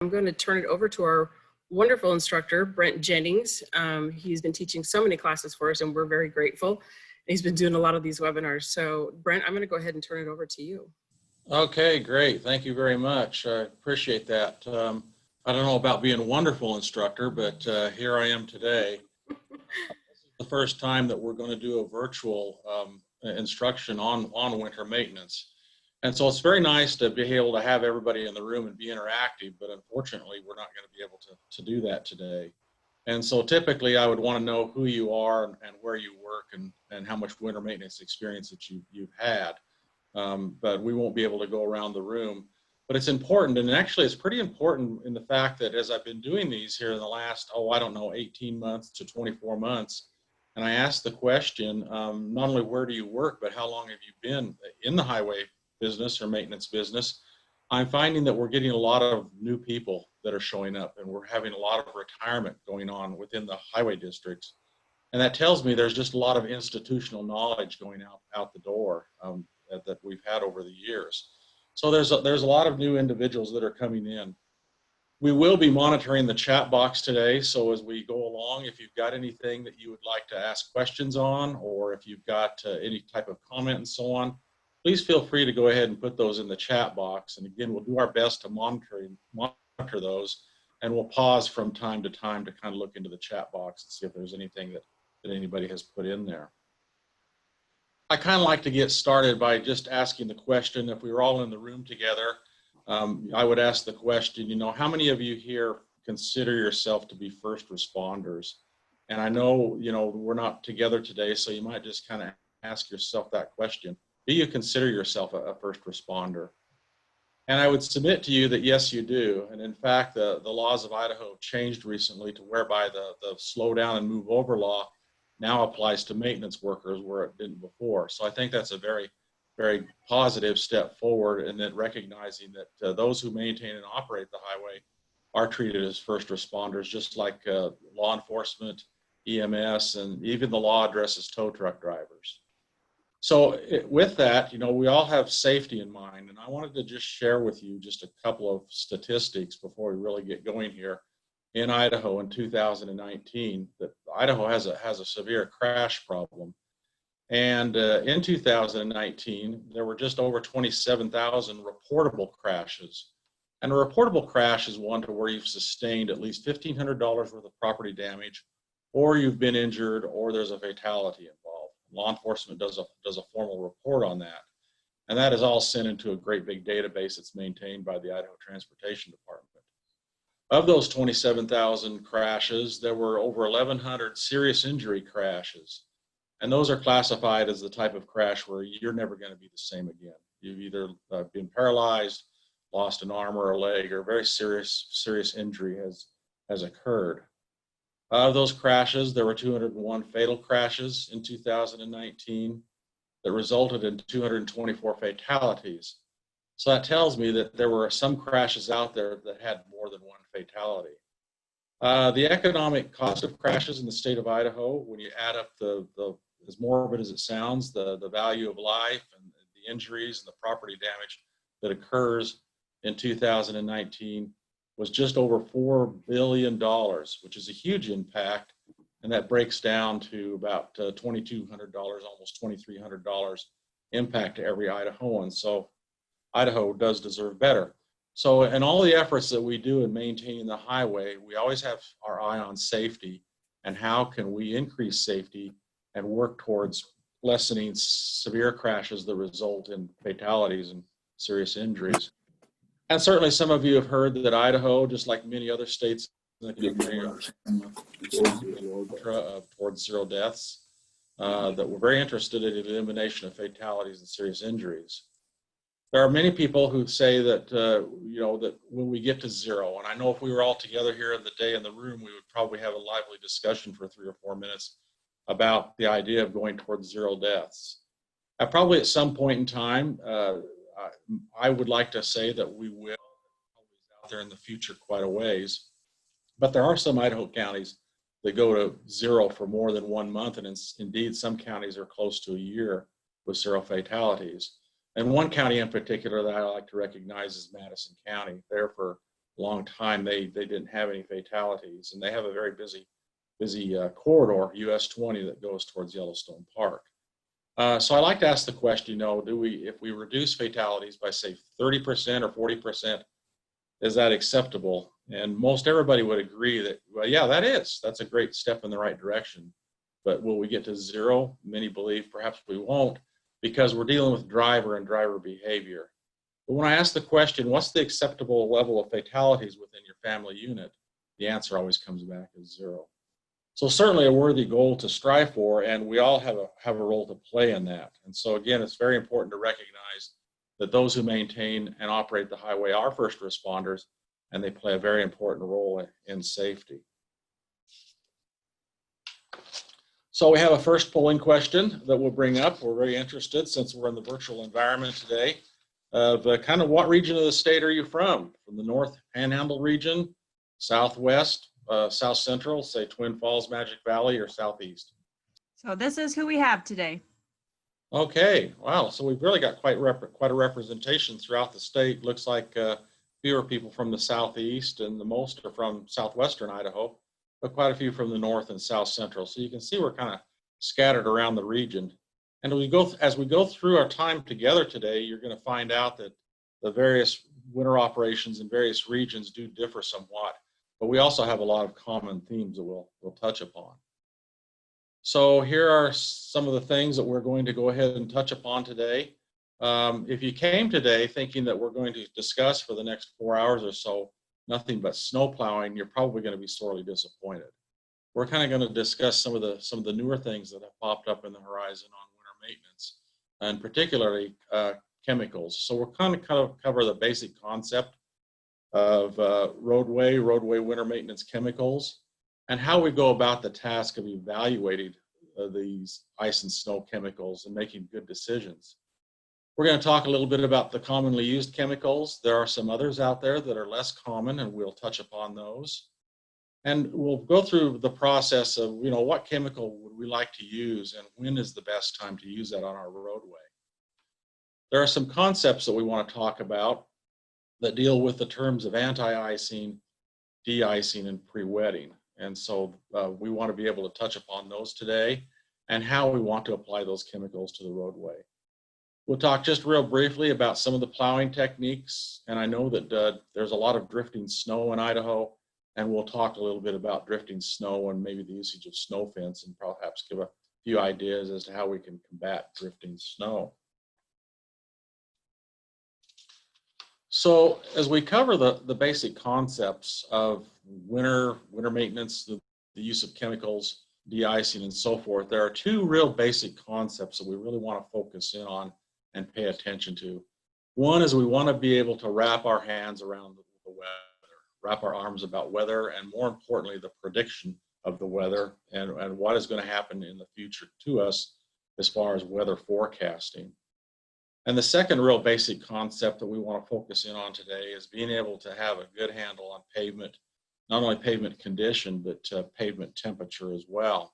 I'm going to turn it over to our wonderful instructor, Brent Jennings. He's been teaching so many classes for us, and we're very grateful. He's been doing a lot of these webinars. So Brent, I'm going to go ahead and turn it over to you. Okay, great. Thank you very much. I appreciate that. I don't know about being a wonderful instructor, but here I am today. This is the first time that we're going to do a virtual instruction on winter maintenance. And so it's very nice to be able to have everybody in the room and be interactive, but unfortunately, we're not going to be able to do that today. And so typically, I would want to know who you are and where you work and how much winter maintenance experience that you've had. But we won't be able to go around the room. But it's important, and actually it's pretty important in the fact that as I've been doing these here in the last, 18 months to 24 months, and I asked the question, not only where do you work, but how long have you been in the highway business or maintenance business, I'm finding that we're getting a lot of new people that are showing up, and we're having a lot of retirement going on within the highway districts. And that tells me there's just a lot of institutional knowledge going out the door that we've had over the years. So there's a lot of new individuals that are coming in. We will be monitoring the chat box today. So as we go along, if you've got anything that you would like to ask questions on, or if you've got any type of comment and so on, please feel free to go ahead and put those in the chat box. And again, we'll do our best to monitor those, and we'll pause from time to time to kind of look into the chat box and see if there's anything that anybody has put in there. I kind of like to get started by just asking the question, if we were all in the room together, I would ask the question, how many of you here consider yourself to be first responders? And I know, we're not together today, so you might just kind of ask yourself that question. Do you consider yourself a first responder? And I would submit to you that yes, you do. And in fact, the laws of Idaho changed recently to whereby the slow down and move over law now applies to maintenance workers where it didn't before. So I think that's a very, very positive step forward, in that recognizing that those who maintain and operate the highway are treated as first responders, just like law enforcement, EMS, and even the law addresses tow truck drivers. So with that, we all have safety in mind, and I wanted to just share with you just a couple of statistics before we really get going here. In Idaho in 2019, that Idaho has a severe crash problem. And in 2019, there were just over 27,000 reportable crashes. And a reportable crash is one to where you've sustained at least $1,500 worth of property damage, or you've been injured, or there's a fatality involved. Law enforcement does a formal report on that. And that is all sent into a great big database that's maintained by the Idaho Transportation Department. Of those 27,000 crashes, there were over 1,100 serious injury crashes. And those are classified as the type of crash where you're never going to be the same again. You've either been paralyzed, lost an arm or a leg, or very serious injury has occurred. Of those crashes, there were 201 fatal crashes in 2019 that resulted in 224 fatalities. So that tells me that there were some crashes out there that had more than one fatality. The economic cost of crashes in the state of Idaho, when you add up as morbid as it sounds, the value of life and the injuries and the property damage that occurs in 2019 was just over $4 billion, which is a huge impact. And that breaks down to about $2,200, almost $2,300 impact to every Idahoan. So Idaho does deserve better. So in all the efforts that we do in maintaining the highway, we always have our eye on safety and how can we increase safety and work towards lessening severe crashes that result in fatalities and serious injuries. And certainly some of you have heard that Idaho, just like many other states in the country, are towards zero deaths, that we're very interested in the elimination of fatalities and serious injuries. There are many people who say that, that when we get to zero, and I know if we were all together here in the day in the room, we would probably have a lively discussion for 3 or 4 minutes about the idea of going towards zero deaths. Probably at some point in time, I would like to say that we will, out there in the future quite a ways, but there are some Idaho counties that go to zero for more than 1 month, and indeed some counties are close to a year with zero fatalities. And one county in particular that I like to recognize is Madison County. There for long time, they didn't have any fatalities, and they have a very busy corridor, US 20, that goes towards Yellowstone Park. So I like to ask the question, you know, if we reduce fatalities by say 30% or 40%, is that acceptable? And most everybody would agree that, well, yeah, that's a great step in the right direction. But will we get to zero? Many believe perhaps we won't, because we're dealing with driver and driver behavior. But when I ask the question, what's the acceptable level of fatalities within your family unit? The answer always comes back as zero. So certainly a worthy goal to strive for, and we all have a role to play in that. And so again, it's very important to recognize that those who maintain and operate the highway are first responders, and they play a very important role in safety. So we have a first polling question that we'll bring up. We're very interested, since we're in the virtual environment today, of kind of what region of the state are you from? From the North Panhandle region, Southwest, South Central, say Twin Falls, Magic Valley, or Southeast? So this is who we have today. Okay, wow. So we've really got quite a representation throughout the state. Looks like fewer people from the Southeast, and the most are from Southwestern Idaho, but quite a few from the North and South Central. So you can see we're kind of scattered around the region. And as we go through our time together today, you're going to find out that the various winter operations in various regions do differ somewhat, but we also have a lot of common themes that we'll touch upon. So here are some of the things that we're going to go ahead and touch upon today. If you came today thinking that we're going to discuss for the next 4 hours or so nothing but snow plowing, you're probably going to be sorely disappointed. We're kind of going to discuss some of the newer things that have popped up in the horizon on winter maintenance, and particularly chemicals. So we're kind of cover the basic concept of roadway winter maintenance chemicals, and how we go about the task of evaluating these ice and snow chemicals and making good decisions. We're going to talk a little bit about the commonly used chemicals. There are some others out there that are less common, and we'll touch upon those. And we'll go through the process of, you know, what chemical would we like to use, and when is the best time to use that on our roadway. There are some concepts that we want to talk about that deal with the terms of anti-icing, de-icing, and prewetting. And so we want to be able to touch upon those today, and how we want to apply those chemicals to the roadway. We'll talk just real briefly about some of the plowing techniques, and I know that there's a lot of drifting snow in Idaho, and we'll talk a little bit about drifting snow and maybe the usage of snow fence, and perhaps give a few ideas as to how we can combat drifting snow. So as we cover the basic concepts of winter maintenance, the use of chemicals, de-icing, and so forth, there are two real basic concepts that we really want to focus in on and pay attention to. One is we want to be able to wrap our hands around the weather, wrap our arms about weather, and more importantly, the prediction of the weather and what is going to happen in the future to us as far as weather forecasting. And the second real basic concept that we want to focus in on today is being able to have a good handle on pavement, not only pavement condition, but pavement temperature as well.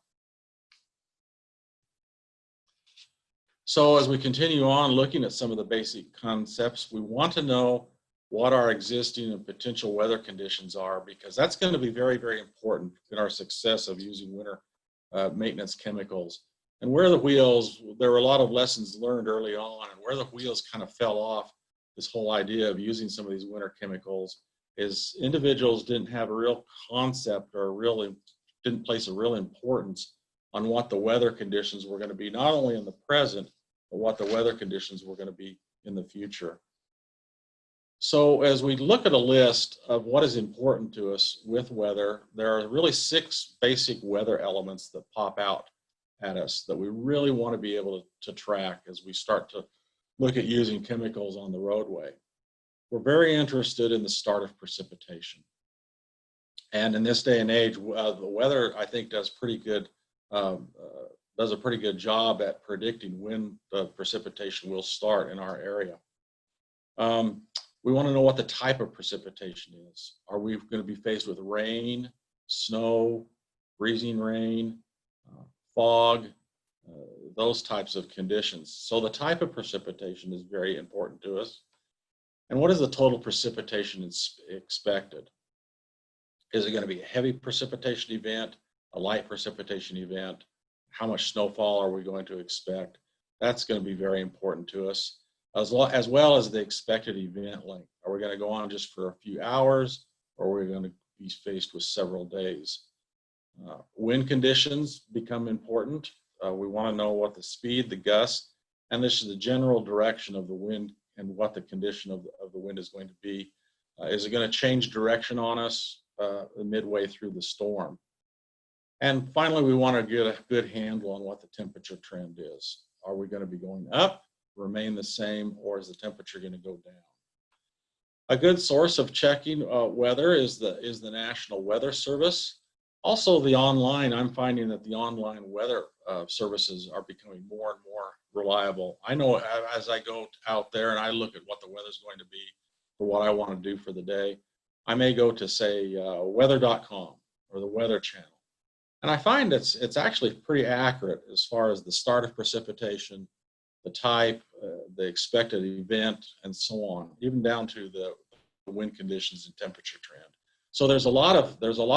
So as we continue on looking at some of the basic concepts, we want to know what our existing and potential weather conditions are, because that's going to be very, very important in our success of using winter maintenance chemicals. And where the wheels, there were a lot of lessons learned early on, and where the wheels kind of fell off this whole idea of using some of these winter chemicals is individuals didn't have a real concept, or didn't place a real importance on what the weather conditions were going to be, not only in the present, but what the weather conditions were going to be in the future. So as we look at a list of what is important to us with weather, there are really 6 basic weather elements that pop out at us that we really want to be able to track as we start to look at using chemicals on the roadway. We're very interested in the start of precipitation. And in this day and age, the weather, I think, does a pretty good job at predicting when the precipitation will start in our area. We want to know what the type of precipitation is. Are we going to be faced with rain, snow, freezing rain, fog, those types of conditions? So the type of precipitation is very important to us. And what is the total precipitation expected? Is it going to be a heavy precipitation event, a light precipitation event? How much snowfall are we going to expect? That's going to be very important to us, as well as the expected event length. Are we going to go on just for a few hours, or are we going to be faced with several days? Wind conditions become important. We want to know what the speed, the gust, and this is the general direction of the wind and what the condition of the wind is going to be. Is it going to change direction on us midway through the storm? And finally, we want to get a good handle on what the temperature trend is. Are we going to be going up, remain the same, or is the temperature going to go down? A good source of checking weather is the National Weather Service. Also, the online, I'm finding that the online weather services are becoming more and more reliable. I know as I go out there and I look at what the weather's going to be for what I want to do for the day, I may go to, say, weather.com or the Weather Channel. And I find it's actually pretty accurate as far as the start of precipitation, the type, the expected event, and so on, even down to the wind conditions and temperature trend. So there's a lot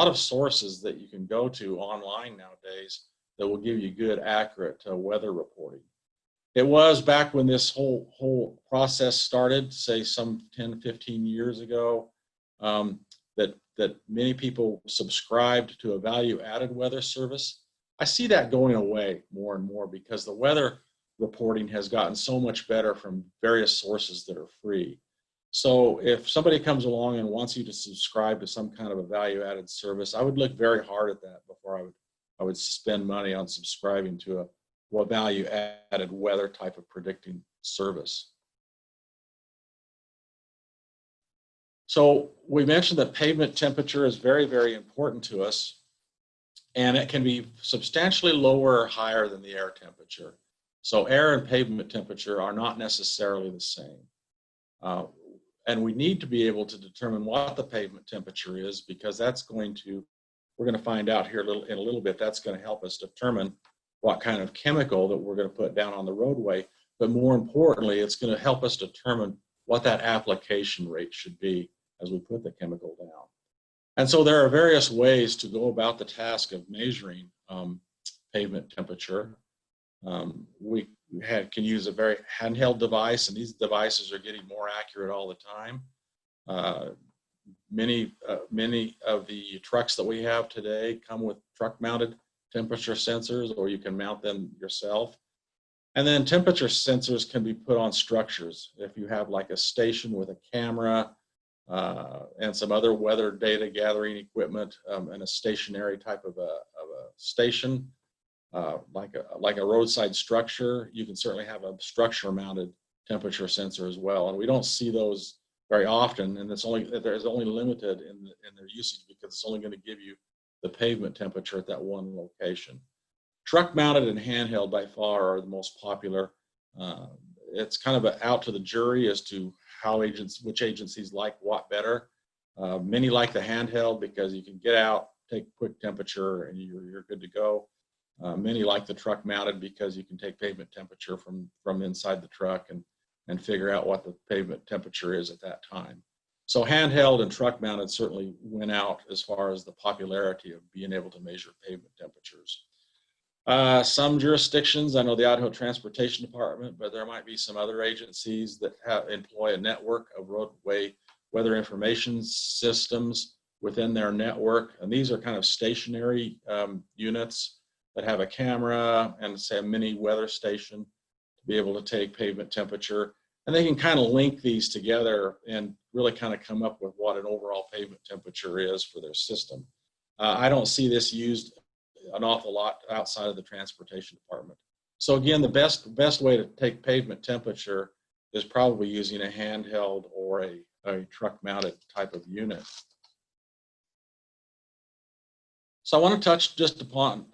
of sources that you can go to online nowadays that will give you good, accurate weather reporting. It was back when this whole process started, say some 10, 15 years ago, that many people subscribed to a value-added weather service. I see that going away more and more because the weather reporting has gotten so much better from various sources that are free. So if somebody comes along and wants you to subscribe to some kind of a value-added service, I would look very hard at that before I would spend money on subscribing to a value-added weather type of predicting service. So we mentioned that pavement temperature is very, very important to us, and it can be substantially lower or higher than the air temperature. So air and pavement temperature are not necessarily the same. And we need to be able to determine what the pavement temperature is, because we're going to find out here in a little bit, that's going to help us determine what kind of chemical that we're going to put down on the roadway. But more importantly, it's going to help us determine what that application rate should be as we put the chemical down. And so there are various ways to go about the task of measuring pavement temperature. We can use a very handheld device, and these devices are getting more accurate all the time. Many of the trucks that we have today come with truck-mounted temperature sensors, or you can mount them yourself. And then temperature sensors can be put on structures. If you have like a station with a camera and some other weather data gathering equipment and a stationary type of a station, like a roadside structure, you can certainly have a structure-mounted temperature sensor as well. And we don't see those very often, and there's only limited in their usage because it's only going to give you the pavement temperature at that one location. Truck-mounted and handheld by far are the most popular. It's kind of out to the jury as to which agencies like what better. Many like the handheld because you can get out, take quick temperature, and you're good to go. Many like the truck mounted because you can take pavement temperature from inside the truck and figure out what the pavement temperature is at that time. So handheld and truck mounted certainly went out as far as the popularity of being able to measure pavement temperatures. Some jurisdictions, I know the Idaho Transportation Department, but there might be some other agencies that employ a network of roadway weather information systems within their network. And these are kind of stationary units that have a camera and, say, a mini weather station to be able to take pavement temperature. And they can kind of link these together and really kind of come up with what an overall pavement temperature is for their system. I don't see this used an awful lot outside of the transportation department. So again, the best way to take pavement temperature is probably using a handheld or a truck-mounted type of unit. So I want to touch just upon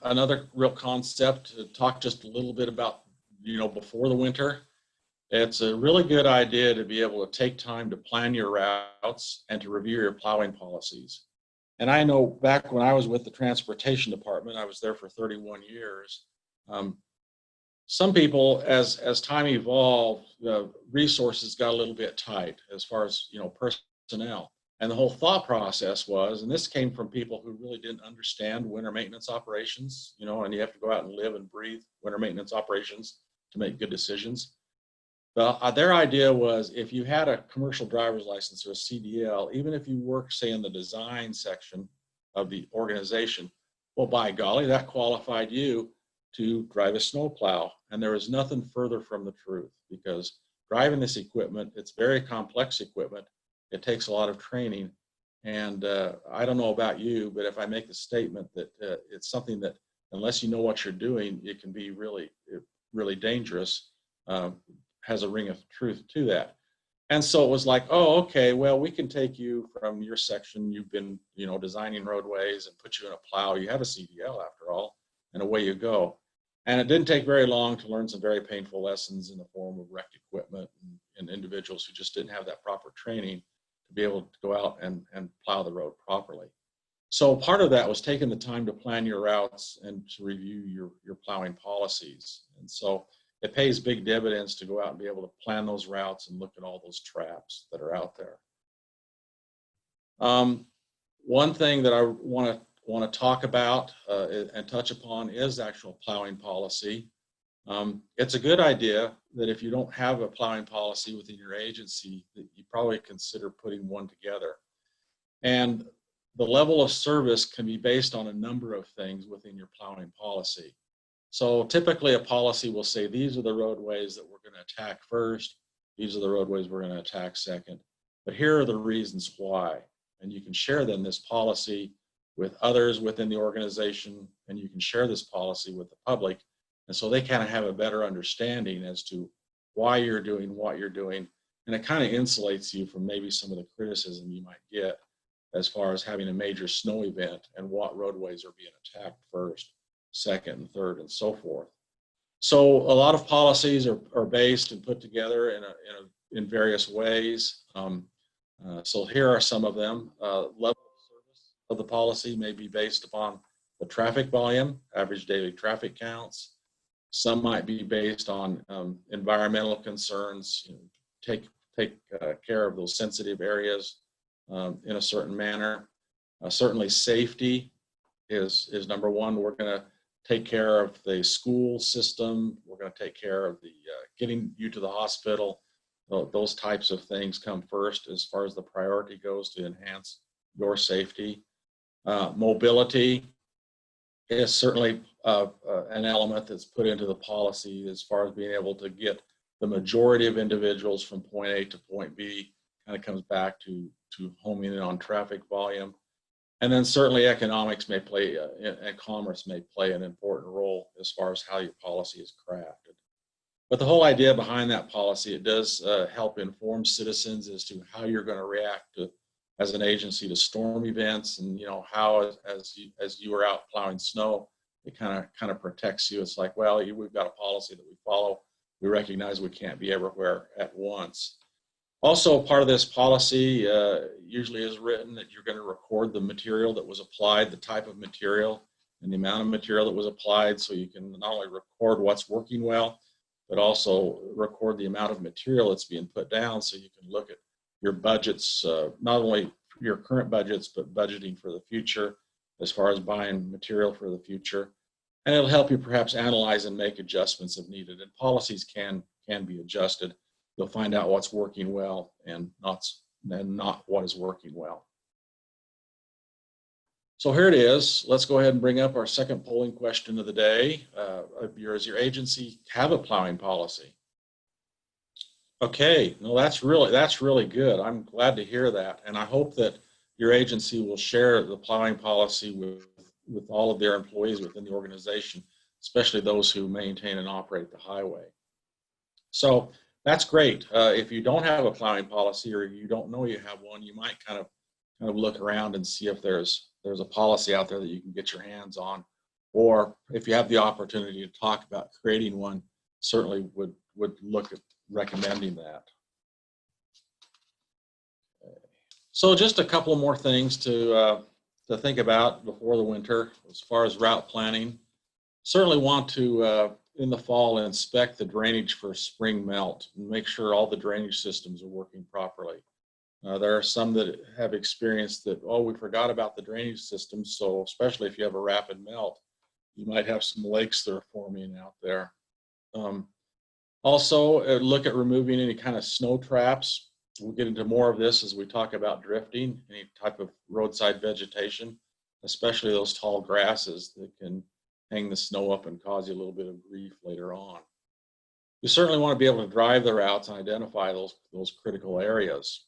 another real concept to talk just a little bit about, before the winter. It's a really good idea to be able to take time to plan your routes and to review your plowing policies. And I know back when I was with the transportation department, I was there for 31 years. some people, as time evolved, the resources got a little bit tight as far as, personnel. And the whole thought process was, and this came from people who really didn't understand winter maintenance operations, and you have to go out and live and breathe winter maintenance operations to make good decisions. Their idea was, if you had a commercial driver's license or a CDL, even if you work, say, in the design section of the organization, well, by golly, that qualified you to drive a snowplow. And there was nothing further from the truth, because driving this equipment, it's very complex equipment. It takes a lot of training. And I don't know about you, but if I make the statement that it's something that, unless you know what you're doing, it can be really, really dangerous, has a ring of truth to that. And so it was like, oh, okay, well, we can take you from your section. You've been, designing roadways, and put you in a plow. You have a CDL after all, and away you go. And it didn't take very long to learn some very painful lessons in the form of wrecked equipment and individuals who just didn't have that proper training to be able to go out and plow the road properly. So part of that was taking the time to plan your routes and to review your plowing policies. And so it pays big dividends to go out and be able to plan those routes and look at all those traps that are out there. One thing that I want to talk about and touch upon is actual plowing policy. It's a good idea that if you don't have a plowing policy within your agency, that you probably consider putting one together. And the level of service can be based on a number of things within your plowing policy. So typically a policy will say, these are the roadways that we're going to attack first. These are the roadways we're going to attack second. But here are the reasons why. And you can share then this policy with others within the organization, and you can share this policy with the public. And so they kind of have a better understanding as to why you're doing what you're doing. And it kind of insulates you from maybe some of the criticism you might get as far as having a major snow event and what roadways are being attacked first, second, and third, and so forth. So a lot of policies are based and put together in various ways. So here are some of them. Level of service of the policy may be based upon the traffic volume, average daily traffic counts. Some might be based on environmental concerns, take care of those sensitive areas in a certain manner. Certainly safety is number one. We're going to take care of the school system. We're going to take care of the getting you to the hospital. Those types of things come first as far as the priority goes to enhance your safety. Mobility is certainly an element that's put into the policy as far as being able to get the majority of individuals from point A to point B. Kind of comes back to homing in on traffic volume. And then certainly economics may play, and commerce may play an important role as far as how your policy is crafted. But the whole idea behind that policy, it does help inform citizens as to how you're going to react to, as an agency, to storm events, and how as you are out plowing snow, it kind of protects you. It's like, well, we've got a policy that we follow. We recognize we can't be everywhere at once. Also, part of this policy usually is written that you're going to record the material that was applied, the type of material, and the amount of material that was applied, so you can not only record what's working well, but also record the amount of material that's being put down, so you can look at your budgets, not only your current budgets, but budgeting for the future as far as buying material for the future. And it'll help you perhaps analyze and make adjustments if needed. And policies can be adjusted. You'll find out what's working well and not what is working well. So here it is. Let's go ahead and bring up our second polling question of the day. Does your agency have a plowing policy? Okay, no, that's really good. I'm glad to hear that. And I hope that your agency will share the plowing policy with all of their employees within the organization, especially those who maintain and operate the highway. So that's great. If you don't have a plowing policy, or you don't know you have one, you might kind of look around and see if there's a policy out there that you can get your hands on, or if you have the opportunity to talk about creating one, certainly would look at recommending that. Okay. So just a couple more things to think about before the winter as far as route planning. Certainly want to in the fall, inspect the drainage for spring melt and make sure all the drainage systems are working properly. There are some that have experienced that, oh, we forgot about the drainage system. So especially if you have a rapid melt, you might have some lakes that are forming out there. Also, look at removing any kind of snow traps. We'll get into more of this as we talk about drifting, any type of roadside vegetation, especially those tall grasses that can hang the snow up and cause you a little bit of grief later on. You certainly want to be able to drive the routes and identify those critical areas.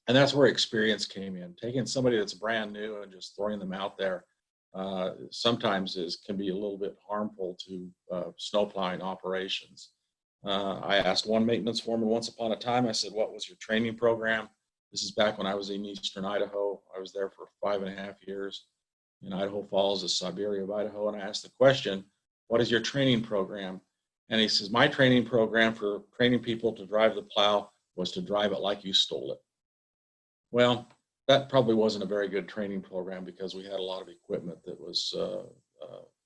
And that's where experience came in. Taking somebody that's brand new and just throwing them out there sometimes can be a little bit harmful to snow plowing operations. I asked one maintenance foreman once upon a time, I said, what was your training program? This is back when I was in Eastern Idaho. I was there for 5.5 years in Idaho Falls, the Siberia of Idaho. And I asked the question, what is your training program? And he says, my training program for training people to drive the plow was to drive it like you stole it. Well, that probably wasn't a very good training program because we had a lot of equipment that was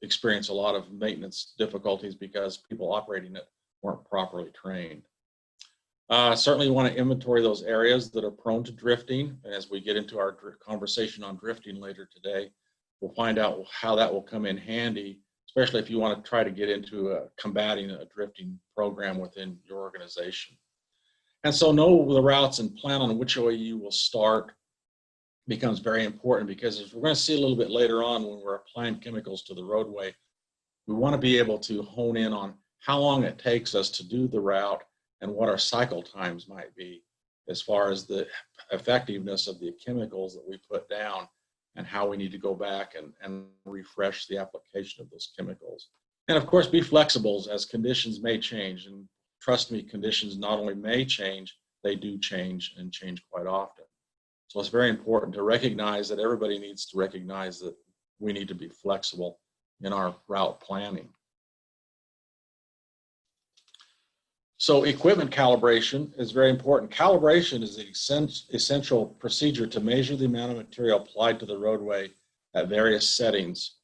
experienced a lot of maintenance difficulties because people operating it weren't properly trained. Certainly you want to inventory those areas that are prone to drifting. And as we get into our conversation on drifting later today, we'll find out how that will come in handy, especially if you want to try to get into combating a drifting program within your organization. And so know the routes and plan on which way you will start becomes very important, because as we're going to see a little bit later on when we're applying chemicals to the roadway, we want to be able to hone in on how long it takes us to do the route and what our cycle times might be as far as the effectiveness of the chemicals that we put down and how we need to go back and refresh the application of those chemicals. And of course, be flexible as conditions may change. And trust me, conditions not only may change, they do change and change quite often. So it's very important to recognize that everybody needs to recognize that we need to be flexible in our route planning. So equipment calibration is very important. Calibration is an essential procedure to measure the amount of material applied to the roadway at various settings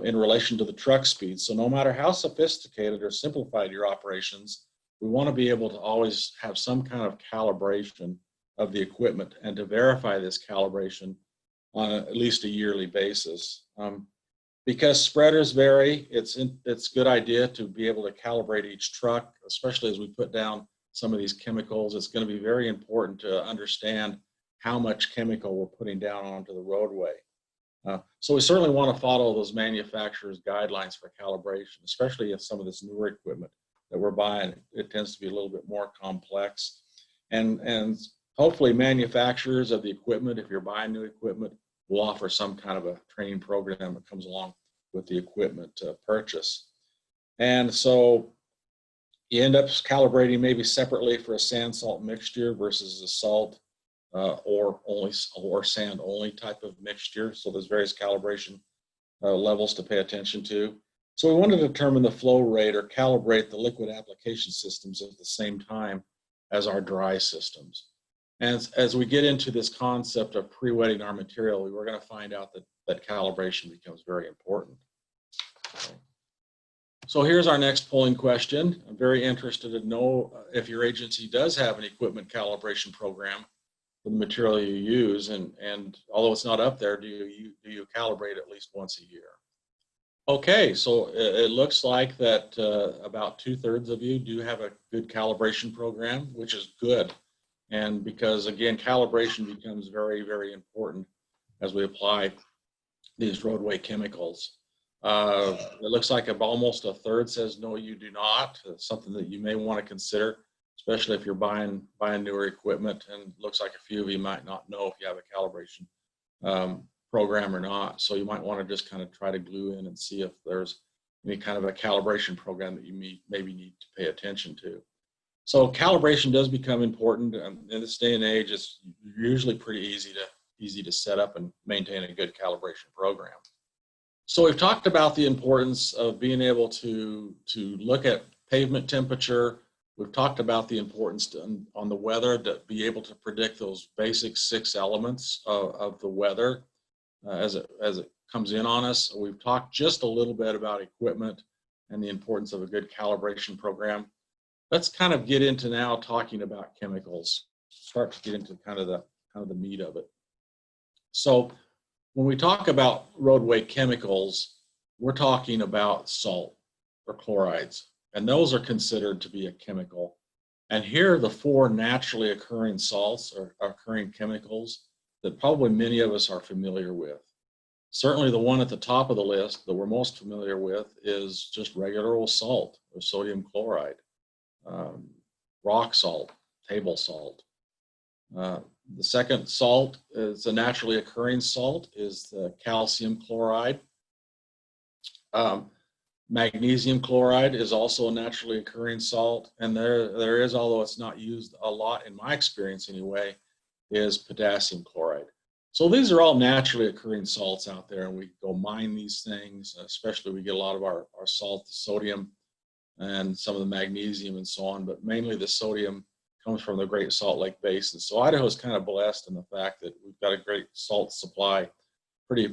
in relation to the truck speed. So no matter how sophisticated or simplified your operations, we want to be able to always have some kind of calibration of the equipment and to verify this calibration on at least a yearly basis. Because spreaders vary, it's a good idea to be able to calibrate each truck, especially as we put down some of these chemicals. It's going to be very important to understand how much chemical we're putting down onto the roadway. So we certainly want to follow those manufacturers' guidelines for calibration, especially if some of this newer equipment that we're buying, it tends to be a little bit more complex. And hopefully manufacturers of the equipment, if you're buying new equipment, will offer some kind of a training program that comes along with the equipment purchase. And so you end up calibrating maybe separately for a sand salt mixture versus a salt or sand only type of mixture. So there's various calibration levels to pay attention to. So we want to determine the flow rate or calibrate the liquid application systems at the same time as our dry systems. And as we get into this concept of pre-wetting our material, we're going to find out that calibration becomes very important. So here's our next polling question. I'm very interested to know if your agency does have an equipment calibration program for the material you use, and although it's not up there, do you calibrate at least once a year? Okay, so it looks like that about 2/3 of you do have a good calibration program, which is good. And because, again, calibration becomes very, very important as we apply these roadway chemicals. It looks like almost 1/3 says, no, you do not. It's something that you may want to consider, especially if you're buying newer equipment. And it looks like a few of you might not know if you have a calibration program or not. So you might want to just kind of try to glue in and see if there's any kind of a calibration program that you maybe need to pay attention to. So calibration does become important. In this day and age, it's usually pretty easy to set up and maintain a good calibration program. So we've talked about the importance of being able to look at pavement temperature. We've talked about the importance on the weather to be able to predict those basic 6 elements of the weather as it comes in on us. We've talked just a little bit about equipment and the importance of a good calibration program. Let's kind of get into now talking about chemicals. Start to get into kind of the meat of it. So when we talk about roadway chemicals, we're talking about salt or chlorides, and those are considered to be a chemical. And here are the 4 naturally occurring salts or occurring chemicals that probably many of us are familiar with. Certainly the one at the top of the list that we're most familiar with is just regular old salt or sodium chloride, rock salt, table salt. The second salt is a naturally occurring salt is the calcium chloride. Magnesium chloride is also a naturally occurring salt, and there is, although it's not used a lot in my experience anyway, is potassium chloride. So these are all naturally occurring salts out there, and we go mine these things, especially we get a lot of our salt, the sodium, and some of the magnesium and so on, but mainly the sodium comes from the Great Salt Lake Basin. So Idaho is kind of blessed in the fact that we've got a great salt supply pretty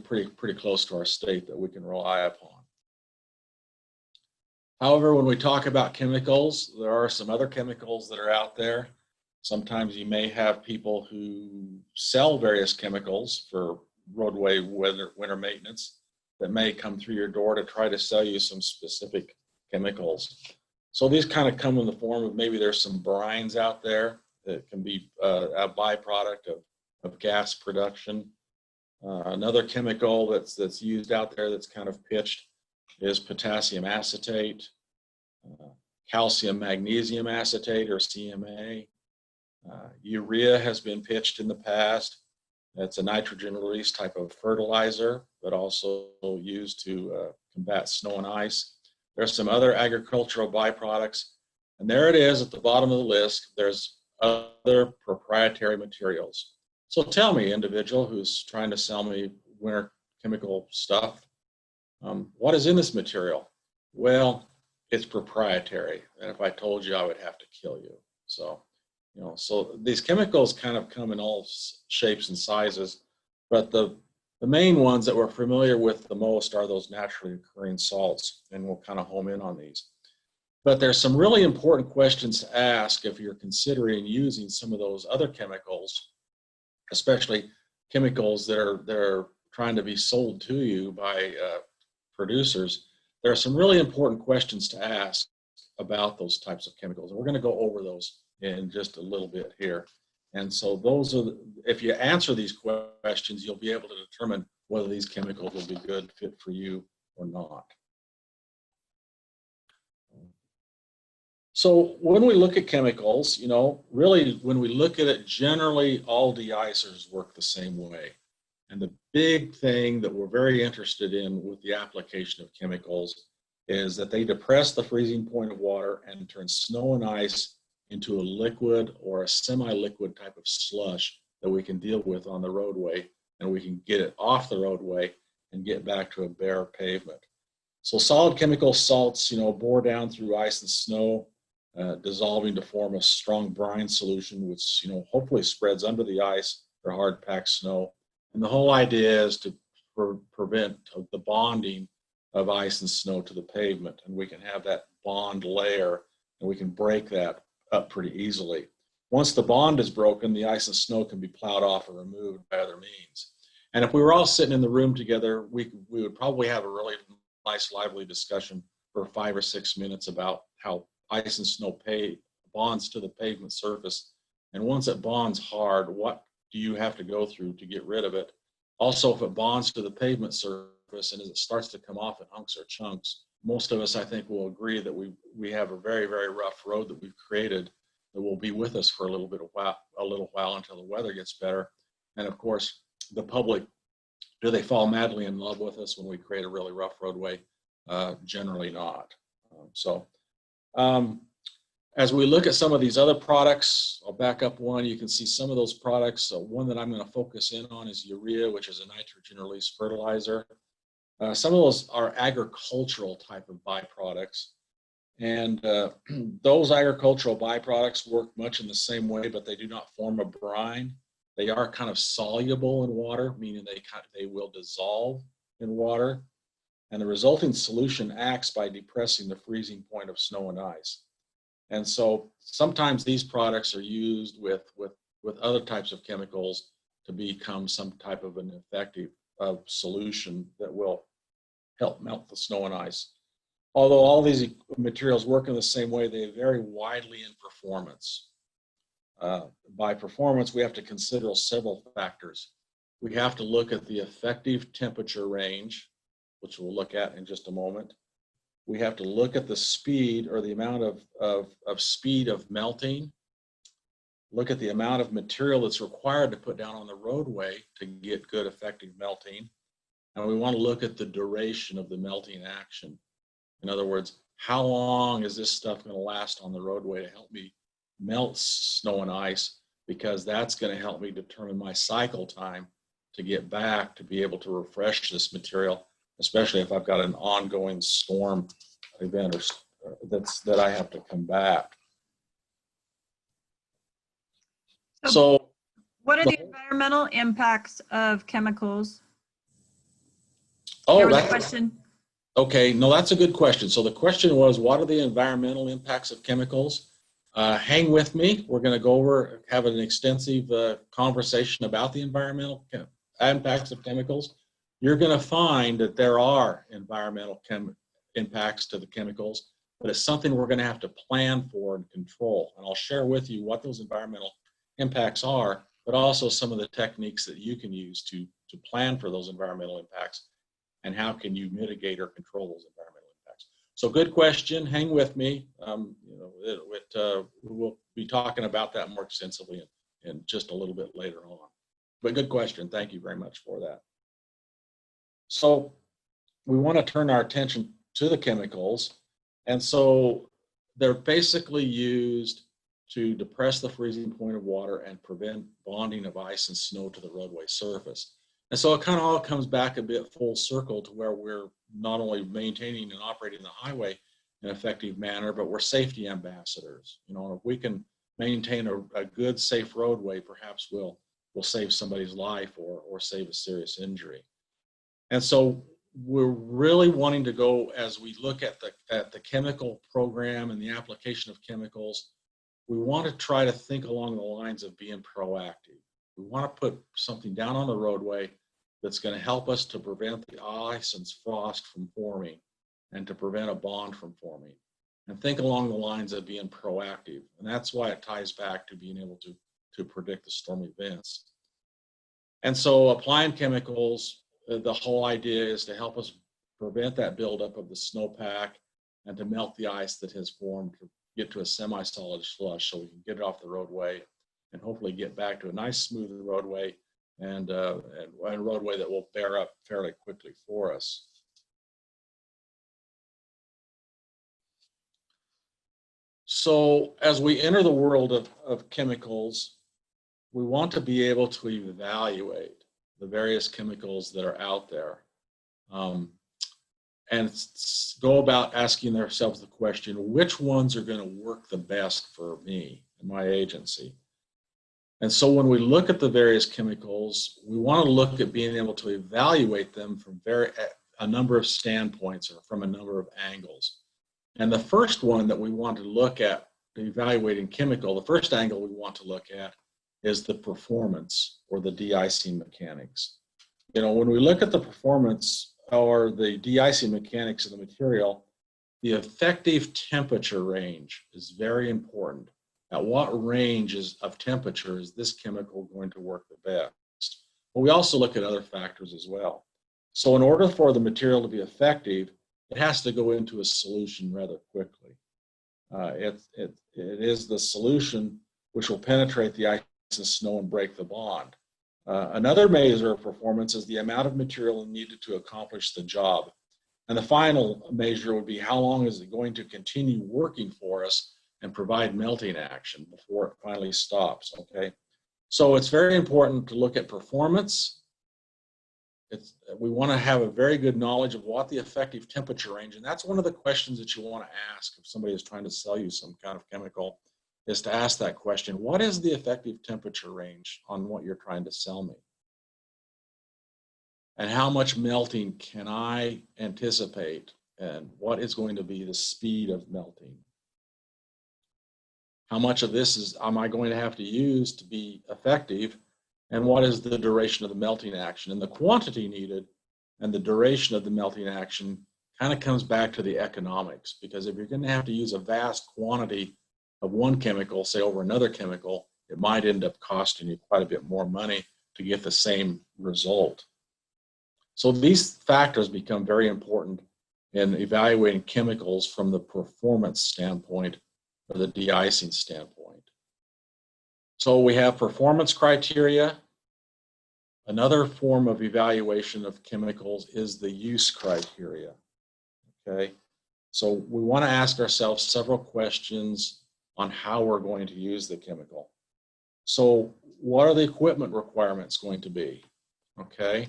close to our state that we can rely upon. However, when we talk about chemicals, there are some other chemicals that are out there. Sometimes you may have people who sell various chemicals for roadway winter maintenance that may come through your door to try to sell you some specific chemicals. So these kind of come in the form of maybe there's some brines out there that can be a byproduct of gas production. Another chemical that's used out there that's kind of pitched is potassium acetate, calcium magnesium acetate or CMA. Urea has been pitched in the past. It's a nitrogen release type of fertilizer, but also used to combat snow and ice. There's some other agricultural byproducts, and there it is at the bottom of the list. There's other proprietary materials. So tell me, individual who's trying to sell me winter chemical stuff, what is in this material? Well, it's proprietary, and if I told you, I would have to kill you. So, so these chemicals kind of come in all shapes and sizes, but the main ones that we're familiar with the most are those naturally occurring salts, and we'll kind of home in on these. But there's some really important questions to ask if you're considering using some of those other chemicals, especially chemicals that are trying to be sold to you by producers. There are some really important questions to ask about those types of chemicals, and we're going to go over those in just a little bit here. And so those are, if you answer these questions, you'll be able to determine whether these chemicals will be good fit for you or not. So when we look at chemicals, really when we look at it, generally all de-icers work the same way. And the big thing that we're very interested in with the application of chemicals is that they depress the freezing point of water and turn snow and ice into a liquid or a semi-liquid type of slush that we can deal with on the roadway, and we can get it off the roadway and get back to a bare pavement. So solid chemical salts, bore down through ice and snow, dissolving to form a strong brine solution, which, hopefully spreads under the ice or hard packed snow. And the whole idea is to prevent the bonding of ice and snow to the pavement, and we can have that bond layer, and we can break that up pretty easily. Once the bond is broken, the ice and snow can be plowed off or removed by other means. And if we were all sitting in the room together, we would probably have a really nice, lively discussion for 5 or 6 minutes about how ice and snow bonds to the pavement surface. And once it bonds hard, what do you have to go through to get rid of it? Also, if it bonds to the pavement surface and as it starts to come off in hunks or chunks, most of us, I think, will agree that we have a very, very rough road that we've created that will be with us for a little while until the weather gets better. And of course, the public, do they fall madly in love with us when we create a really rough roadway? Generally not. As we look at some of these other products, I'll back up one. You can see some of those products. One that I'm going to focus in on is urea, which is a nitrogen release fertilizer. Some of those are agricultural type of byproducts. And those agricultural byproducts work much in the same way, but they do not form a brine. They are kind of soluble in water, meaning they will dissolve in water. and the resulting solution acts by depressing the freezing point of snow and ice. And so sometimes these products are used with other types of chemicals to become some type of an effective solution that will help melt the snow and ice. Although all these materials work in the same way, they vary widely in performance. By performance, we have to consider several factors. We have to look at the effective temperature range, which we'll look at in just a moment. We have to look at the speed or the amount of speed of melting. Look at the amount of material that's required to put down on the roadway to get good effective melting. And we want to look at the duration of the melting action. In other words, how long is this stuff going to last on the roadway to help me melt snow and ice? Because that's going to help me determine my cycle time to get back to be able to refresh this material, especially if I've got an ongoing storm event or that I have to combat. So what are the environmental impacts of chemicals? Oh, There was a that's question. okay. No, that's a good question. So the question was, what are the environmental impacts of chemicals? Hang with me. We're going to go over, have an extensive conversation about the environmental impacts of chemicals. You're going to find that there are environmental impacts to the chemicals, but it's something we're going to have to plan for and control. And I'll share with you what those environmental impacts are, but also some of the techniques that you can use to plan for those environmental impacts and how can you mitigate or control those environmental impacts. So good question. Hang with me. We'll be talking about that more extensively in just a little bit later on. But good question. Thank you very much for that. So we want to turn our attention to the chemicals. And so they're basically used to depress the freezing point of water and prevent bonding of ice and snow to the roadway surface. And so it kind of all comes back a bit full circle to where we're not only maintaining and operating the highway in an effective manner, but we're safety ambassadors. You know, if we can maintain a good, safe roadway, perhaps we'll save somebody's life or save a serious injury. And so we're really wanting to go, as we look at the chemical program and the application of chemicals, we want to try to think along the lines of being proactive. We want to put something down on the roadway that's going to help us to prevent the ice and frost from forming and to prevent a bond from forming. And think along the lines of being proactive. And that's why it ties back to being able to predict the storm events. And so applying chemicals, the whole idea is to help us prevent that buildup of the snowpack and to melt the ice that has formed to get to a semi-solid slush so we can get it off the roadway and hopefully get back to a nice smooth roadway and a roadway that will bear up fairly quickly for us. So as we enter the world of chemicals, we want to be able to evaluate the various chemicals that are out there and go about asking ourselves the question, which ones are going to work the best for me and my agency? And so when we look at the various chemicals, we want to look at being able to evaluate them from a number of standpoints or from a number of angles. And the first one that we want to look at evaluating chemical, the first angle we want to look at is the performance or the de-icing mechanics. You know, when we look at the performance or the de-icing mechanics of the material, the effective temperature range is very important. At what range of temperature is this chemical going to work the best? But we also look at other factors as well. So in order for the material to be effective, it has to go into a solution rather quickly. It is the solution which will penetrate the ice and snow and break the bond. Another measure of performance is the amount of material needed to accomplish the job. And the final measure would be how long is it going to continue working for us and provide melting action before it finally stops, okay? So it's very important to look at performance. We want to have a very good knowledge of what the effective temperature range, and that's one of the questions that you want to ask if somebody is trying to sell you some kind of chemical, is to ask that question, what is the effective temperature range on what you're trying to sell me? and how much melting can I anticipate, and what is going to be the speed of melting. How much of this am I going to have to use to be effective, and what is the duration of the melting action? And the quantity needed and the duration of the melting action kind of comes back to the economics, because if you're going to have to use a vast quantity of one chemical, say over another chemical, it might end up costing you quite a bit more money to get the same result. So these factors become very important in evaluating chemicals from the performance standpoint or the de-icing standpoint. So we have performance criteria. Another form of evaluation of chemicals is the use criteria. Okay, so we want to ask ourselves several questions on how we're going to use the chemical. So what are the equipment requirements going to be? Okay,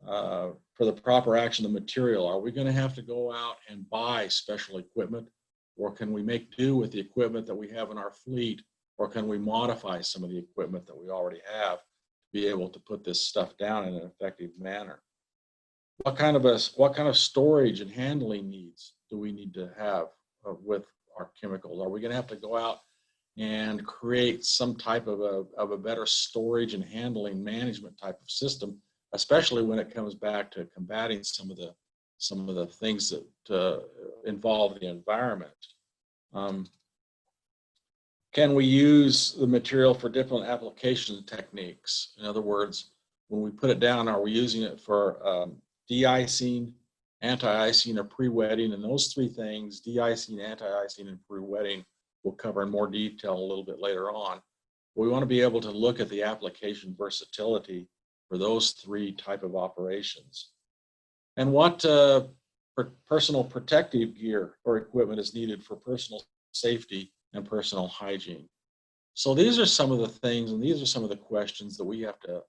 for the proper action of the material, are we going to have to go out and buy special equipment, or can we make do with the equipment that we have in our fleet, or can we modify some of the equipment that we already have to be able to put this stuff down in an effective manner? What kind of storage and handling needs do we need to have with our chemicals? Are we going to have to go out and create some type of a better storage and handling management type of system, especially when it comes back to combating some of the things that involve the environment? Can we use the material for different application techniques? In other words, when we put it down, are we using it for de-icing, anti-icing, or pre-wetting? And those three things, de-icing, anti-icing, and pre-wetting, we'll cover in more detail a little bit later on. We want to be able to look at the application versatility for those three type of operations. And what personal protective gear or equipment is needed for personal safety and personal hygiene. So these are some of the things, and these are some of the questions that we have to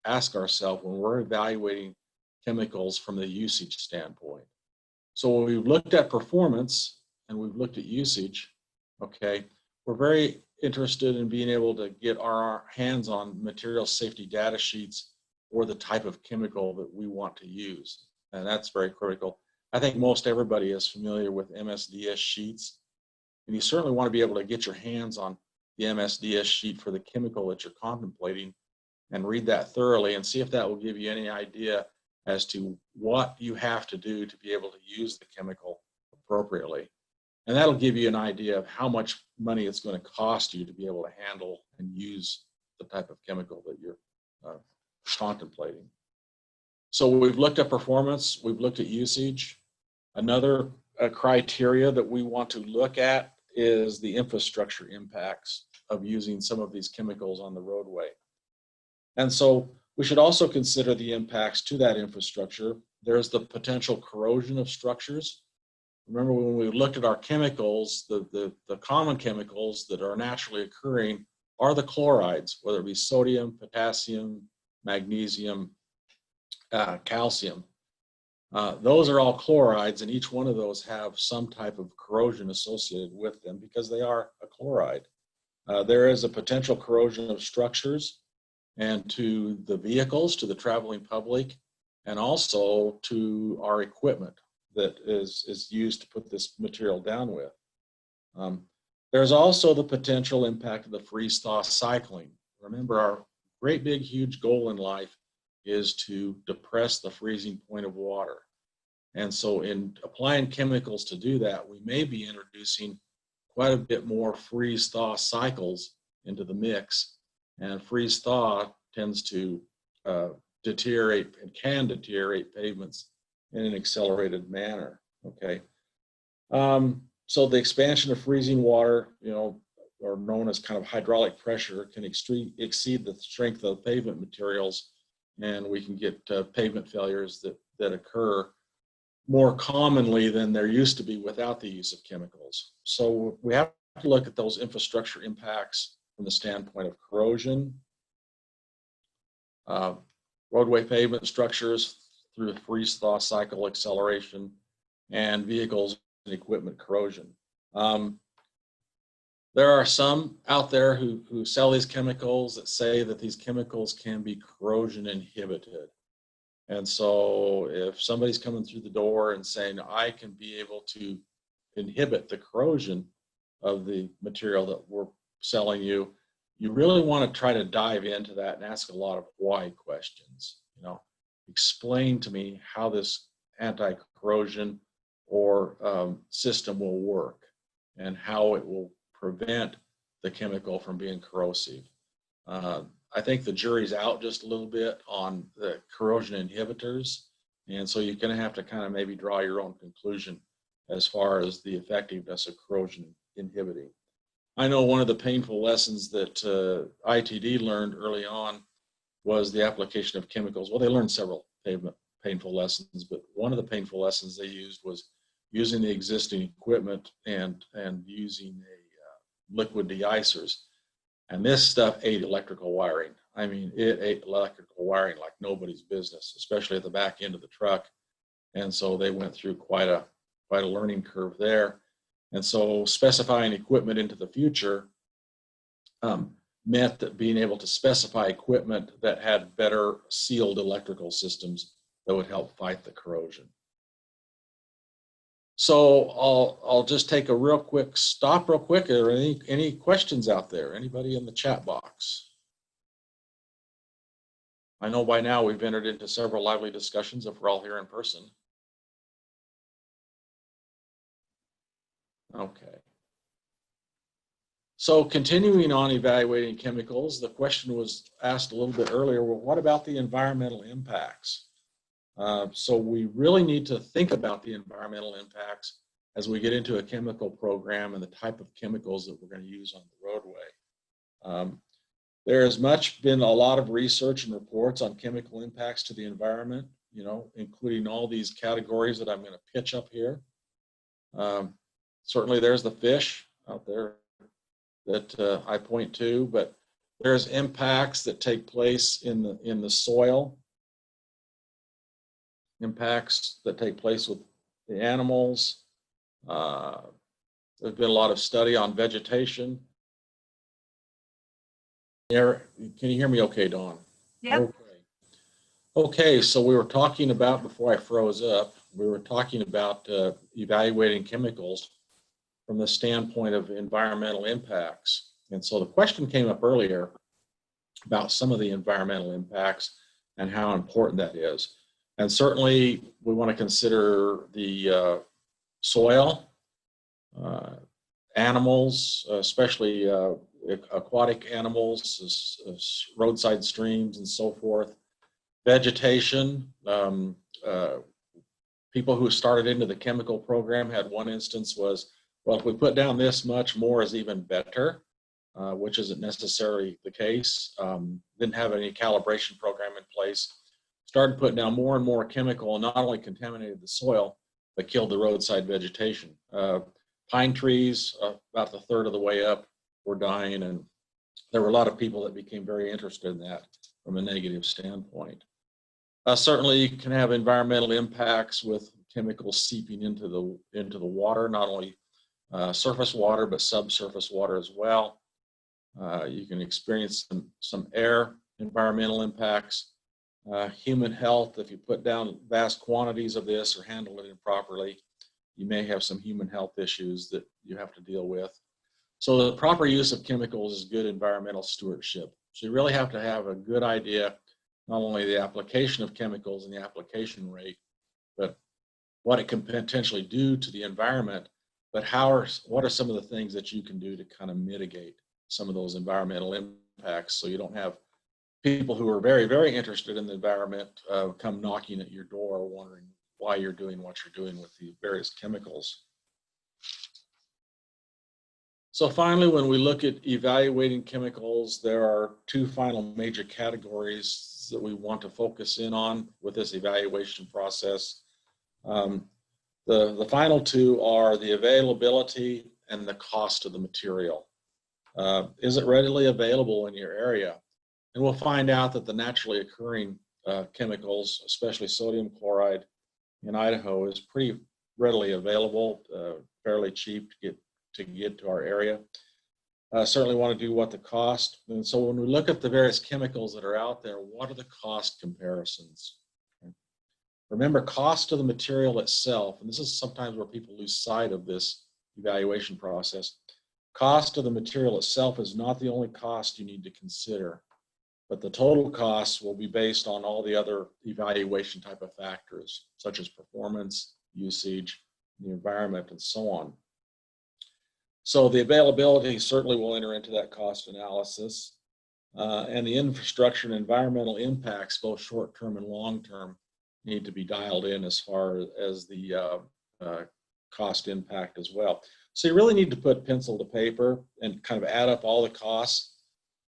ask ourselves when we're evaluating chemicals from the usage standpoint. So when we've looked at performance and we've looked at usage, okay, we're very interested in being able to get our hands on material safety data sheets or the type of chemical that we want to use. And that's very critical. I think most everybody is familiar with MSDS sheets. And you certainly want to be able to get your hands on the MSDS sheet for the chemical that you're contemplating and read that thoroughly and see if that will give you any idea as to what you have to do to be able to use the chemical appropriately. And that'll give you an idea of how much money it's going to cost you to be able to handle and use the type of chemical that you're contemplating. So we've looked at performance, we've looked at usage. Another criteria that we want to look at is the infrastructure impacts of using some of these chemicals on the roadway. And so we should also consider the impacts to that infrastructure. There's the potential corrosion of structures. Remember, when we looked at our chemicals, the common chemicals that are naturally occurring are the chlorides, whether it be sodium, potassium, magnesium, calcium. Those are all chlorides, and each one of those have some type of corrosion associated with them because they are a chloride. There is a potential corrosion of structures and to the vehicles, to the traveling public, and also to our equipment that is used to put this material down with. There's also the potential impact of the freeze-thaw cycling. Remember, our great big huge goal in life is to depress the freezing point of water. And so in applying chemicals to do that, we may be introducing quite a bit more freeze-thaw cycles into the mix. And freeze-thaw tends to deteriorate and can deteriorate pavements in an accelerated manner, okay? So the expansion of freezing water, or known as kind of hydraulic pressure, can exceed the strength of pavement materials, and we can get pavement failures that occur more commonly than there used to be without the use of chemicals. So we have to look at those infrastructure impacts from the standpoint of corrosion, roadway pavement structures through the freeze-thaw cycle acceleration, and vehicles and equipment corrosion. There are some out there who sell these chemicals that say that these chemicals can be corrosion inhibited. And so if somebody's coming through the door and saying, I can be able to inhibit the corrosion of the material that we're selling you, you really want to try to dive into that and ask a lot of why questions. You know, explain to me how this anti-corrosion or system will work and how it will prevent the chemical from being corrosive. I think the jury's out just a little bit on the corrosion inhibitors, and so you're going to have to kind of maybe draw your own conclusion as far as the effectiveness of corrosion inhibiting. I know one of the painful lessons that ITD learned early on was the application of chemicals. Well, they learned several painful lessons, but one of the painful lessons they used was using the existing equipment and using a liquid de-icers. And this stuff ate electrical wiring. I mean, it ate electrical wiring like nobody's business, especially at the back end of the truck. And so they went through quite a learning curve there. And so specifying equipment into the future meant that being able to specify equipment that had better sealed electrical systems that would help fight the corrosion. So I'll just take a real quick stop real quick. Are there any questions out there? Anybody in the chat box? I know by now we've entered into several lively discussions if we're all here in person. Okay. So continuing on evaluating chemicals, the question was asked a little bit earlier, well, what about the environmental impacts? So we really need to think about the environmental impacts as we get into a chemical program and the type of chemicals that we're going to use on the roadway. There has been a lot of research and reports on chemical impacts to the environment, you know, including all these categories that I'm going to pitch up here. Certainly there's the fish out there that I point to, but there's impacts that take place in the soil, impacts that take place with the animals. There's been a lot of study on vegetation. Can you hear me okay, Dawn? Yep. Okay, so we were talking about, before I froze up, we were talking about evaluating chemicals from the standpoint of environmental impacts. And so the question came up earlier about some of the environmental impacts and how important that is. And certainly we want to consider the soil, animals, especially aquatic animals, roadside streams and so forth, vegetation. People who started into the chemical program had one instance was, well, if we put down this much, more is even better, which isn't necessarily the case. Didn't have any calibration program in place. Started putting down more and more chemical, and not only contaminated the soil, but killed the roadside vegetation. Pine trees, about the third of the way up, were dying, and there were a lot of people that became very interested in that from a negative standpoint. Certainly, you can have environmental impacts with chemicals seeping into the water, not only surface water, but subsurface water as well. You can experience some air environmental impacts. Human health, if you put down vast quantities of this or handle it improperly, you may have some human health issues that you have to deal with. So the proper use of chemicals is good environmental stewardship. So you really have to have a good idea, not only the application of chemicals and the application rate, but what it can potentially do to the environment, but what are some of the things that you can do to kind of mitigate some of those environmental impacts so you don't have people who are very, very interested in the environment come knocking at your door wondering why you're doing what you're doing with the various chemicals. So finally, when we look at evaluating chemicals, there are two final major categories that we want to focus in on with this evaluation process. The final two are the availability and the cost of the material. Is it readily available in your area? And we'll find out that the naturally occurring chemicals, especially sodium chloride in Idaho, is pretty readily available, fairly cheap to get to our area. Certainly want to do what the cost. And so when we look at the various chemicals that are out there, what are the cost comparisons? Remember, cost of the material itself, and this is sometimes where people lose sight of this evaluation process. Cost of the material itself is not the only cost you need to consider, but the total cost will be based on all the other evaluation type of factors, such as performance, usage, the environment, and so on. So the availability certainly will enter into that cost analysis, and the infrastructure and environmental impacts, both short-term and long-term, need to be dialed in as far as the cost impact as well. So you really need to put pencil to paper and kind of add up all the costs,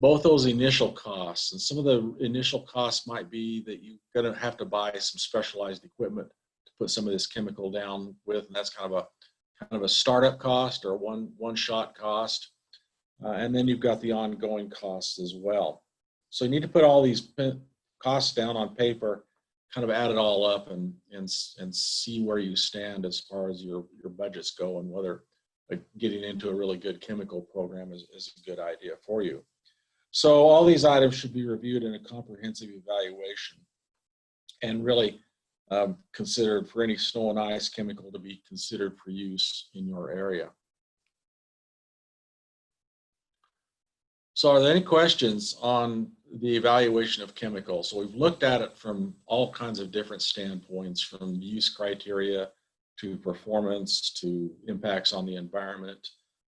both those initial costs. And some of the initial costs might be that you're going to have to buy some specialized equipment to put some of this chemical down with, and that's kind of a startup cost or one-shot cost. And then you've got the ongoing costs as well. So you need to put all these costs down on paper, kind of add it all up and see where you stand as far as your budgets go, and whether getting into a really good chemical program is a good idea for you. So all these items should be reviewed in a comprehensive evaluation and really considered for any snow and ice chemical to be considered for use in your area. So are there any questions on the evaluation of chemicals? So we've looked at it from all kinds of different standpoints, from use criteria to performance to impacts on the environment,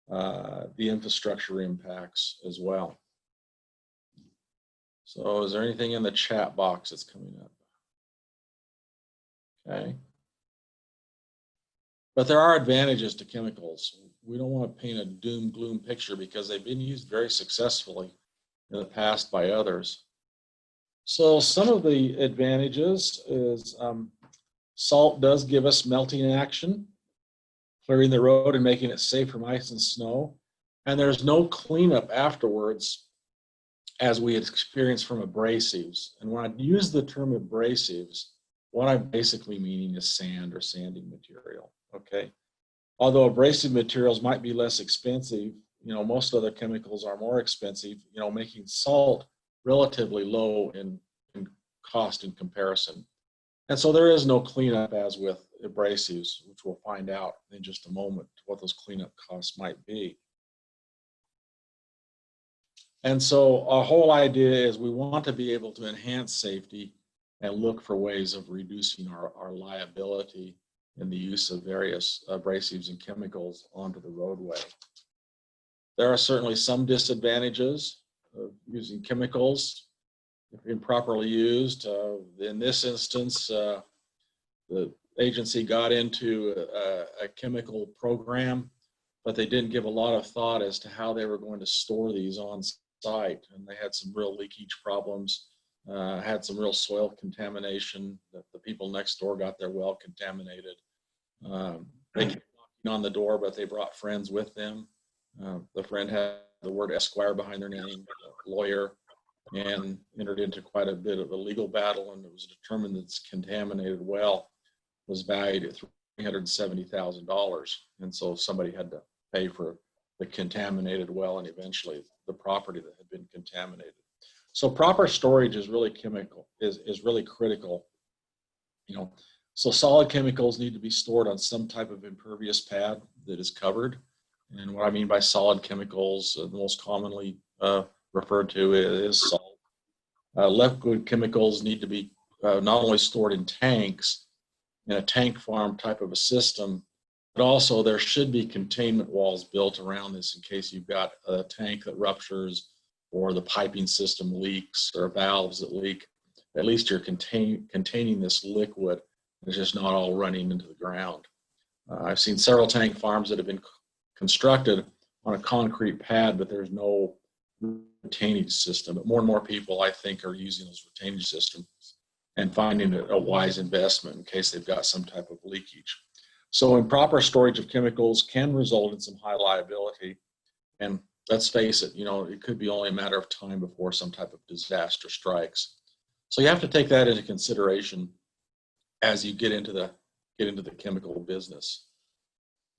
the infrastructure impacts as well. So is there anything in the chat box that's coming up? Okay. But there are advantages to chemicals. We don't want to paint a doom gloom picture because they've been used very successfully in the past by others. So some of the advantages is salt does give us melting action, clearing the road and making it safe from ice and snow. And there's no cleanup afterwards, as we had experienced from abrasives. And when I use the term abrasives, what I'm basically meaning is sand or sanding material, okay? Although abrasive materials might be less expensive, most other chemicals are more expensive, making salt relatively low in cost in comparison. And so there is no cleanup as with abrasives, which we'll find out in just a moment what those cleanup costs might be. And so our whole idea is we want to be able to enhance safety and look for ways of reducing our liability in the use of various abrasives and chemicals onto the roadway. There are certainly some disadvantages of using chemicals if improperly used. In this instance, the agency got into a chemical program, but they didn't give a lot of thought as to how they were going to store these on site, and they had some real leakage problems. Had some real soil contamination. The people next door got their well contaminated. They kept knocking on the door, but they brought friends with them. The friend had the word Esquire behind their name, a lawyer, and entered into quite a bit of a legal battle, and it was determined that this contaminated well was valued at $370,000. And so somebody had to pay for the contaminated well and eventually the property that had been contaminated. So proper storage is really really critical. So solid chemicals need to be stored on some type of impervious pad that is covered. And what I mean by solid chemicals, the most commonly referred to is salt. Liquid chemicals need to be not only stored in tanks, in a tank farm type of a system, but also there should be containment walls built around this in case you've got a tank that ruptures or the piping system leaks or valves that leak. At least you're containing this liquid. It's just not all running into the ground. I've seen several tank farms that have been constructed on a concrete pad, but there's no retainage system. But more and more people, I think, are using those retainage systems and finding it a wise investment in case they've got some type of leakage. So improper storage of chemicals can result in some high liability. And let's face it, it could be only a matter of time before some type of disaster strikes. So you have to take that into consideration as you get into the chemical business.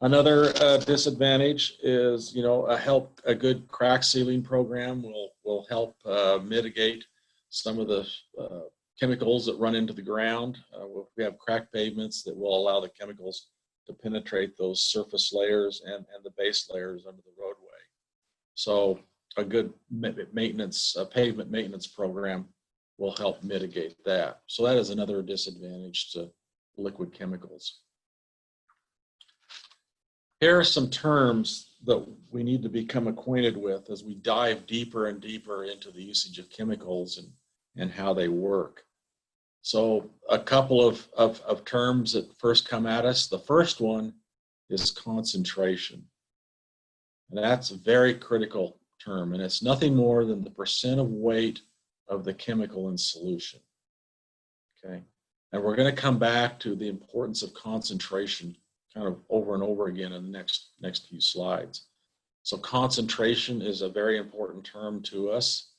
Another disadvantage is, a good crack sealing program will help mitigate some of the chemicals that run into the ground. We have cracked pavements that will allow the chemicals to penetrate those surface layers and the base layers under the roadway. So a good maintenance, pavement maintenance program will help mitigate that. So that is another disadvantage to liquid chemicals. Here are some terms that we need to become acquainted with as we dive deeper and deeper into the usage of chemicals and how they work. So a couple of terms that first come at us. The first one is concentration. And that's a very critical term, and it's nothing more than the percent of weight of the chemical in solution. Okay, and we're going to come back to the importance of concentration kind of over and over again in the next few slides. So concentration is a very important term to us.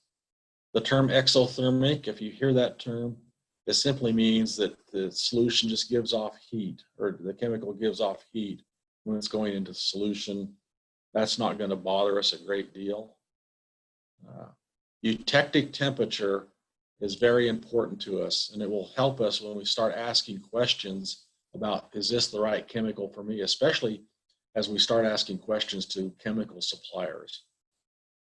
The term exothermic, if you hear that term, it simply means that the solution just gives off heat, or the chemical gives off heat when it's going into solution. That's not going to bother us a great deal. Eutectic temperature is very important to us, and it will help us when we start asking questions about, is this the right chemical for me, especially as we start asking questions to chemical suppliers.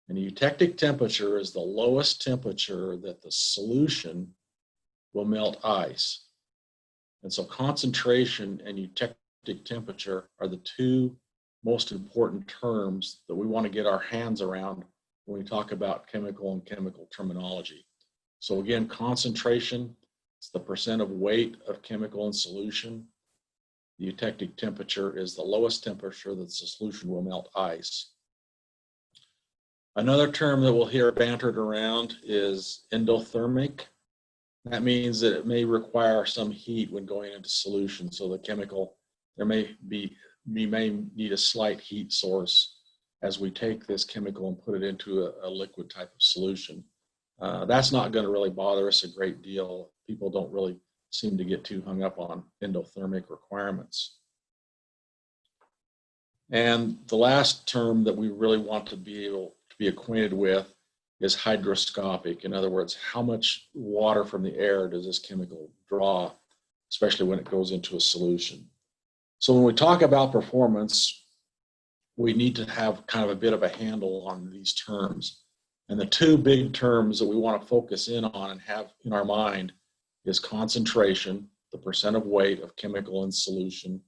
And eutectic temperature is the lowest temperature that the solution will melt ice. And so concentration and eutectic temperature are the two most important terms that we want to get our hands around when we talk about chemical and chemical terminology. So again, concentration is the percent of weight of chemical in solution. The eutectic temperature is the lowest temperature that the solution will melt ice. Another term that we'll hear bantered around is endothermic. That means that it may require some heat when going into solution. So the chemical, we may need a slight heat source as we take this chemical and put it into a liquid type of solution. That's not going to really bother us a great deal. People don't really seem to get too hung up on endothermic requirements. And the last term that we really want to be able to be acquainted with is hygroscopic. In other words, how much water from the air does this chemical draw, especially when it goes into a solution. So when we talk about performance, we need to have kind of a bit of a handle on these terms. And the two big terms that we want to focus in on and have in our mind is concentration, the percent of weight of chemical in solution,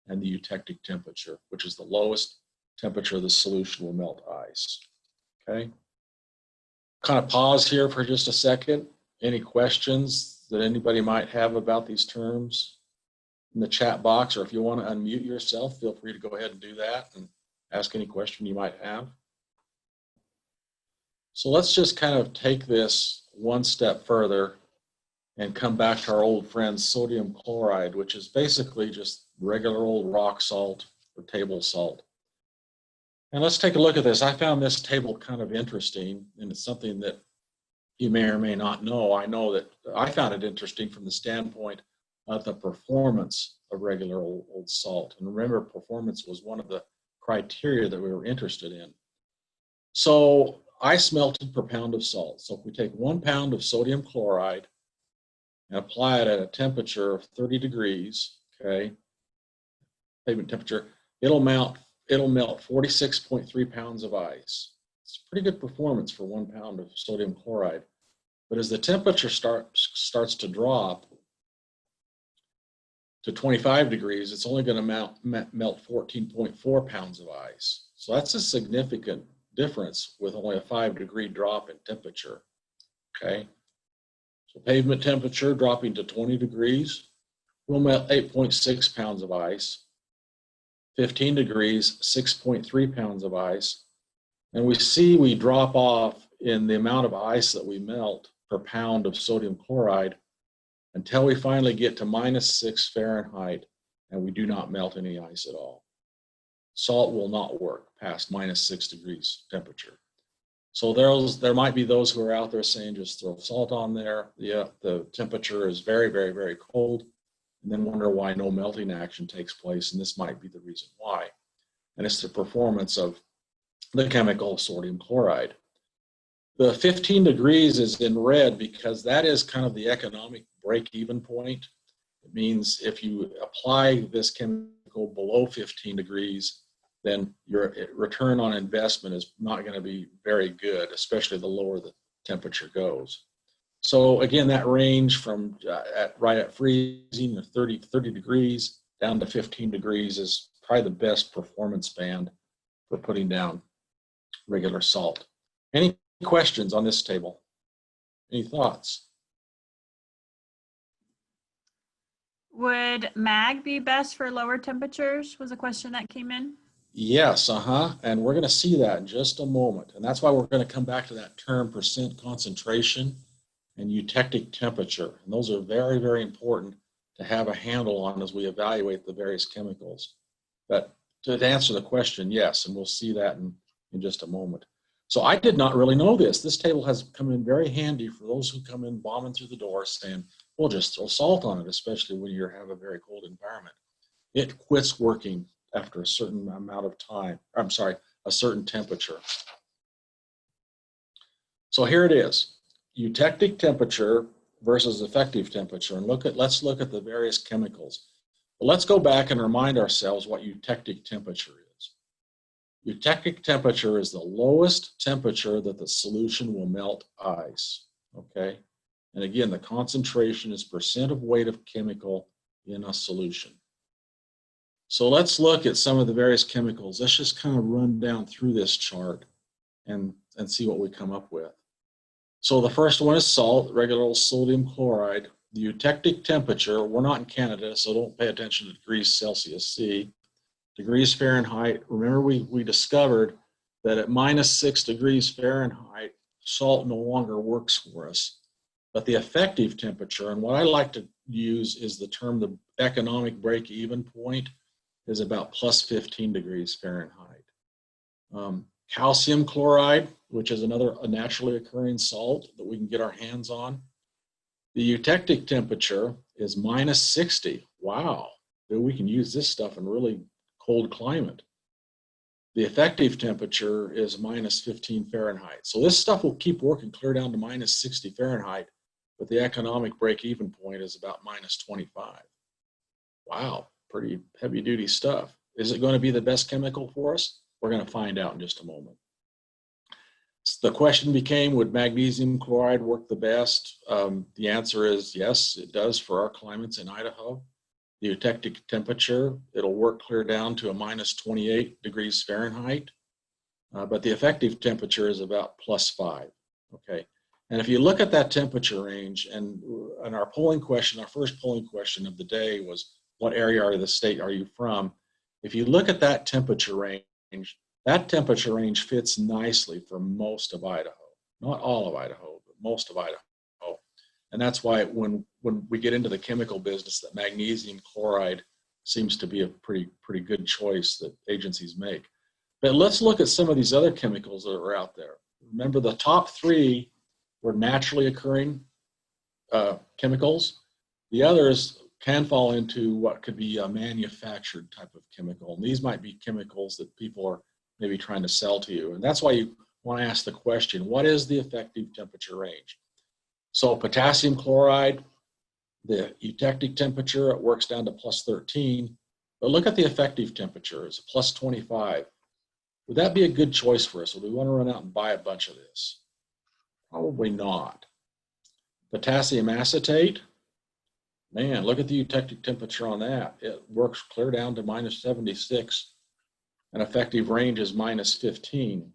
and the eutectic temperature, which is the lowest temperature the solution will melt ice. Okay? Kind of pause here for just a second. Any questions that anybody might have about these terms in the chat box, or if you want to unmute yourself, feel free to go ahead and do that and ask any question you might have. So let's just kind of take this one step further and come back to our old friend sodium chloride, which is basically just regular old rock salt or table salt. And let's take a look at this. I found this table kind of interesting, and it's something that you may or may not know. I know that I found it interesting from the standpoint of the performance of regular old salt. And remember, performance was one of the criteria that we were interested in. So ice melted per pound of salt. So if we take 1 pound of sodium chloride and apply it at a temperature of 30 degrees, okay, pavement temperature, it'll melt 46.3 pounds of ice. It's pretty good performance for 1 pound of sodium chloride. But as the temperature starts to drop to 25 degrees, it's only going to melt 14.4 pounds of ice. So that's a significant difference with only a 5-degree drop in temperature. Okay, so pavement temperature dropping to 20 degrees will melt 8.6 pounds of ice. 15 degrees, 6.3 pounds of ice. And we drop off in the amount of ice that we melt per pound of sodium chloride until we finally get to -6 Fahrenheit, and we do not melt any ice at all. Salt will not work past -6 degrees temperature. So there might be those who are out there saying just throw salt on there. Yeah, the temperature is very, very, very cold, and then wonder why no melting action takes place, and this might be the reason why. And it's the performance of the chemical sodium chloride. The 15 degrees is in red because that is kind of the economic break-even point. It means if you apply this chemical below 15 degrees, then your return on investment is not going to be very good, especially the lower the temperature goes. So again, that range from right at freezing, 30 degrees, down to 15 degrees is probably the best performance band for putting down regular salt. Any questions on this table? Any thoughts? Would mag be best for lower temperatures? Was a question that came in. Yes, and we're going to see that in just a moment. And that's why we're going to come back to that term percent concentration and eutectic temperature. And those are very, very important to have a handle on as we evaluate the various chemicals. But to answer the question, yes, and we'll see that in just a moment. So I did not really know this. This table has come in very handy for those who come in bombing through the door saying, well, just throw salt on it, especially when you have a very cold environment. It quits working after a certain amount of time, a certain temperature. So here it is, eutectic temperature versus effective temperature. And let's look at the various chemicals. But let's go back and remind ourselves what eutectic temperature is. Eutectic temperature is the lowest temperature that the solution will melt ice, okay? And again, the concentration is percent of weight of chemical in a solution. So let's look at some of the various chemicals. Let's just kind of run down through this chart and see what we come up with. So the first one is salt, regular old sodium chloride. The eutectic temperature, we're not in Canada, so don't pay attention to degrees Celsius C. Degrees Fahrenheit, remember we discovered that at -6 degrees Fahrenheit, salt no longer works for us. But the effective temperature, and what I like to use is the term the economic break-even point, is about +15 degrees Fahrenheit. Calcium chloride, which is a naturally occurring salt that we can get our hands on. The eutectic temperature is -60. Wow, we can use this stuff in really cold climate. The effective temperature is -15 Fahrenheit. So this stuff will keep working clear down to -60 Fahrenheit, but the economic break-even point is about -25. Wow, pretty heavy duty stuff. Is it going to be the best chemical for us? We're going to find out in just a moment. So the question became, would magnesium chloride work the best? The answer is yes, it does for our climates in Idaho. The eutectic temperature, it'll work clear down to a -28 degrees Fahrenheit, but the effective temperature is about +5, okay? And if you look at that temperature range, and our polling question, our first polling question of the day was, what area of the state are you from? If you look at that temperature range fits nicely for most of Idaho. Not all of Idaho, but most of Idaho. And that's why when we get into the chemical business, that magnesium chloride seems to be a pretty good choice that agencies make. But let's look at some of these other chemicals that are out there. Remember, the top 3 were naturally occurring chemicals. The others can fall into what could be a manufactured type of chemical. And these might be chemicals that people are maybe trying to sell to you. And that's why you want to ask the question, what is the effective temperature range? So potassium chloride, the eutectic temperature, it works down to +13. But look at the effective temperature, it's +25. Would that be a good choice for us? Would we want to run out and buy a bunch of this? Probably not. Potassium acetate, man, look at the eutectic temperature on that. It works clear down to -76, and effective range is -15.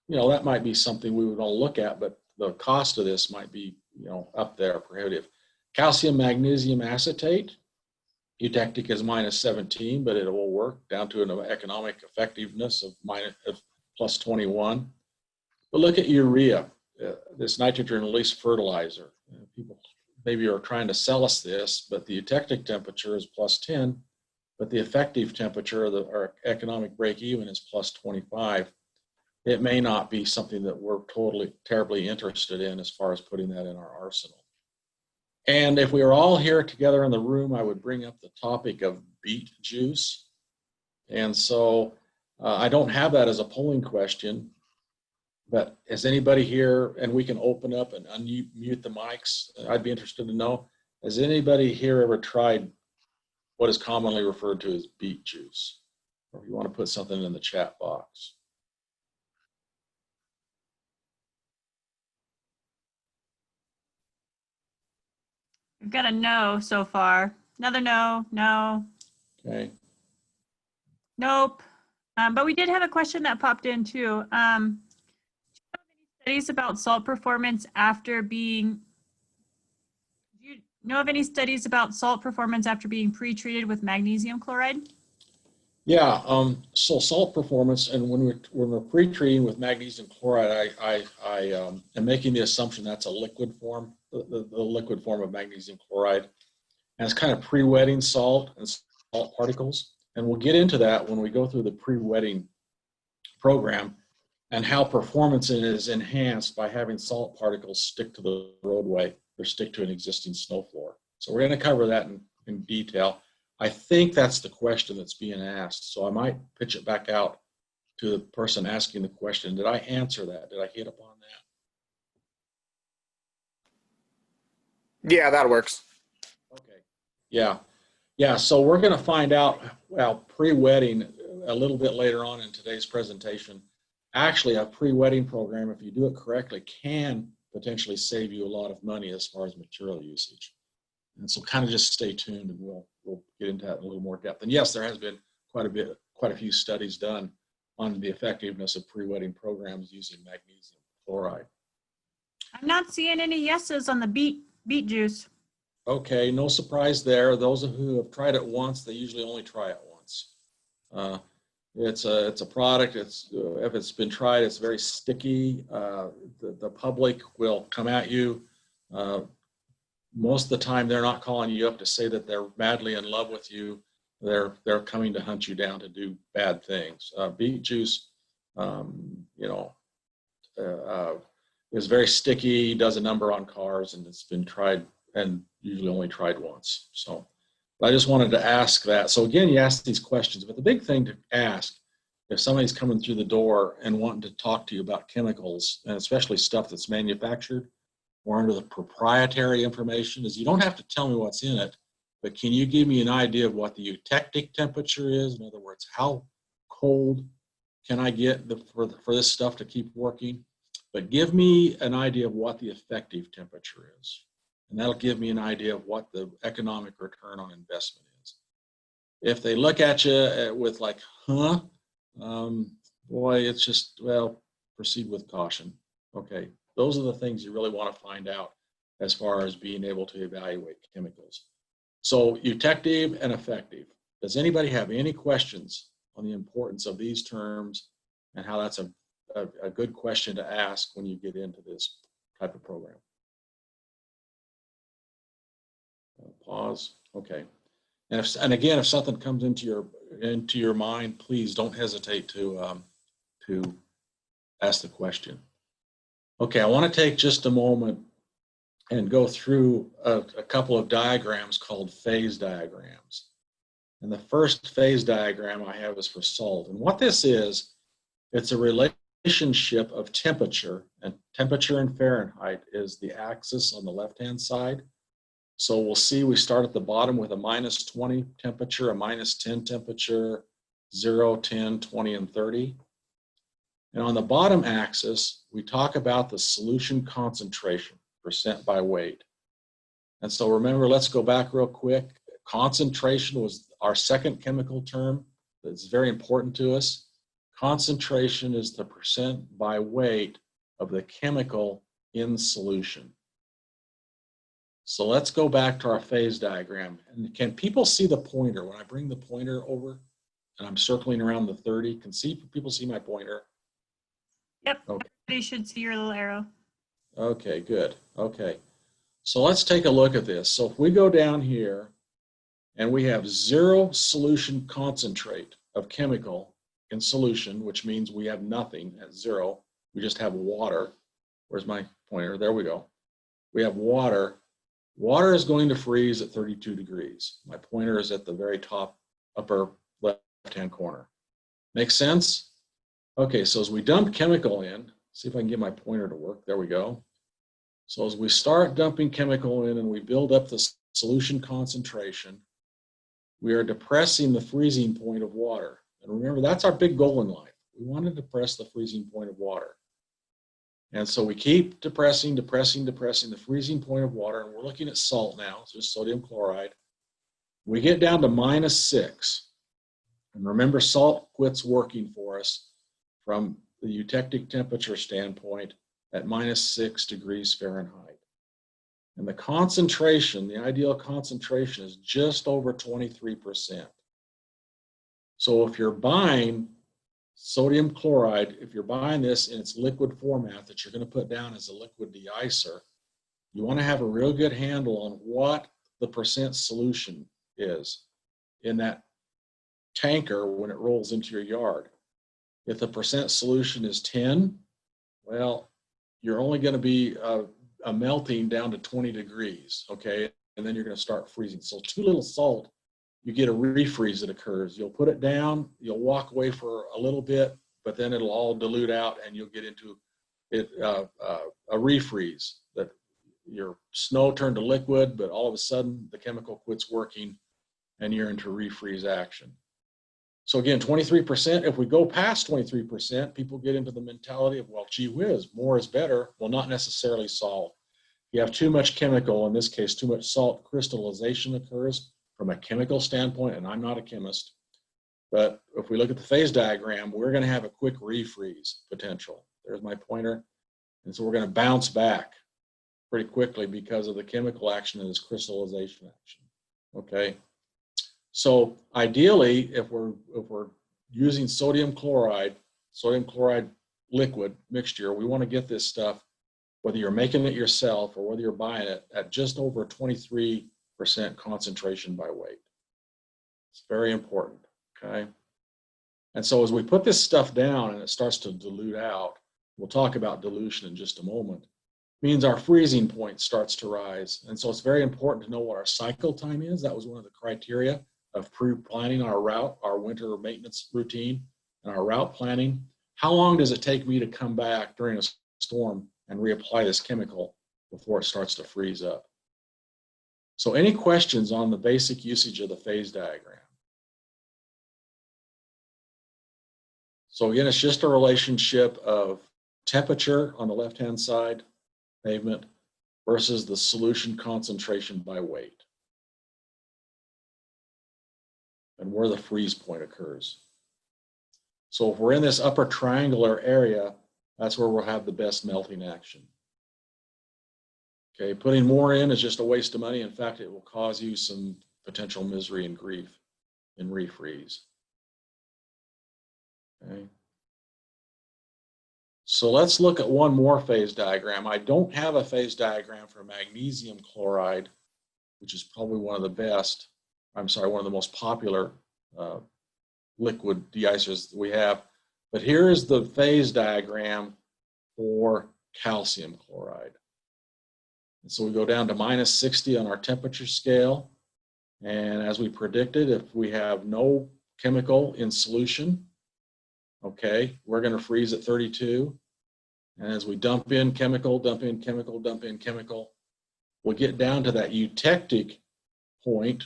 You know, that might be something we would all look at, but the cost of this might be, you know, up there, prohibitive. Calcium magnesium acetate, eutectic is -17, but it will work down to an economic effectiveness of +21. But look at urea, this nitrogen release fertilizer. People maybe are trying to sell us this, but the eutectic temperature is +10, but the effective temperature, our economic break-even, is +25. It may not be something that we're terribly interested in as far as putting that in our arsenal. And if we were all here together in the room, I would bring up the topic of beet juice. And so I don't have that as a polling question, But is anybody here, and we can open up and unmute the mics? I'd be interested to know, has anybody here ever tried what is commonly referred to as beet juice? Or if you want to put something in the chat box. We've got a no so far. Another no, no, Okay. nope. But we did have a question that popped in too. Do you have any studies about salt performance after being, do you know of any studies about salt performance after being pre-treated with magnesium chloride? Yeah, so salt performance, and when we're pre-treating with magnesium chloride, I am making the assumption that's a liquid form, the liquid form of magnesium chloride, and it's kind of pre-wetting salt and salt particles. And we'll get into that when we go through the pre-wetting program and how performance is enhanced by having salt particles stick to the roadway or stick to an existing snow floor. So we're going to cover that in detail. I think that's the question that's being asked. So I might pitch it back out to the person asking the question. Did I answer that? Did I hit upon that? Yeah, that works. Okay. Yeah. Yeah. So we're going to find out, well, pre-wetting a little bit later on in today's presentation. Actually, a pre-wetting program, if you do it correctly, can potentially save you a lot of money as far as material usage. And so kind of just stay tuned and we'll get into that in a little more depth. And yes, there has been quite a few studies done on the effectiveness of pre-wetting programs using magnesium chloride. I'm not seeing any yeses on the beet juice. Okay, no surprise there. Those who have tried it once, they usually only try it once. It's a product. If it's been tried, it's very sticky. The public will come at you. Most of the time, they're not calling you up to say that they're madly in love with you. They're coming to hunt you down to do bad things. Beet juice, is very sticky, does a number on cars, and it's been tried and usually only tried once. So I just wanted to ask that. So again, you ask these questions, but the big thing to ask if somebody's coming through the door and wanting to talk to you about chemicals, and especially stuff that's manufactured or under the proprietary information, is you don't have to tell me what's in it, but can you give me an idea of what the eutectic temperature is? In other words, how cold can I get for this stuff to keep working? But give me an idea of what the effective temperature is. And that'll give me an idea of what the economic return on investment is. If they look at you with like, huh? Boy, it's just, well, proceed with caution. Okay, those are the things you really want to find out as far as being able to evaluate chemicals. So eutective and effective. Does anybody have any questions on the importance of these terms and how that's a good question to ask when you get into this type of program? Pause. Okay. And again, if something comes into your mind, please don't hesitate to ask the question. Okay, I want to take just a moment and go through a couple of diagrams called phase diagrams. And the first phase diagram I have is for salt. And what this is, it's a relationship of temperature, and temperature in Fahrenheit is the axis on the left-hand side. So we'll see we start at the bottom with a -20 temperature, a -10 temperature, 0, 10, 20, and 30. And on the bottom axis, we talk about the solution concentration, percent by weight. And so remember, let's go back real quick. Concentration was our second chemical term that's very important to us. Concentration is the percent by weight of the chemical in solution. So let's go back to our phase diagram. And can people see the pointer? When I bring the pointer over and I'm circling around the 30, can people see my pointer? Yep, okay. Everybody should see your little arrow. Okay, good. Okay, so let's take a look at this. So if we go down here and we have 0 solution concentrate of chemical in solution, which means we have nothing at 0. We just have water. Where's my pointer? There we go. We have water. Water is going to freeze at 32 degrees. My pointer is at the very top upper left-hand corner. Make sense? Okay, so as we dump chemical in, see if I can get my pointer to work. There we go. So as we start dumping chemical in and we build up the solution concentration, we are depressing the freezing point of water. And remember, that's our big goal in life. We want to depress the freezing point of water. And so we keep depressing the freezing point of water. And we're looking at salt now, so just sodium chloride. We get down to -6. And remember, salt quits working for us from the eutectic temperature standpoint at -6 degrees Fahrenheit. And the concentration, the ideal concentration, is just over 23%. So if you're buying sodium chloride, if you're buying this in its liquid format that you're going to put down as a liquid de-icer, you want to have a real good handle on what the percent solution is in that tanker when it rolls into your yard. If the percent solution is 10, well, you're only going to be a melting down to 20 degrees, okay? And then you're going to start freezing. So too little salt, you get a refreeze that occurs. You'll put it down, you'll walk away for a little bit, but then it'll all dilute out and you'll get into it, a refreeze, that your snow turned to liquid, but all of a sudden the chemical quits working and you're into refreeze action. So again, 23%, if we go past 23%, people get into the mentality of, well, gee whiz, more is better. Well, not necessarily salt. If you have too much chemical, in this case, too much salt, crystallization occurs from a chemical standpoint, and I'm not a chemist. But if we look at the phase diagram, we're going to have a quick refreeze potential. There's my pointer. And so we're going to bounce back pretty quickly because of the chemical action and this crystallization action. Okay. So ideally, if we're using sodium chloride liquid mixture, we want to get this stuff, whether you're making it yourself or whether you're buying it, at just over 23% concentration by weight. It's very important, okay? And so as we put this stuff down and it starts to dilute out, we'll talk about dilution in just a moment, means our freezing point starts to rise. And so it's very important to know what our cycle time is. That was one of the criteria of pre-planning our route, our winter maintenance routine, and our route planning. How long does it take me to come back during a storm and reapply this chemical before it starts to freeze up? So any questions on the basic usage of the phase diagram? So again, it's just a relationship of temperature on the left-hand side, pavement, versus the solution concentration by weight, and where the freeze point occurs. So if we're in this upper triangular area, that's where we'll have the best melting action. Okay, putting more in is just a waste of money. In fact, it will cause you some potential misery and grief in refreeze. Okay. So let's look at one more phase diagram. I don't have a phase diagram for magnesium chloride, which is probably one of the best, one of the most popular liquid de-icers that we have. But here is the phase diagram for calcium chloride. And so we go down to -60 on our temperature scale. And as we predicted, if we have no chemical in solution, okay, we're going to freeze at 32. And as we dump in chemical, we'll get down to that eutectic point,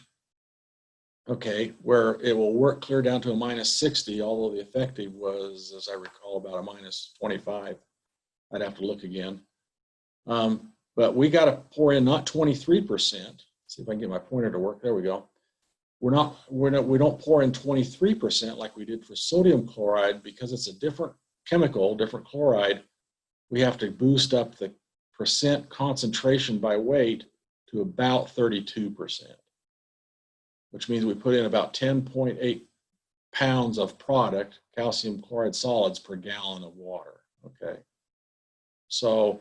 okay, where it will work clear down to a -60, although the effective was, as I recall, about a -25. I'd have to look again. But we got to pour in not 23%. See if I can get my pointer to work. There we go. We don't pour in 23% like we did for sodium chloride, because it's a different chemical, different chloride. We have to boost up the percent concentration by weight to about 32%, which means we put in about 10.8 pounds of product, calcium chloride solids, per gallon of water. Okay. So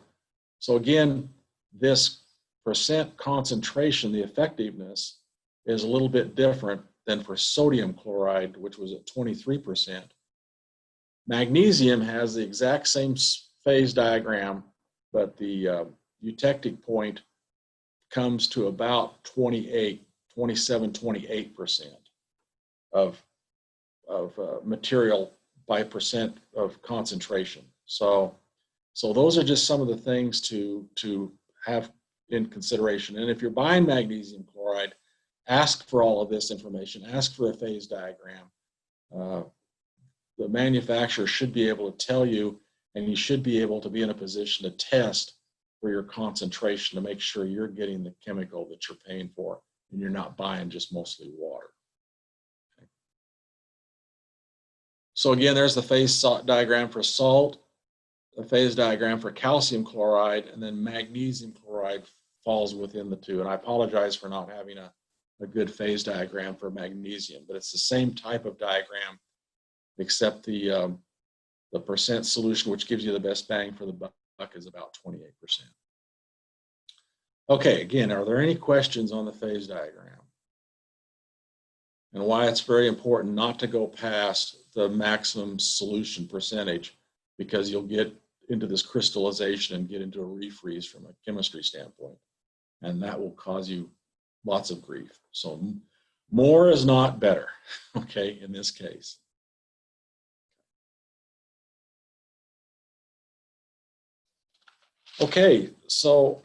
again, this percent concentration, the effectiveness, is a little bit different than for sodium chloride, which was at 23%. Magnesium has the exact same phase diagram, but the eutectic point comes to about 27-28% of material by percent of concentration. So So those are just some of the things to have in consideration. And if you're buying magnesium chloride, ask for all of this information. Ask for a phase diagram. The manufacturer should be able to tell you, and you should be able to be in a position to test for your concentration to make sure you're getting the chemical that you're paying for and you're not buying just mostly water. Okay. So again, there's the phase diagram for salt, the phase diagram for calcium chloride, and then magnesium chloride falls within the two. And I apologize for not having a good phase diagram for magnesium, but it's the same type of diagram, except the percent solution, which gives you the best bang for the buck, is about 28%. Okay, again, are there any questions on the phase diagram? And why it's very important not to go past the maximum solution percentage, because you'll get into this crystallization and get into a refreeze from a chemistry standpoint. And that will cause you lots of grief. So more is not better, okay, in this case. Okay, so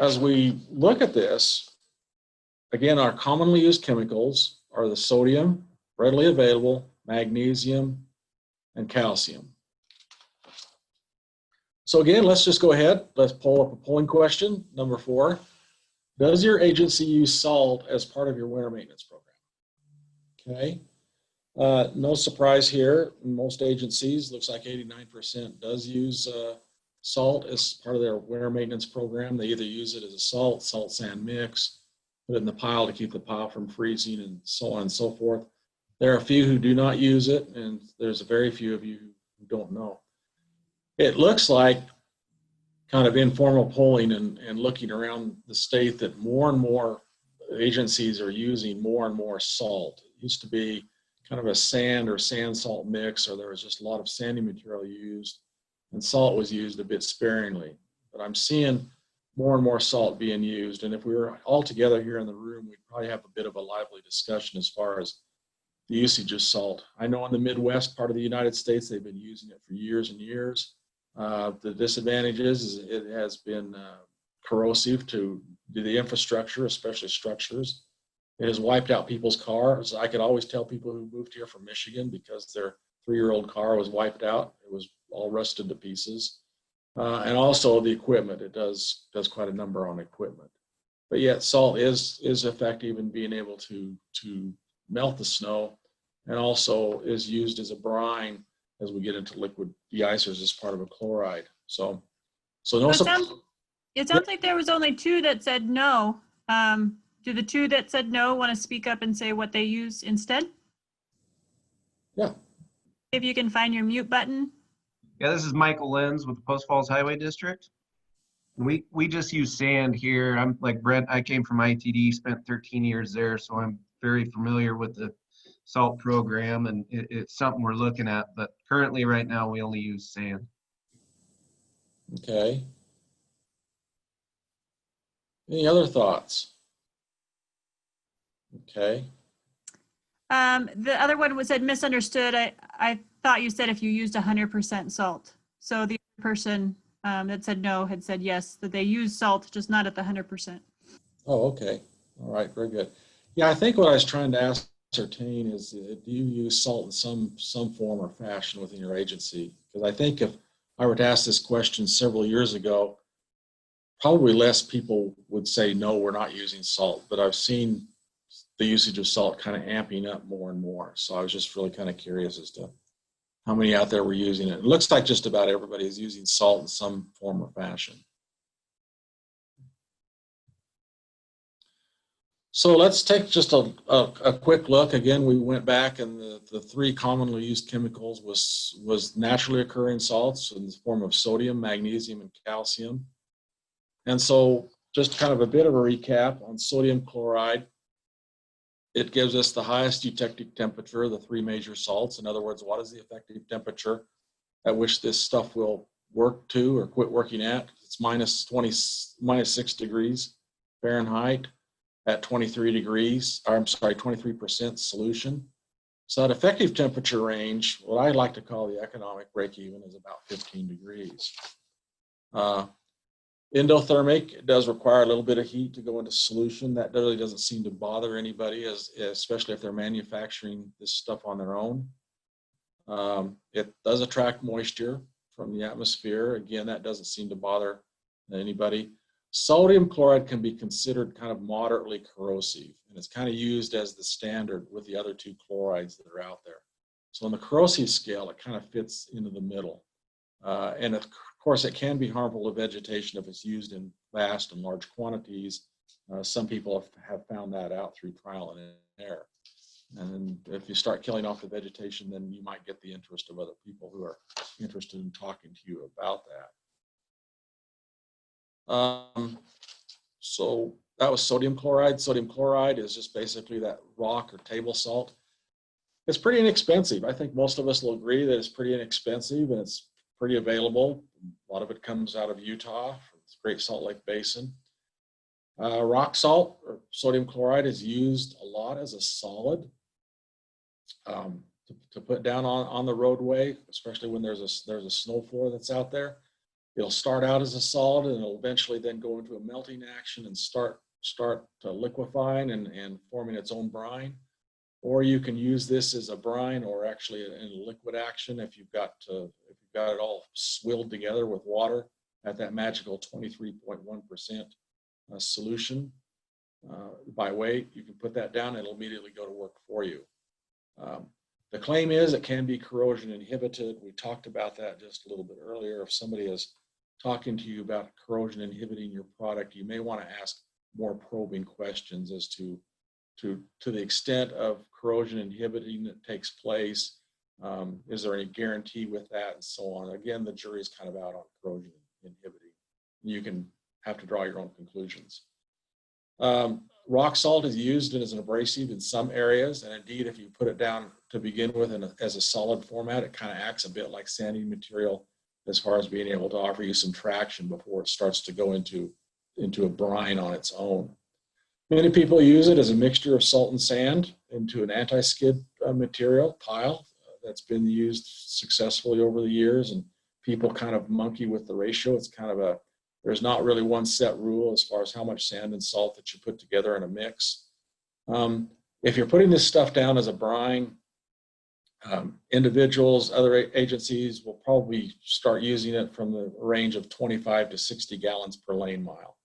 as we look at this, again, our commonly used chemicals are the sodium, readily available, magnesium, and calcium. So again, let's just go ahead. Let's pull up a polling question, number 4. Does your agency use salt as part of your winter maintenance program? Okay, no surprise here. Most agencies, looks like 89% does use salt as part of their winter maintenance program. They either use it as a salt sand mix, put it in the pile to keep the pile from freezing, and so on and so forth. There are a few who do not use it, and there's a very few of you who don't know. It looks like, kind of informal polling and looking around the state, that more and more agencies are using more and more salt. It used to be kind of a sand or sand salt mix, or there was just a lot of sandy material used, and salt was used a bit sparingly. But I'm seeing more and more salt being used, and if we were all together here in the room, we'd probably have a bit of a lively discussion as far as the usage of salt. I know in the Midwest part of the United States, they've been using it for years and years. The disadvantage is it has been corrosive to the infrastructure, especially structures. It has wiped out people's cars. I could always tell people who moved here from Michigan because their 3-year-old car was wiped out. It was all rusted to pieces. And also the equipment. It does quite a number on equipment. But yet salt is effective in being able to melt the snow, and also is used as a brine as we get into liquid de-icers as part of a chloride. So no. It sounds like there was only 2 that said no. Do the 2 that said no want to speak up and say what they use instead? Yeah. If you can find your mute button. Yeah, this is Michael Lenz with the Post Falls Highway District. We just use sand here. I'm like Brent, I came from ITD, spent 13 years there, so I'm very familiar with the salt program, and it's something we're looking at, but currently right now we only use sand. Okay. Any other thoughts? Okay. The other one was said misunderstood. I thought you said if you used 100% salt. So the person that said no had said yes, that they use salt, just not at the 100%. Oh, okay. All right, very good. Yeah, I think what I was trying to ascertain is, do you use salt in some form or fashion within your agency? Because I think if I were to ask this question several years ago, probably less people would say, no, we're not using salt. But I've seen the usage of salt kind of amping up more and more. So I was just really kind of curious as to how many out there were using it. It looks like just about everybody is using salt in some form or fashion. So let's take just a quick look. Again, we went back, and the 3 commonly used chemicals was naturally occurring salts in the form of sodium, magnesium, and calcium. And so just kind of a bit of a recap on sodium chloride. It gives us the highest eutectic temperature of the 3 major salts. In other words, what is the effective temperature at which this stuff will work to or quit working at? It's minus 6 degrees Fahrenheit at 23% solution. So that effective temperature range, what I like to call the economic break even, is about 15 degrees. Endothermic, it does require a little bit of heat to go into solution. That really doesn't seem to bother anybody, especially if they're manufacturing this stuff on their own. It does attract moisture from the atmosphere. Again, that doesn't seem to bother anybody. Sodium chloride can be considered kind of moderately corrosive, and it's kind of used as the standard with the other two chlorides that are out there. So on the corrosive scale, it kind of fits into the middle. And of course, it can be harmful to vegetation if it's used in vast and large quantities. Some people have found that out through trial and error. And if you start killing off the vegetation, then you might get the interest of other people who are interested in talking to you about that. So that was sodium chloride. Sodium chloride is just basically that rock or table salt. It's pretty inexpensive. I think most of us will agree that it's pretty inexpensive and it's pretty available. A lot of it comes out of Utah, from the Great Salt Lake Basin. Rock salt or sodium chloride is used a lot as a solid to put down on the roadway, especially when there's a snow floor that's out there. It'll start out as a solid and it'll eventually then go into a melting action and start liquefying and forming its own brine. Or you can use this as a brine or actually in a liquid action if you've got it all swilled together with water at that magical 23.1% solution by weight. You can put that down and it'll immediately go to work for you. The claim is it can be corrosion inhibited. We talked about that just a little bit earlier. If somebody is talking to you about corrosion inhibiting your product, you may want to ask more probing questions as to the extent of corrosion inhibiting that takes place. Is there any guarantee with that, and so on. Again, the jury's kind of out on corrosion inhibiting. You can have to draw your own conclusions. Rock salt is used as an abrasive in some areas, and indeed, if you put it down to begin with as a solid format, it kind of acts a bit like sanding material as far as being able to offer you some traction before it starts to go into a brine on its own. Many people use it as a mixture of salt and sand into an anti-skid material pile that's been used successfully over the years, and people kind of monkey with the ratio. It's kind of there's not really one set rule as far as how much sand and salt that you put together in a mix. If you're putting this stuff down as a brine, individuals, other agencies will probably start using it from the range of 25 to 60 gallons per lane mile.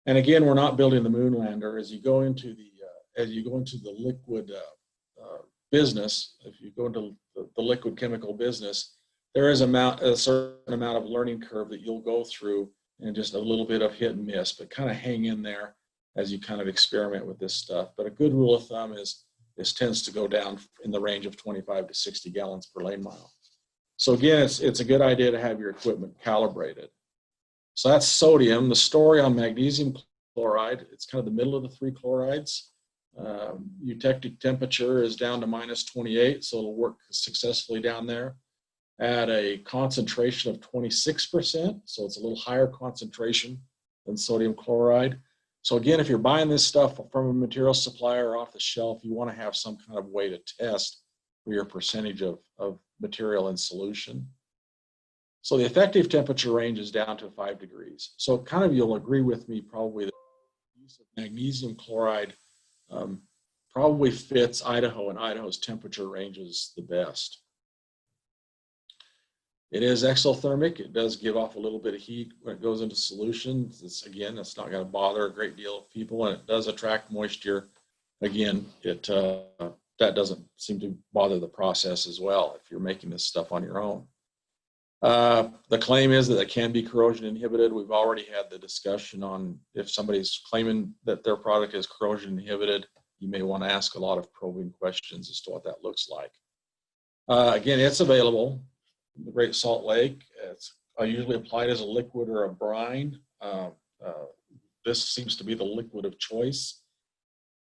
And again, we're not building the moon lander. As you go into the liquid business, if you go into the liquid chemical business, there is a certain amount of learning curve that you'll go through, and just a little bit of hit and miss, but kind of hang in there as you kind of experiment with this stuff. But a good rule of thumb is this tends to go down in the range of 25 to 60 gallons per lane mile. So again, it's a good idea to have your equipment calibrated. So that's sodium. The story on magnesium chloride, it's kind of the middle of the three chlorides. Eutectic temperature is down to -28, so it'll work successfully down there at a concentration of 26%, so it's a little higher concentration than sodium chloride. So again, if you're buying this stuff from a material supplier or off the shelf, you want to have some kind of way to test for your percentage of material in solution. So the effective temperature range is down to 5 degrees. So kind of you'll agree with me probably that the use of magnesium chloride probably fits Idaho, and Idaho's temperature range is the best. It is exothermic. It does give off a little bit of heat when it goes into solution. It's not going to bother a great deal of people, and it does attract moisture. Again, that doesn't seem to bother the process as well if you're making this stuff on your own. The claim is that it can be corrosion inhibited. We've already had the discussion on if somebody's claiming that their product is corrosion inhibited, you may want to ask a lot of probing questions as to what that looks like. Again, it's available in the Great Salt Lake. It's usually applied as a liquid or a brine. This seems to be the liquid of choice.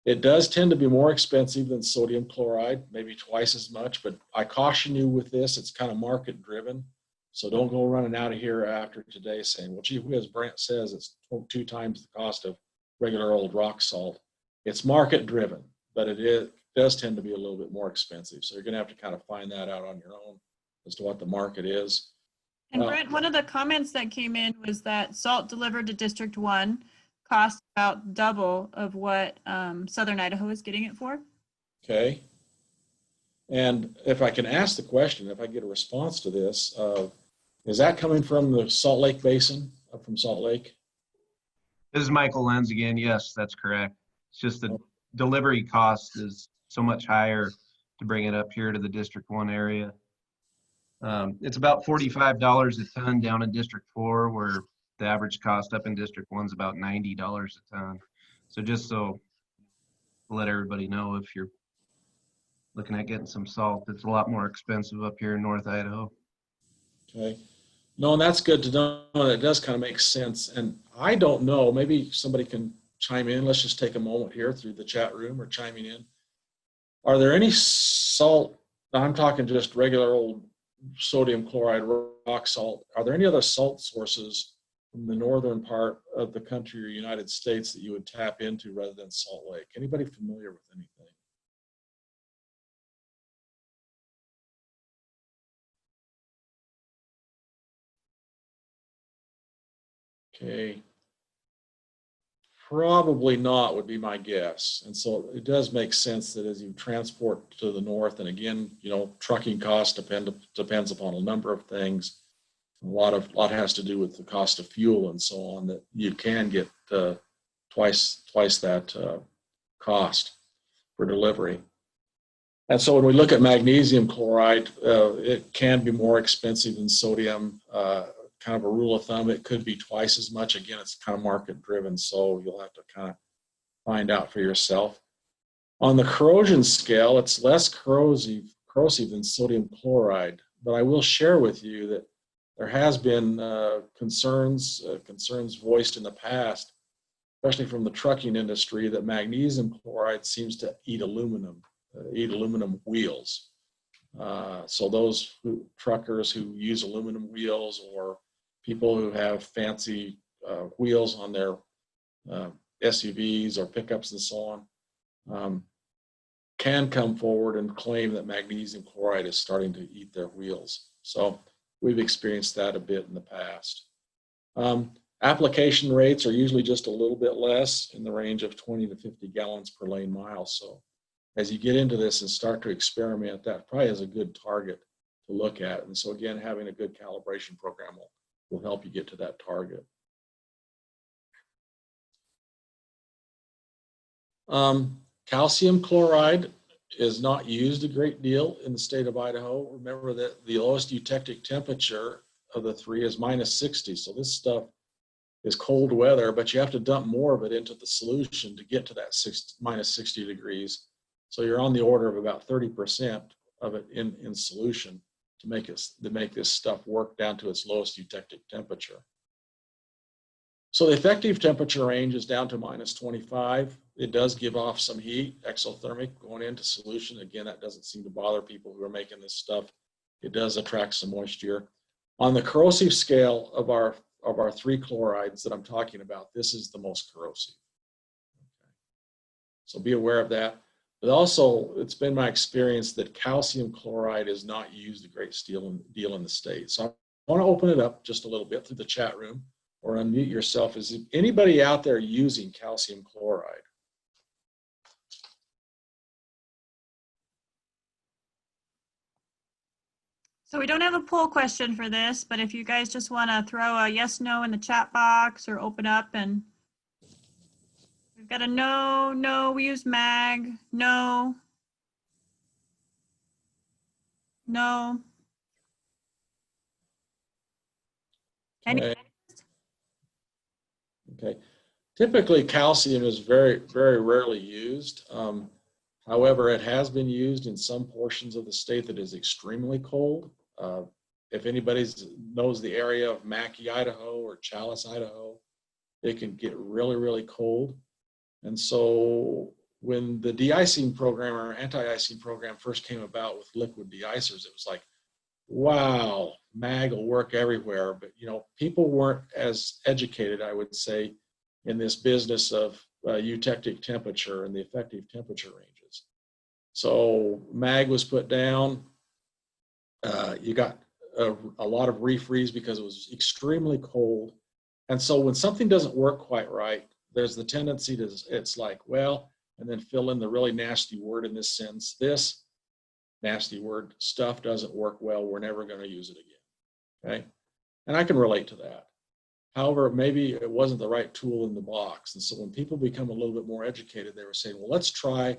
It does tend to be more expensive than sodium chloride, maybe twice as much, but I caution you with this, it's kind of market driven. So don't go running out of here after today saying, well, gee whiz, Brent says it's 2 times the cost of regular old rock salt. It's market driven, but it does tend to be a little bit more expensive. So you're going to have to kind of find that out on your own as to what the market is. And Brent, one of the comments that came in was that salt delivered to District 1 costs about double of what Southern Idaho is getting it for. Okay. And if I can ask the question, if I get a response to this, is that coming from the Salt Lake Basin, up from Salt Lake? This is Michael Lenz again. Yes, that's correct. It's just the delivery cost is so much higher to bring it up here to the District 1 area. It's about $45 a ton down in District 4, where the average cost up in District 1 is about $90 a ton. So just so let everybody know, if you're looking at getting some salt, it's a lot more expensive up here in North Idaho. Okay. No, and that's good to know. It does kind of make sense. And I don't know, maybe somebody can chime in. Let's just take a moment here through the chat room or chiming in. Are there any salt, I'm talking just regular old sodium chloride rock salt, are there any other salt sources from the northern part of the country or United States that you would tap into rather than Salt Lake? Anybody familiar with anything? Okay. Probably not would be my guess. And so it does make sense that as you transport to the north, and again, you know, trucking cost depends upon a number of things. A lot has to do with the cost of fuel and so on, that you can get twice that cost for delivery. And so when we look at magnesium chloride, it can be more expensive than sodium. Kind of a rule of thumb, it could be twice as much. Again, it's kind of market driven, so you'll have to kind of find out for yourself. On the corrosion scale, it's less corrosive than sodium chloride, but I will share with you that there has been concerns voiced in the past, especially from the trucking industry, that magnesium chloride seems to eat aluminum wheels. So those truckers who use aluminum wheels, or people who have fancy wheels on their SUVs or pickups and so on, can come forward and claim that magnesium chloride is starting to eat their wheels. So we've experienced that a bit in the past. Application rates are usually just a little bit less, in the range of 20 to 50 gallons per lane mile. So as you get into this and start to experiment, that probably is a good target to look at. And so again, having a good calibration program will help you get to that target. Calcium chloride is not used a great deal in the state of Idaho. Remember that the lowest eutectic temperature of the three is -60. So this stuff is cold weather, but you have to dump more of it into the solution to get to that -60 degrees. So you're on the order of about 30% of it in solution to make this stuff work down to its lowest eutectic temperature. So the effective temperature range is down to -25. It does give off some heat, exothermic, going into solution. Again, that doesn't seem to bother people who are making this stuff. It does attract some moisture. On the corrosive scale of our three chlorides that I'm talking about, this is the most corrosive. Okay. So be aware of that. But also, it's been my experience that calcium chloride is not used a great deal in the state. So I want to open it up just a little bit through the chat room, or unmute yourself. Is anybody out there using calcium chloride? So we don't have a poll question for this, but if you guys just want to throw a yes, no in the chat box, or open up, and we've got a no, we use mag, no. Okay. Okay. Typically, calcium is very, very rarely used. However, it has been used in some portions of the state that is extremely cold. If anybody knows the area of Mackay, Idaho, or Chalice, Idaho, it can get really, really cold. And so when the de-icing program or anti-icing program first came about with liquid de-icers, it was like, wow, mag will work everywhere. But, you know, people weren't as educated, I would say, in this business of eutectic temperature and the effective temperature ranges. So mag was put down. You got a lot of refreeze because it was extremely cold. And so when something doesn't work quite right, there's the tendency to, it's like, well, and then fill in the really nasty word in this sentence. This nasty word, stuff doesn't work well. We're never going to use it again. Okay. And I can relate to that. However, maybe it wasn't the right tool in the box. And so when people become a little bit more educated, they were saying, well, let's try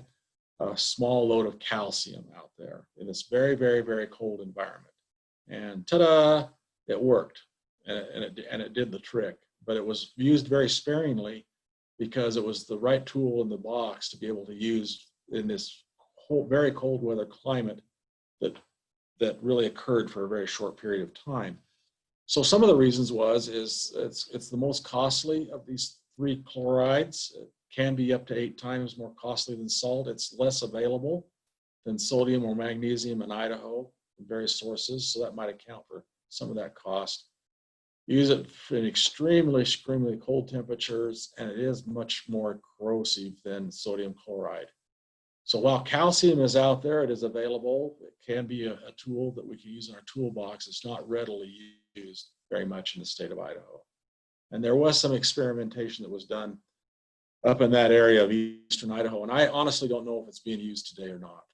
a small load of calcium out there in this very, very, very cold environment. And ta-da, it worked. And it did the trick. But it was used very sparingly because it was the right tool in the box to be able to use in this whole, very cold weather climate that really occurred for a very short period of time. So some of the reasons is it's the most costly of these 3 chlorides. It can be up to 8 times more costly than salt. It's less available than sodium or magnesium in Idaho from various sources, so that might account for some of that cost. Use it in extremely, extremely cold temperatures, and it is much more corrosive than sodium chloride. So while calcium is out there, it is available. It can be a tool that we can use in our toolbox. It's not readily used very much in the state of Idaho. And there was some experimentation that was done up in that area of eastern Idaho. And I honestly don't know if it's being used today or not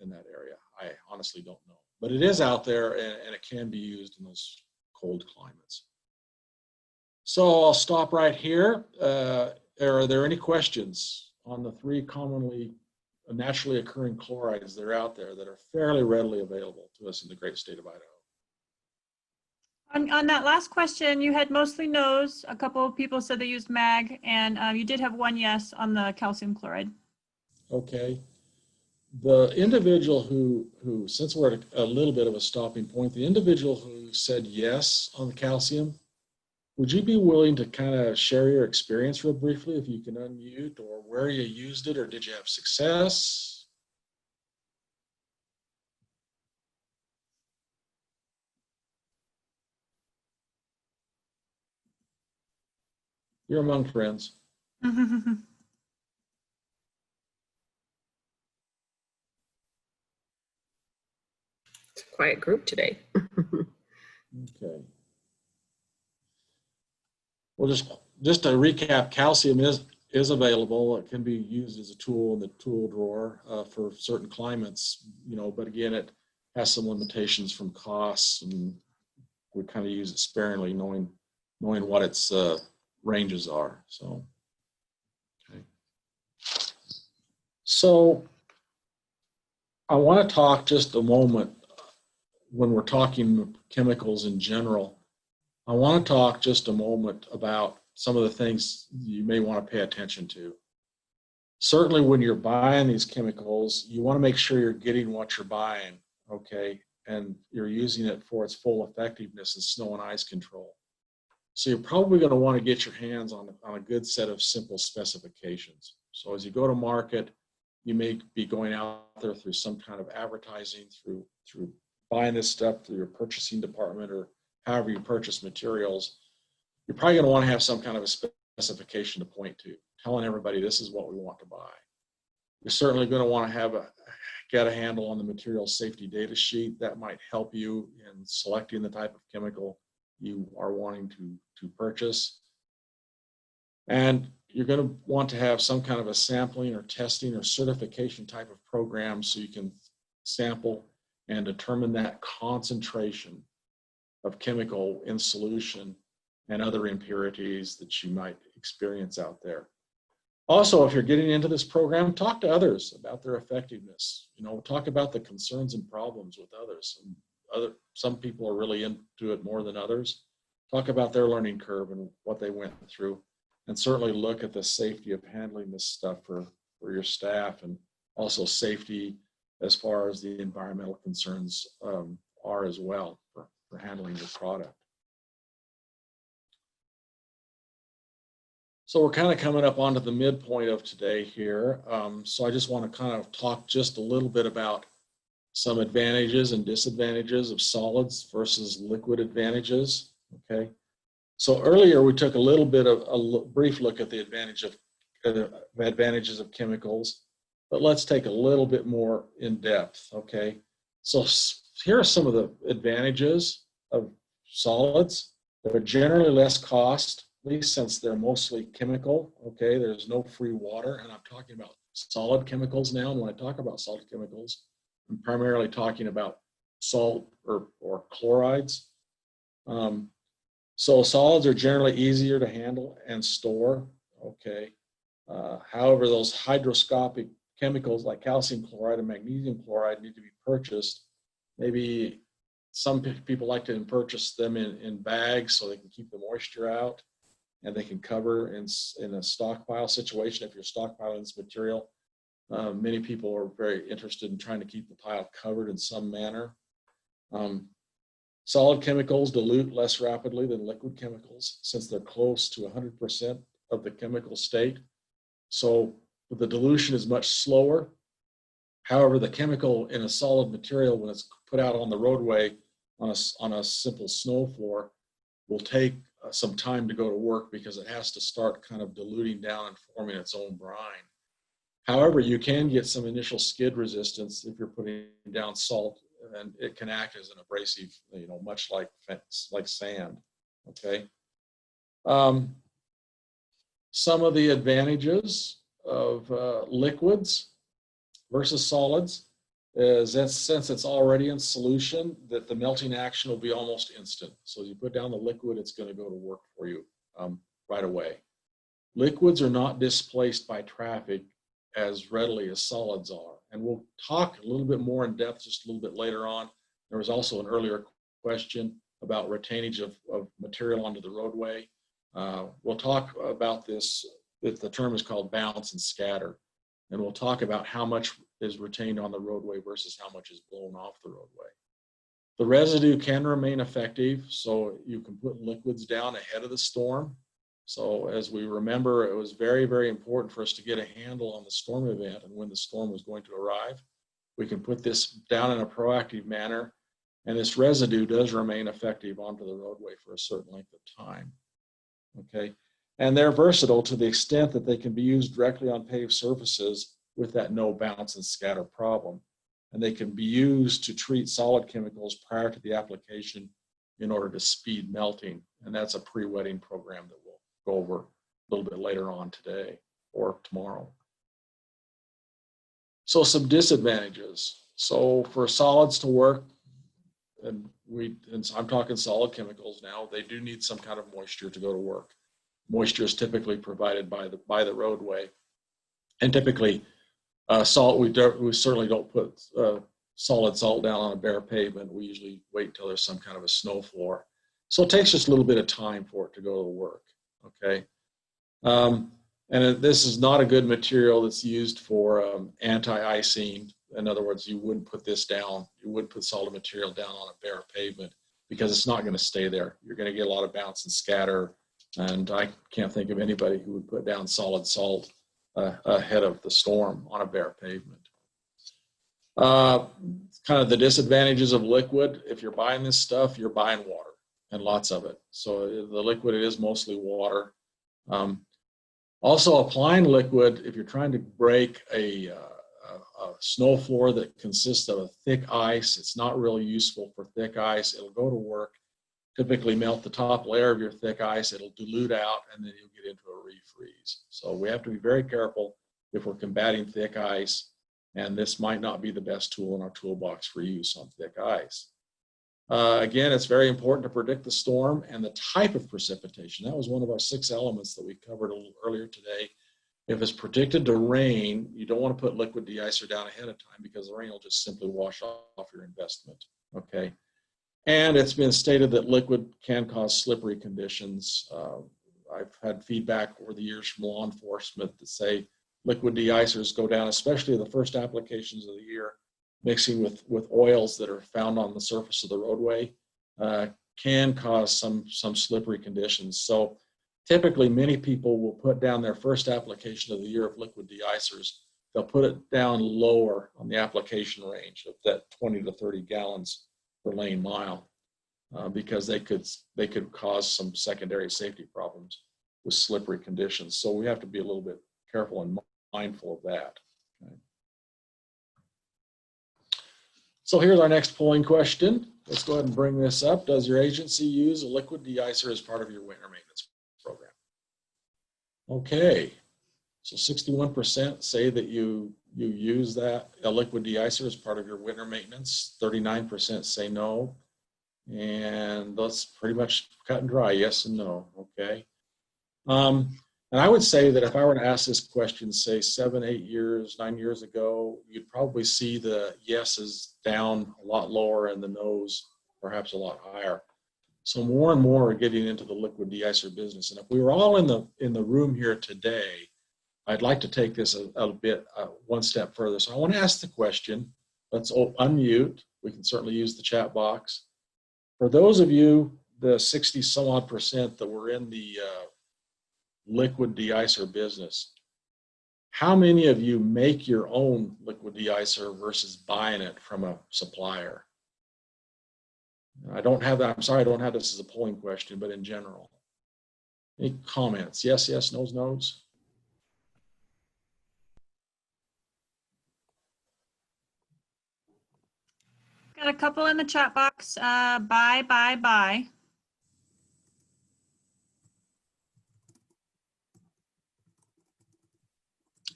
in that area. I honestly don't know. But it is out there, and it can be used in those cold climates. So I'll stop right here. Are there any questions on the 3 commonly naturally occurring chlorides that are out there that are fairly readily available to us in the great state of Idaho? On that last question, you had mostly no's. A couple of people said they used mag, and you did have 1 yes on the calcium chloride. Okay. The individual who since we're at a little bit of a stopping point, the individual who said yes on the calcium, would you be willing to kind of share your experience real briefly, if you can unmute, or where you used it, or did you have success? You're among friends. It's a quiet group today. Okay. Well, just to recap, calcium is available. It can be used as a tool in the tool drawer for certain climates, but again, it has some limitations from costs, and we kind of use it sparingly, knowing what its ranges are. So, okay. So I want to talk just a moment when we're talking chemicals in general. I want to talk just a moment about some of the things you may want to pay attention to. Certainly when you're buying these chemicals, you want to make sure you're getting what you're buying, okay? And you're using it for its full effectiveness in snow and ice control. So you're probably going to want to get your hands on a good set of simple specifications. So as you go to market, you may be going out there through some kind of advertising, through buying this stuff through your purchasing department, or however you purchase materials. You're probably going to want to have some kind of a specification to point to, telling everybody this is what we want to buy. You're certainly going to want to get a handle on the material safety data sheet. That might help you in selecting the type of chemical you are wanting to purchase. And you're going to want to have some kind of a sampling or testing or certification type of program so you can sample and determine that concentration of chemical in solution and other impurities that you might experience out there. Also, if you're getting into this program, talk to others about their effectiveness. Talk about the concerns and problems with others. Some people are really into it more than others. Talk about their learning curve and what they went through, and certainly look at the safety of handling this stuff for your staff, and also safety as far as the environmental concerns are as well for handling your product. So we're kind of coming up onto the midpoint of today here. So I just want to kind of talk just a little bit about some advantages and disadvantages of solids versus liquid advantages. Okay. So earlier we took a little bit of a brief look at the advantages of chemicals, but let's take a little bit more in depth. Okay. So here are some of the advantages of solids. They're generally less costly since they're mostly chemical. Okay, there's no free water, and I'm talking about solid chemicals now. And when I talk about solid chemicals, I'm primarily talking about salt or chlorides. So solids are generally easier to handle and store. Okay. However, those hygroscopic chemicals like calcium chloride and magnesium chloride need to be purchased. Maybe some people like to purchase them in bags so they can keep the moisture out and they can cover in a stockpile situation. If you're stockpiling this material, many people are very interested in trying to keep the pile covered in some manner. Solid chemicals dilute less rapidly than liquid chemicals since they're close to 100% of the chemical state. So the dilution is much slower. However, the chemical in a solid material, when it's put out on the roadway on a simple snow floor, will take some time to go to work because it has to start kind of diluting down and forming its own brine. However, you can get some initial skid resistance if you're putting down salt, and it can act as an abrasive, much like sand. Okay. Some of the advantages of liquids versus solids is that since it's already in solution, that the melting action will be almost instant. So as you put down the liquid, it's going to go to work for you right away. Liquids are not displaced by traffic as readily as solids are. And we'll talk a little bit more in depth just a little bit later on. There was also an earlier question about retainage of material onto the roadway. We'll talk about this. The term is called bounce and scatter. And we'll talk about how much is retained on the roadway versus how much is blown off the roadway. The residue can remain effective, so you can put liquids down ahead of the storm. So as we remember, it was very, very important for us to get a handle on the storm event and when the storm was going to arrive. We can put this down in a proactive manner, and this residue does remain effective onto the roadway for a certain length of time. Okay, and they're versatile to the extent that they can be used directly on paved surfaces with that no bounce and scatter problem. And they can be used to treat solid chemicals prior to the application in order to speed melting. And that's a pre-wetting program that we'll go over a little bit later on today or tomorrow. So some disadvantages. So for solids to work, and I'm talking solid chemicals now, they do need some kind of moisture to go to work. Moisture is typically provided by the roadway. And typically salt, we certainly don't put solid salt down on a bare pavement. We usually wait until there's some kind of a snow floor. So it takes just a little bit of time for it to go to work, okay? And this is not a good material that's used for anti-icing. In other words, you wouldn't put this down, you wouldn't put solid material down on a bare pavement because it's not going to stay there. You're going to get a lot of bounce and scatter, and I can't think of anybody who would put down solid salt ahead of the storm on a bare pavement. Kind of the disadvantages of liquid: if you're buying this stuff, you're buying water, and lots of it. So the liquid, it is mostly water. Also, applying liquid, if you're trying to break a snow floor that consists of a thick ice, it's not really useful for thick ice. It'll go to work, typically melt the top layer of your thick ice, it'll dilute out, and then you'll get into a refreeze. So we have to be very careful if we're combating thick ice, and this might not be the best tool in our toolbox for use on thick ice. Again, it's very important to predict the storm and the type of precipitation. That was one of our 6 elements that we covered a little earlier today. If it's predicted to rain, you don't want to put liquid de-icer down ahead of time because the rain will just simply wash off your investment, okay? And it's been stated that liquid can cause slippery conditions. I've had feedback over the years from law enforcement that say liquid de-icers go down, especially the first applications of the year, mixing with oils that are found on the surface of the roadway, can cause some slippery conditions. So typically many people will put down their first application of the year of liquid de-icers. They'll put it down lower on the application range of that 20 to 30 gallons per lane mile because they could cause some secondary safety problems with slippery conditions. So we have to be a little bit careful and mindful of that. Okay. So here's our next polling question. Let's go ahead and bring this up. Does your agency use a liquid de-icer as part of your winter maintenance program? Okay, so 61% say that you use a liquid de-icer as part of your winter maintenance. 39% say no. And that's pretty much cut and dry, yes and no, okay? And I would say that if I were to ask this question, say 7, 8 years, 9 years ago, you'd probably see the yeses down a lot lower and the nos perhaps a lot higher. So more and more are getting into the liquid de-icer business. And if we were all in the room here today, I'd like to take this one step further. So I want to ask the question. Let's unmute. We can certainly use the chat box. For those of you, the 60 some odd percent that were in the liquid de-icer business, how many of you make your own liquid de-icer versus buying it from a supplier? I don't have that. I'm sorry, I don't have this as a polling question, but in general. Any comments? Yes, yes, no's, no's. Got a couple in the chat box. Buy.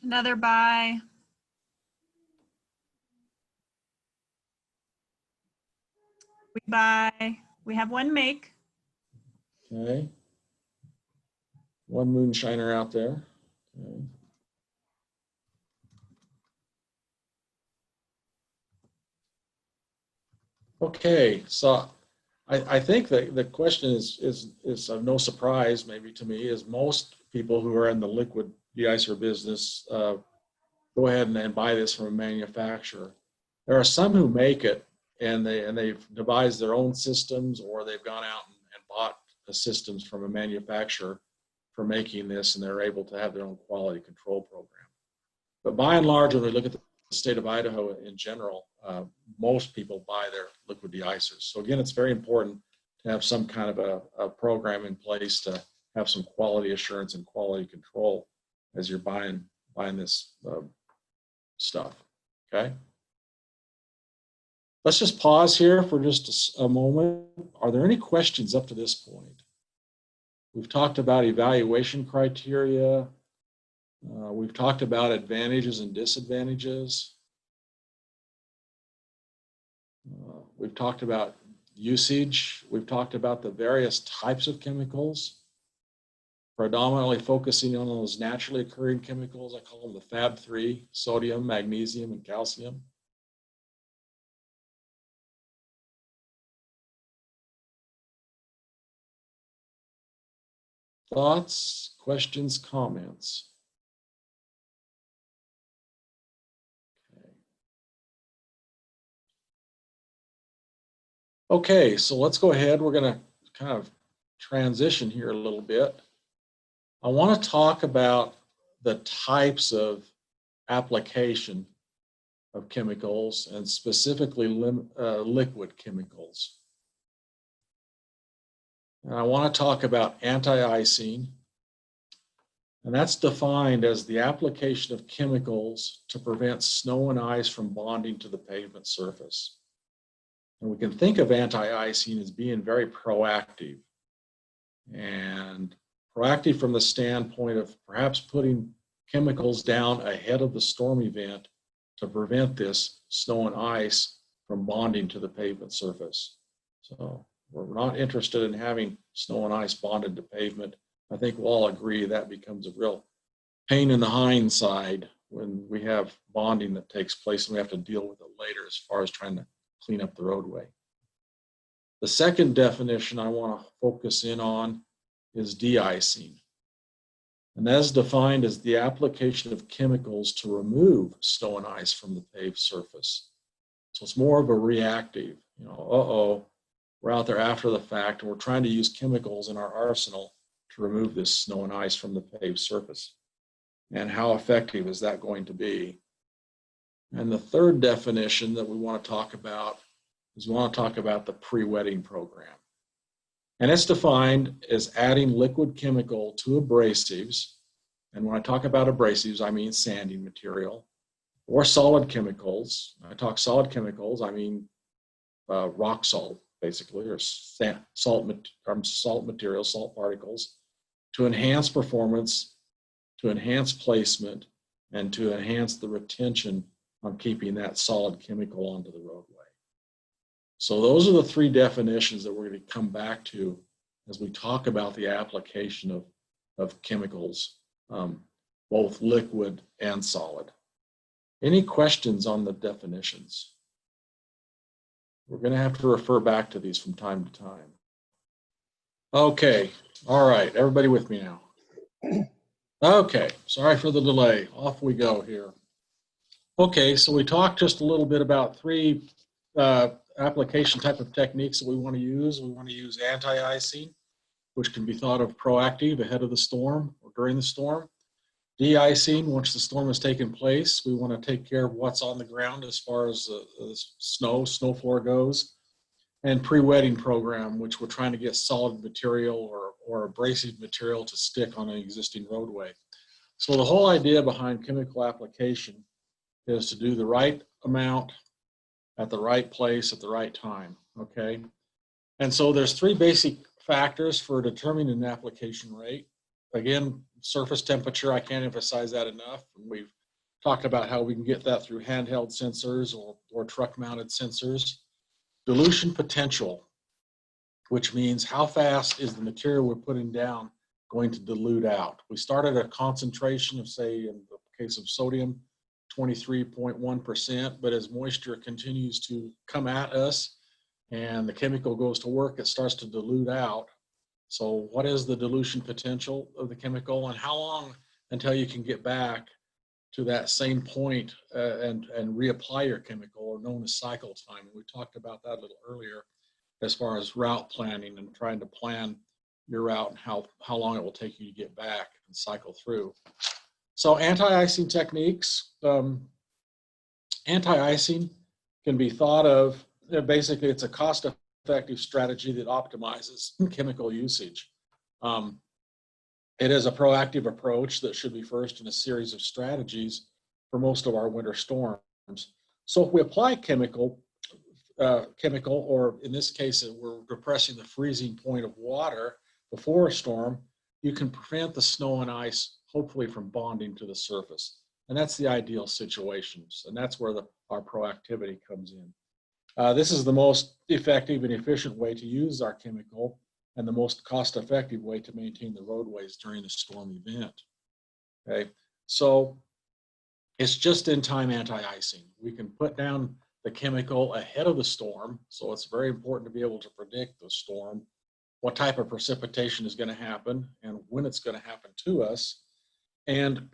Another buy. We buy. We have one make. Okay. One moonshiner out there. Okay. Okay, so I think that the question is of no surprise, maybe to me, is most people who are in the liquid de-icer business go ahead and buy this from a manufacturer. There are some who make it and they've devised their own systems, or they've gone out and bought the systems from a manufacturer for making this, and they're able to have their own quality control program. But by and large, when we look at the state of Idaho in general, most people buy their liquid de-icers. So again, it's very important to have some kind of a program in place to have some quality assurance and quality control as you're buying this stuff, okay? Let's just pause here for just a moment. Are there any questions up to this point? We've talked about evaluation criteria. We've talked about advantages and disadvantages. We've talked about usage. We've talked about the various types of chemicals, predominantly focusing on those naturally occurring chemicals. I call them the Fab3, sodium, magnesium, and calcium. Thoughts, questions, comments? Okay, so let's go ahead. We're going to kind of transition here a little bit. I want to talk about the types of application of chemicals, and specifically liquid chemicals. And I want to talk about anti-icing, and that's defined as the application of chemicals to prevent snow and ice from bonding to the pavement surface. And we can think of anti-icing as being very proactive, and proactive from the standpoint of perhaps putting chemicals down ahead of the storm event to prevent this snow and ice from bonding to the pavement surface. So we're not interested in having snow and ice bonded to pavement. I think we'll all agree that becomes a real pain in the hindsight when we have bonding that takes place and we have to deal with it later as far as trying to clean up the roadway. The second definition I want to focus in on is de-icing. And as defined as the application of chemicals to remove snow and ice from the paved surface. So it's more of a reactive, we're out there after the fact and we're trying to use chemicals in our arsenal to remove this snow and ice from the paved surface. And how effective is that going to be? And the third definition that we want to talk about is we want to talk about the pre-wetting program. And it's defined as adding liquid chemical to abrasives. And when I talk about abrasives, I mean sanding material, or solid chemicals. I talk solid chemicals, I mean rock salt, basically, or salt materials, salt particles, to enhance performance, to enhance placement, and to enhance the retention on keeping that solid chemical onto the roadway. So those are the three definitions that we're going to come back to as we talk about the application of chemicals, both liquid and solid. Any questions on the definitions? We're going to have to refer back to these from time to time. Okay, all right, everybody with me now? Okay, sorry for the delay. Off we go here. Okay, so we talked just a little bit about three application type of techniques that we want to use. We want to use anti-icing, which can be thought of proactive, ahead of the storm or during the storm. De-icing, once the storm has taken place, we want to take care of what's on the ground as far as the snow floor goes. And pre-wetting program, which we're trying to get solid material or abrasive material to stick on an existing roadway. So the whole idea behind chemical application is to do the right amount at the right place at the right time, okay? And so there's three basic factors for determining an application rate. Again, surface temperature, I can't emphasize that enough. We've talked about how we can get that through handheld sensors or truck-mounted sensors. Dilution potential, which means how fast is the material we're putting down going to dilute out. We start at a concentration of, say, in the case of sodium, 23.1%, but as moisture continues to come at us and the chemical goes to work, it starts to dilute out. So what is the dilution potential of the chemical, and how long until you can get back to that same point and reapply your chemical, or known as cycle time? We talked about that a little earlier as far as route planning and trying to plan your route and how long it will take you to get back and cycle through. So anti-icing techniques. Anti-icing can be thought of, basically it's a cost-effective strategy that optimizes chemical usage. It is a proactive approach that should be first in a series of strategies for most of our winter storms. So if we apply chemical, or in this case, we're depressing the freezing point of water before a storm, you can prevent the snow and ice, hopefully, from bonding to the surface. And that's the ideal situations. And that's where our proactivity comes in. This is the most effective and efficient way to use our chemical, and the most cost-effective way to maintain the roadways during a storm event. Okay, so it's just-in-time anti-icing. We can put down the chemical ahead of the storm, so it's very important to be able to predict the storm, what type of precipitation is going to happen, and when it's going to happen to us. And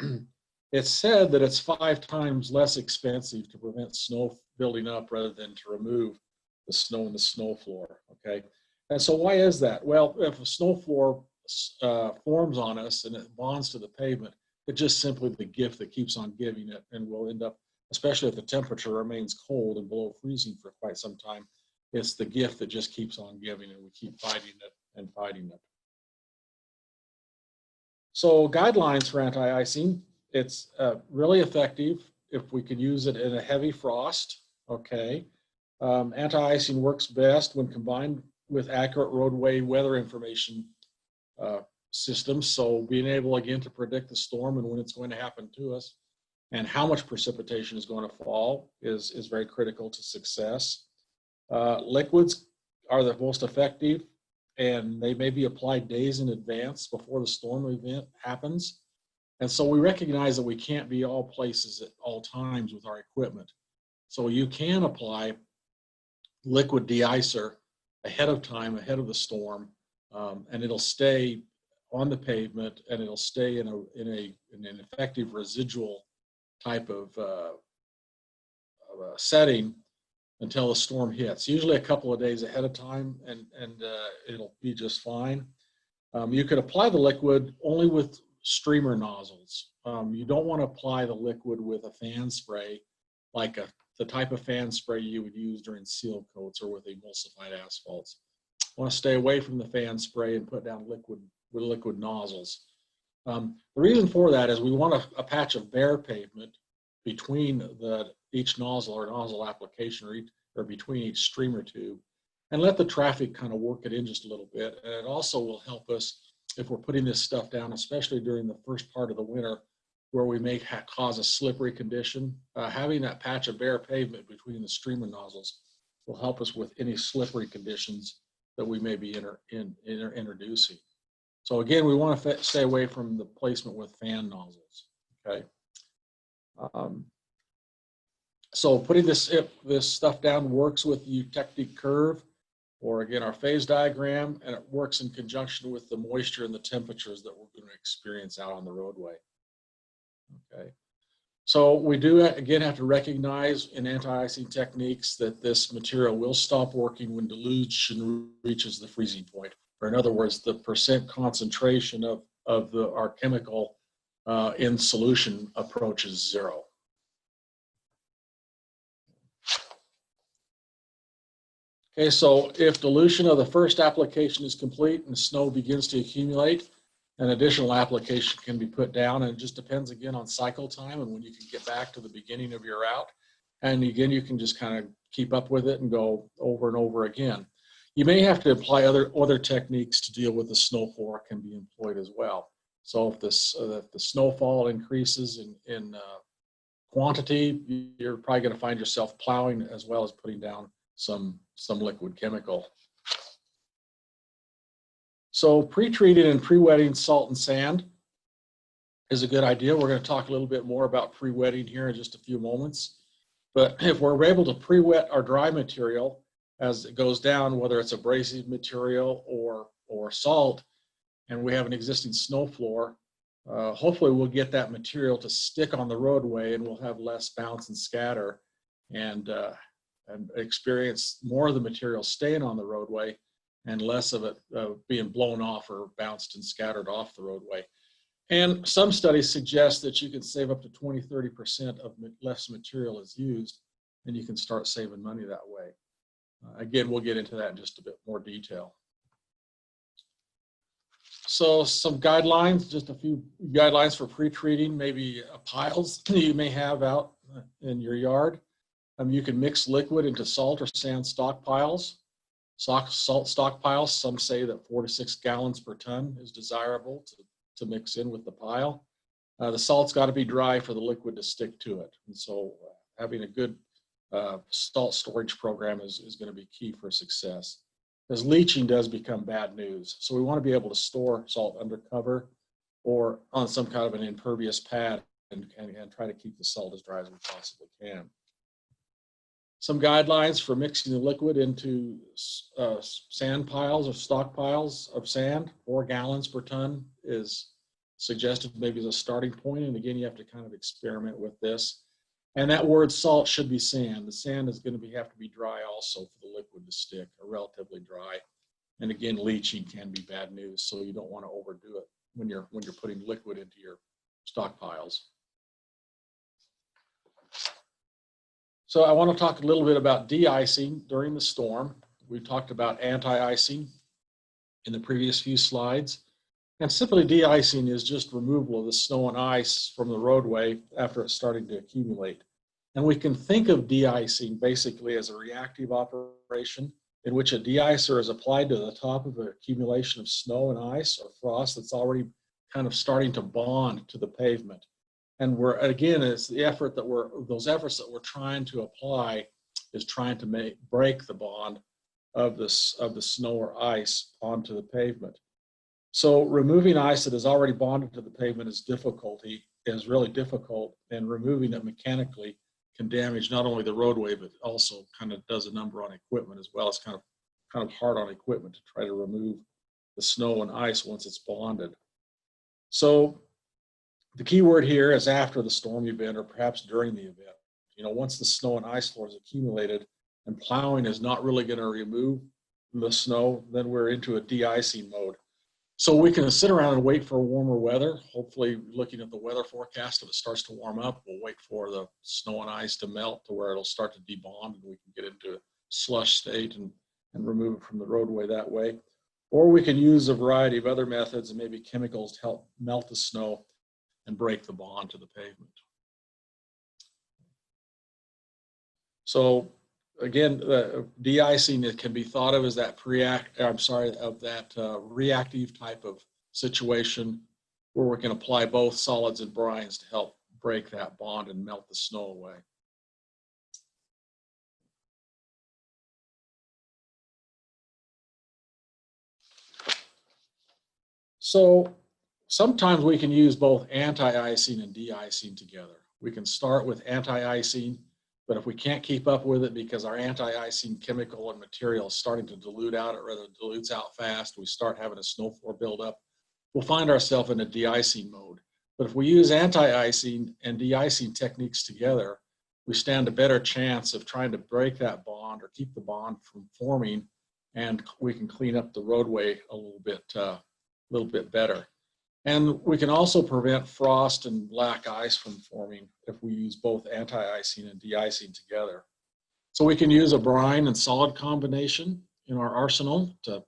it's said that it's 5 times less expensive to prevent snow building up rather than to remove the snow in the snow floor. Okay. And so why is that? Well, if a snow floor forms on us and it bonds to the pavement, it's just simply the gift that keeps on giving it, and we'll end up, especially if the temperature remains cold and below freezing for quite some time, it's the gift that just keeps on giving, and we keep fighting it and fighting it. So guidelines for anti-icing, it's really effective if we can use it in a heavy frost, okay? Anti-icing works best when combined with accurate roadway weather information systems. So being able, again, to predict the storm and when it's going to happen to us and how much precipitation is going to fall is very critical to success. Liquids are the most effective, and they may be applied days in advance before the storm event happens. And so we recognize that we can't be all places at all times with our equipment. So you can apply liquid De-Icer ahead of time, ahead of the storm, and it'll stay on the pavement, and it'll stay in an effective residual type of setting until the storm hits. Usually a couple of days ahead of time, and it'll be just fine. You could apply the liquid only with streamer nozzles. You don't want to apply the liquid with a fan spray, like the type of fan spray you would use during seal coats or with emulsified asphalts. You want to stay away from the fan spray and put down liquid with liquid nozzles. The reason for that is we want a patch of bare pavement between each nozzle or nozzle application or between each streamer tube, and let the traffic kind of work it in just a little bit. And it also will help us if we're putting this stuff down, especially during the first part of the winter, where we may cause a slippery condition. Having that patch of bare pavement between the streamer nozzles will help us with any slippery conditions that we may be introducing. So again, we want to stay away from the placement with fan nozzles, okay? So putting this stuff down works with the eutectic curve, or again, our phase diagram, and it works in conjunction with the moisture and the temperatures that we're going to experience out on the roadway. Okay, so we do again have to recognize in anti-icing techniques that this material will stop working when dilution reaches the freezing point, or in other words, the percent concentration of our chemical in solution approaches zero. Okay, so if dilution of the first application is complete and snow begins to accumulate, an additional application can be put down, and it just depends again on cycle time and when you can get back to the beginning of your route. And again, you can just kind of keep up with it and go over and over again. You may have to apply other techniques to deal with the snowfall can be employed as well. So if the snowfall increases in quantity, you're probably going to find yourself plowing as well as putting down some liquid chemical. So pre-treating and pre-wetting salt and sand is a good idea. We're going to talk a little bit more about pre-wetting here in just a few moments. But if we're able to pre-wet our dry material as it goes down, whether it's abrasive material or salt, and we have an existing snow floor, hopefully we'll get that material to stick on the roadway, and we'll have less bounce and scatter, and experience more of the material staying on the roadway and less of it being blown off or bounced and scattered off the roadway. And some studies suggest that you can save up to 20–30% of less material is used, and you can start saving money that way. Again, we'll get into that in just a bit more detail. So some guidelines, just a few guidelines for pre-treating, maybe piles you may have out in your yard. You can mix liquid into salt or sand stockpiles. Salt stockpiles, some say that 4 to 6 gallons per ton is desirable to mix in with the pile. The salt's got to be dry for the liquid to stick to it. And so having a good salt storage program is going to be key for success, because leaching does become bad news. So we want to be able to store salt under cover or on some kind of an impervious pad and try to keep the salt as dry as we possibly can. Some guidelines for mixing the liquid into sand piles or stockpiles of sand. 4 gallons per ton is suggested maybe as a starting point. And again, you have to kind of experiment with this. And that word salt should be sand. The sand is going to have to be dry also for the liquid to stick, or relatively dry. And again, leaching can be bad news, so you don't want to overdo it when you're putting liquid into your stockpiles. So I want to talk a little bit about de-icing during the storm. We talked about anti-icing in the previous few slides. And simply de-icing is just removal of the snow and ice from the roadway after it's starting to accumulate. And we can think of de-icing basically as a reactive operation in which a de-icer is applied to the top of an accumulation of snow and ice or frost that's already kind of starting to bond to the pavement. And it's the effort that those efforts that we're trying to apply is trying to break the bond of the snow or ice onto the pavement. So removing ice that is already bonded to the pavement is really difficult, and removing it mechanically can damage not only the roadway, but also kind of does a number on equipment as well. It's kind of hard on equipment to try to remove the snow and ice once it's bonded. So the key word here is after the storm event, or perhaps during the event. Once the snow and ice floor is accumulated and plowing is not really going to remove the snow, then we're into a de-icing mode. So we can sit around and wait for warmer weather, hopefully looking at the weather forecast. If it starts to warm up, we'll wait for the snow and ice to melt to where it'll start to debond and we can get into a slush state and remove it from the roadway that way. Or we can use a variety of other methods and maybe chemicals to help melt the snow and break the bond to the pavement. So again, de-icing, it can be thought of as that reactive type of situation where we can apply both solids and brines to help break that bond and melt the snow away. So sometimes we can use both anti-icing and de-icing together. We can start with anti-icing, but if we can't keep up with it because our anti-icing chemical and material is starting to dilute out, or rather dilutes out fast, we start having a snow floor buildup, we'll find ourselves in a de-icing mode. But if we use anti-icing and de-icing techniques together, we stand a better chance of trying to break that bond or keep the bond from forming, and we can clean up the roadway a little bit better. And we can also prevent frost and black ice from forming if we use both anti-icing and de-icing together. So we can use a brine and solid combination in our arsenal to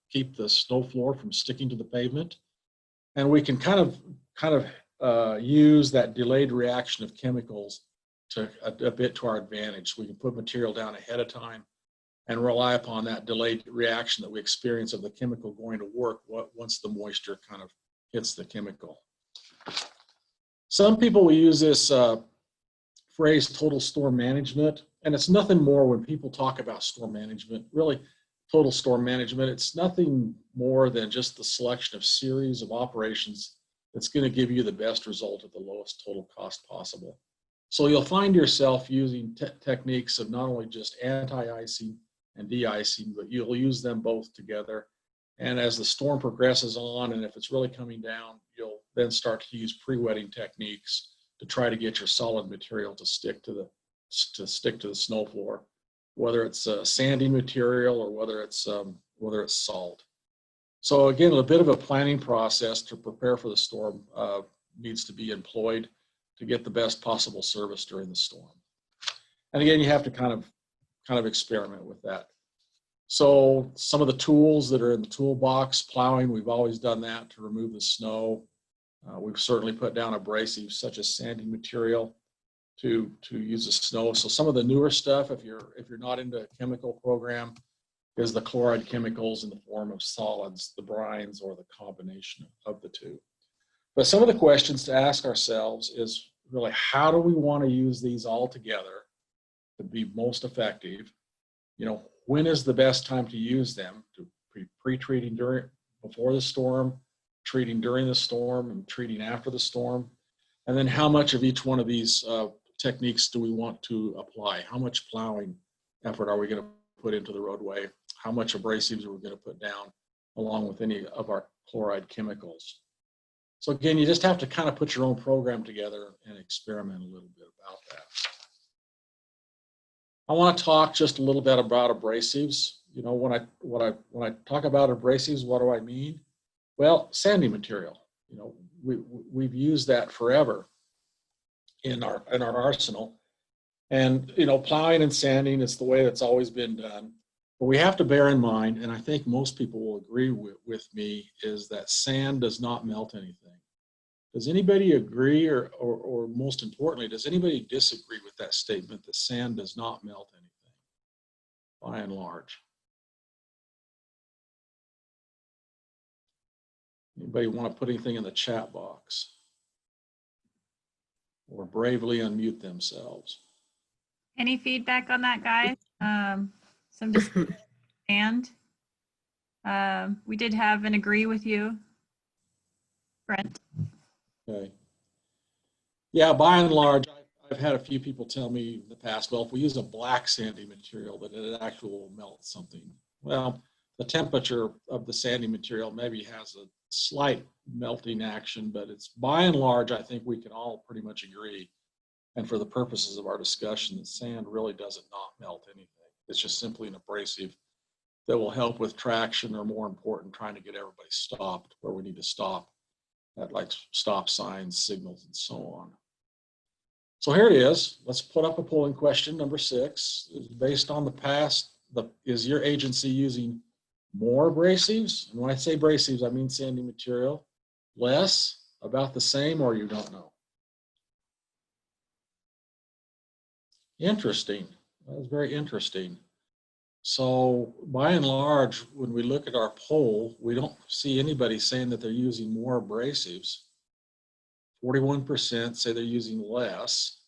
keep the snow floor from sticking to the pavement. And we can kind of use that delayed reaction of chemicals to a bit to our advantage. We can put material down ahead of time and rely upon that delayed reaction that we experience of the chemical going to work once the moisture kind of hits the chemical. Some people will use this phrase total storm management, and it's nothing more when people talk about storm management, really total storm management, it's nothing more than just the selection of series of operations that's going to give you the best result at the lowest total cost possible. So you'll find yourself using techniques of not only just anti-icing and de-icing, but you'll use them both together. And as the storm progresses on, and if it's really coming down, you'll then start to use pre-wetting techniques to try to get your solid material to stick to the snow floor, whether it's sanding material or whether it's salt. So again, a bit of a planning process to prepare for the storm needs to be employed to get the best possible service during the storm. And again, you have to kind of experiment with that. So some of the tools that are in the toolbox, plowing, we've always done that to remove the snow. We've certainly put down abrasives such as sanding material to use the snow. So some of the newer stuff, if you're not into a chemical program, is the chloride chemicals in the form of solids, the brines, or the combination of the two. But some of the questions to ask ourselves is really, how do we want to use these all together to be most effective? You know, when is the best time to use them? To pre-treating before the storm, treating during the storm, and treating after the storm? And then how much of each one of these techniques do we want to apply? How much plowing effort are we going to put into the roadway? How much abrasives are we going to put down along with any of our chloride chemicals? So again, you just have to kind of put your own program together and experiment a little bit about that. I want to talk just a little bit about abrasives. You know, when I talk about abrasives, what do I mean? Well, sanding material. You know, we've used that forever in our arsenal, and you know, plowing and sanding is the way that's always been done. But we have to bear in mind, and I think most people will agree with me, is that sand does not melt anything. Does anybody agree, or most importantly, does anybody disagree with that statement that sand does not melt anything, by and large? Anybody want to put anything in the chat box? Or bravely unmute themselves? Any feedback on that, guys? Some just and we did have an agree with you, Brent. Okay. Yeah, by and large, I've had a few people tell me in the past, well, if we use a black sanding material, that it actually will melt something. Well, the temperature of the sanding material maybe has a slight melting action, but it's by and large, I think we can all pretty much agree, and for the purposes of our discussion, that sand really doesn't not melt anything. It's just simply an abrasive that will help with traction, or more important, trying to get everybody stopped where we need to stop, at like stop signs, signals, and so on. So here it is. Let's put up a polling question, number 6. Based on the past, is your agency using more abrasives? And when I say abrasives, I mean sanding material. Less, about the same, or you don't know? Interesting. That was very interesting. So by and large, when we look at our poll, we don't see anybody saying that they're using more abrasives. 41% say they're using less,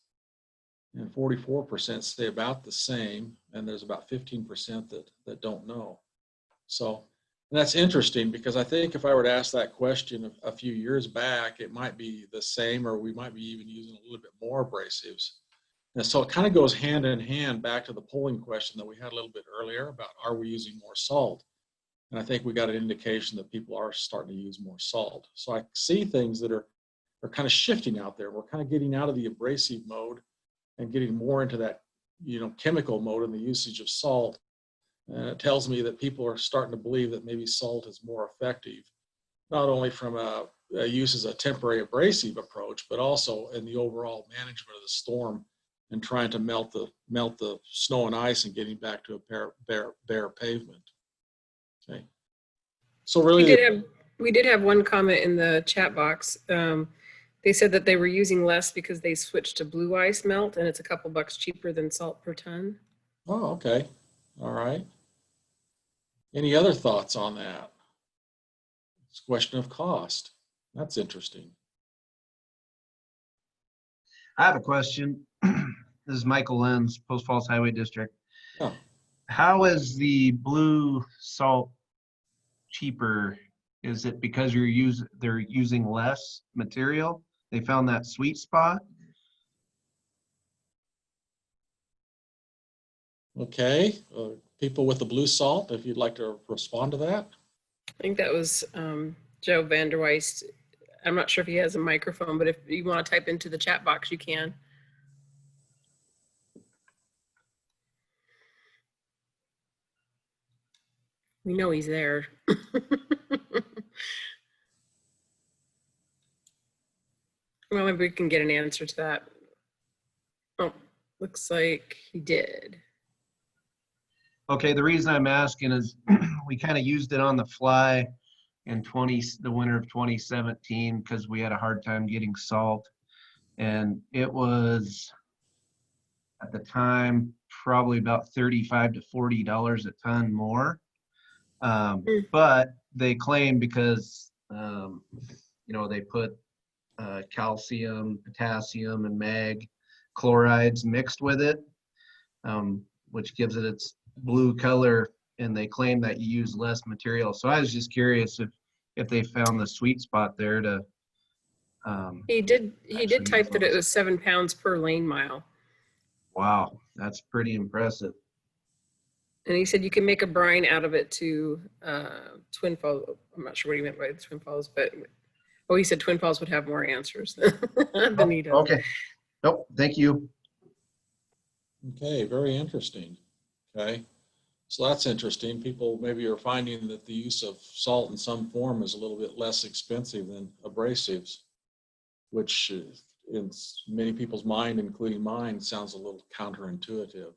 and 44% say about the same, and there's about 15% that don't know. So that's interesting, because I think if I were to ask that question a few years back, it might be the same, or we might be even using a little bit more abrasives. And so it kind of goes hand in hand back to the polling question that we had a little bit earlier about, are we using more salt? And I think we got an indication that people are starting to use more salt. So I see things that are kind of shifting out there. We're kind of getting out of the abrasive mode and getting more into that, chemical mode in the usage of salt. And it tells me that people are starting to believe that maybe salt is more effective, not only from a use as a temporary abrasive approach, but also in the overall management of the storm and trying to melt the snow and ice and getting back to a bare pavement. Okay. So really, we did have one comment in the chat box. They said that they were using less because they switched to blue ice melt, and it's a couple bucks cheaper than salt per ton. oh, okay. All right. Any other thoughts on that? It's a question of cost. That's interesting. I have a question. This is Michael Lenz, Post Falls Highway District. Oh. How is the blue salt cheaper? Is it because they're using less material? They found that sweet spot? Okay. People with the blue salt, if you'd like to respond to that. I think that was Joe Vanderweist. I'm not sure if he has a microphone, but if you want to type into the chat box, you can. We know he's there. Well, maybe we can get an answer to that. Oh, looks like he did. Okay, the reason I'm asking is we kind of used it on the fly in the winter of 2017 because we had a hard time getting salt. And it was, at the time, probably about $35 to $40 a ton more. But they claim because, they put calcium, potassium, and mag chlorides mixed with it, which gives it its blue color, and they claim that you use less material. So I was just curious if they found the sweet spot there to. He did type that it was 7 pounds per lane mile. Wow, that's pretty impressive. And he said you can make a brine out of it to Twin Falls. I'm not sure what he meant by Twin Falls, but he said Twin Falls would have more answers than he does. Okay. Nope. Thank you. Okay, very interesting. Okay, so that's interesting. People maybe are finding that the use of salt in some form is a little bit less expensive than abrasives, which in many people's mind, including mine, sounds a little counterintuitive.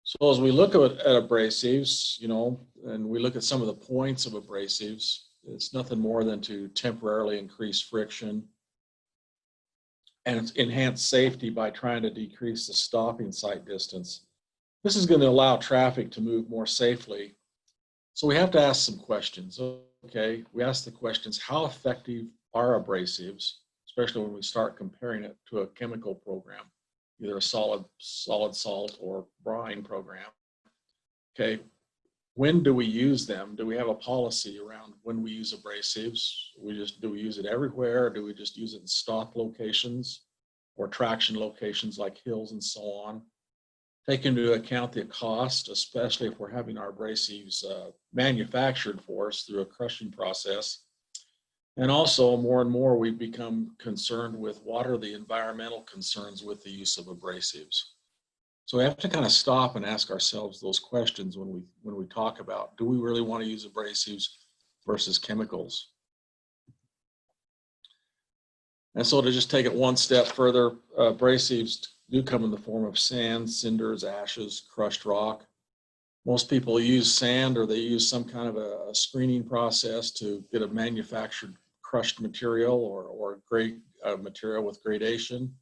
So as we look at abrasives, and we look at some of the points of abrasives, it's nothing more than to temporarily increase friction and enhance safety by trying to decrease the stopping sight distance. This is going to allow traffic to move more safely. So we have to ask some questions. Okay, we ask the questions, how effective are abrasives, especially when we start comparing it to a chemical program, either a solid salt or brine program. Okay, when do we use them? Do we have a policy around when we use abrasives? Do we use it everywhere? Or do we just use it in stop locations or traction locations like hills and so on? Take into account the cost, especially if we're having our abrasives manufactured for us through a crushing process. And also, more and more, we've become concerned with what are the environmental concerns with the use of abrasives. So we have to kind of stop and ask ourselves those questions when we talk about, do we really want to use abrasives versus chemicals? And so to just take it one step further, abrasives do come in the form of sand, cinders, ashes, crushed rock. Most people use sand, or they use some kind of a screening process to get a manufactured crushed material or grade material with gradation.